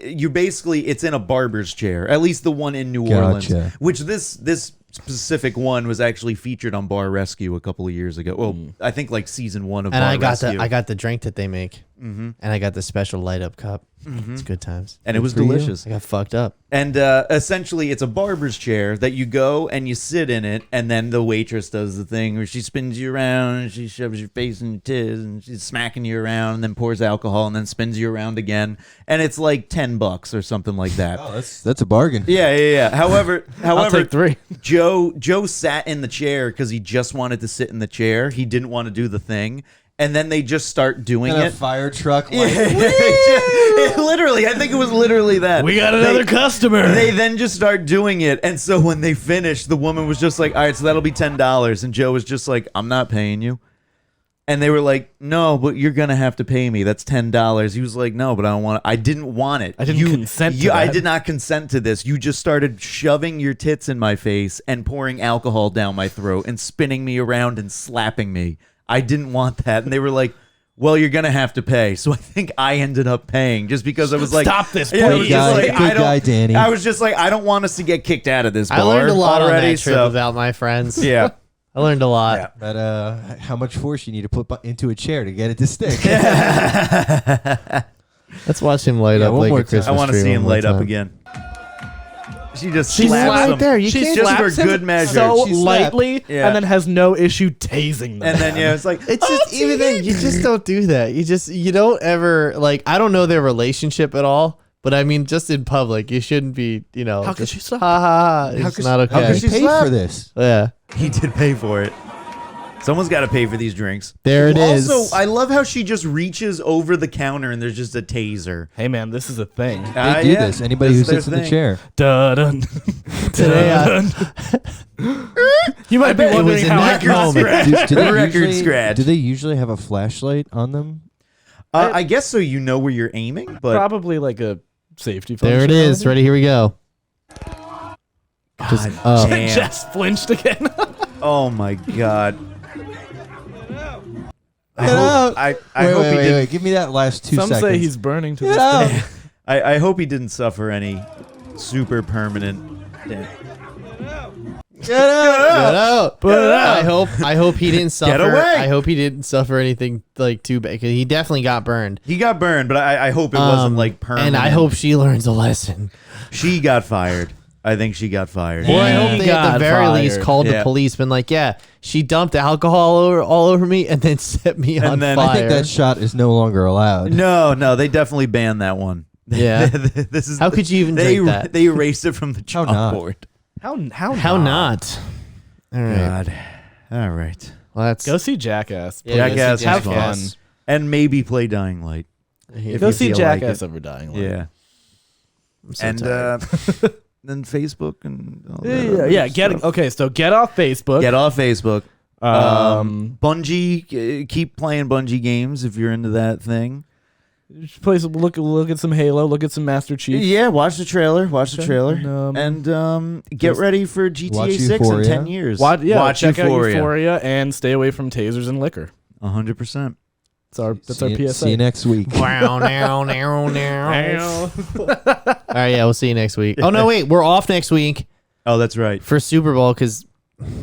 you basically it's in a barber's chair, at least the one in New Orleans,
Gotcha.
which this specific one was actually featured on Bar Rescue a couple of years ago. Well, I think like season 1 of
And
Bar
I got
Rescue.
I got the drink that they make, and I got the special light up cup. It's good times.
and it was
for you.
delicious.
I got fucked up.
And essentially, it's a barber's chair that you go and you sit in it, and then the waitress does the thing where she spins you around, and she shoves your face in your tits, and she's smacking you around, and then pours alcohol, and then spins you around again, and it's like $10 or something like that.
Oh, that's a bargain.
Yeah. However,
I'll take 3.
Joe sat in the chair because he just wanted to sit in the chair. He didn't want to do the thing. And then they just start doing
And a
it.
fire truck.
Yeah.
Like,
Literally, I think it was literally that.
We got another customer.
They then just start doing it. And so when they finished, the woman was just like, all right, so that'll be $10. And Joe was just like, I'm not paying you. And they were like, no, but you're going to have to pay me. That's $10. He was like, no, but I don't want it. I didn't want it.
I didn't consent to
I
that.
did not consent to this. You just started shoving your tits in my face and pouring alcohol down my throat and spinning me around and slapping me. I didn't want that. And they were like, well, you're going to have to pay. So I think I ended up paying just because I was like,
Stop this,
Yeah, I was
please.
just
Good guy, Danny.
I was just like, I don't want us to get kicked out of this bar
I learned a lot
already.
on that trip
so,
about my friends.
yeah.
I learned a lot.
Yeah.
but how much force you need to put into a chair to get it to stick?
Let's watch him light
Yeah,
up
one
like
more
a
time.
Christmas
I want to
tree
see
one
him
more
light up
time.
again. She just
She's
slaps
right
him.
there. You
She's
can't
just for
slaps him
good measure.
so
She slapped.
lightly,
Yeah.
and then has no issue tasing them.
And then it's like
It's just even then you just don't do that. You don't ever like I don't know their relationship at all, but I mean just in public you shouldn't be
How could
just
she slap?
ha ha ha. It's not
How
okay.
could she pay for this?
Yeah,
he did pay for it. Someone's got to pay for these drinks.
there it is.
Also, I love how she just reaches over the counter and there's just a taser.
Hey man, this is a thing.
They do this. Anybody who
This is their
sits in the
thing.
chair.
Dun.
Today,
You might be
bet it was
wondering
in
how I
that
got
moment.
Do they
Record
usually-
scratch.
Do they usually have a flashlight on them?
I guess so. You know where you're aiming, but
Probably like a safety.
There it is. Ready? Here we go. Just,
damn.
Jess flinched again.
Oh my god. I
Get
hope,
out.
I
Wait,
hope
wait,
he
wait,
didn't.
wait. Give me that last 2
Some
seconds.
say he's burning to
Get
this
out.
day.
I hope he didn't suffer any super permanent.
Get out.
Get out. I hope he didn't suffer.
away.
I hope he didn't suffer anything like too bad. 'Cause he definitely got burned.
He got burned, but I hope it wasn't like permanent.
And I hope she learns a lesson.
she got fired. I think she got fired.
Or I
He
hope they at the
got
very least
fired.
called the
Yeah.
police, been like, yeah, she dumped alcohol all over me and then set me on
then-
fire.
I think that shot is no longer allowed.
No, they definitely banned that one.
Yeah.
This is
How could you even
they
drink that?
they erased it from the
How not?
chalkboard.
How not? All right.
God. All right.
Well, that's
Go see Jackass.
Yeah,
please.
Jackass is
Have
fun.
fun.
And maybe play Dying Light.
Yeah.
Go
you
see
feel like
Jackass
it.
over Dying Light.
Yeah.
I'm so
And
tired.
then Facebook and all that
Yeah,
other
yeah.
stuff.
So get off Facebook.
Get off Facebook.
Um,
Bungie, keep playing Bungie games if you're into that thing.
play some, look at some Halo. Look at some Master Chief.
Yeah, watch the trailer. Watch the trailer.
And,
Get
just
ready for GTA
watch
6 in
Euphoria.
10 years.
Watch
Euphoria.
check out Euphoria and stay away from tasers and liquor.
100%.
That's our
See you-
PSA.
See you next week.
Wow, now. All right, yeah, we'll see you next week. Oh no, wait, we're off next week
Oh, that's right.
for Super Bowl because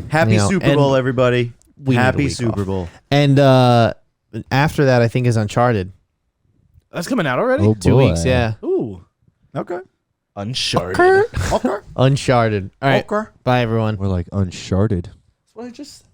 Happy
You know,
Super
and
Bowl, everybody.
we need a
Happy
week
Super
off.
Bowl.
and after that I think is Uncharted.
That's coming out already.
Oh,
2
boy.
weeks, yeah.
Ooh,
Okay.
Uncharted.
Okay.
Uncharted. All right,
Okay.
bye everyone.
We're like Uncharted.
That's what I just said.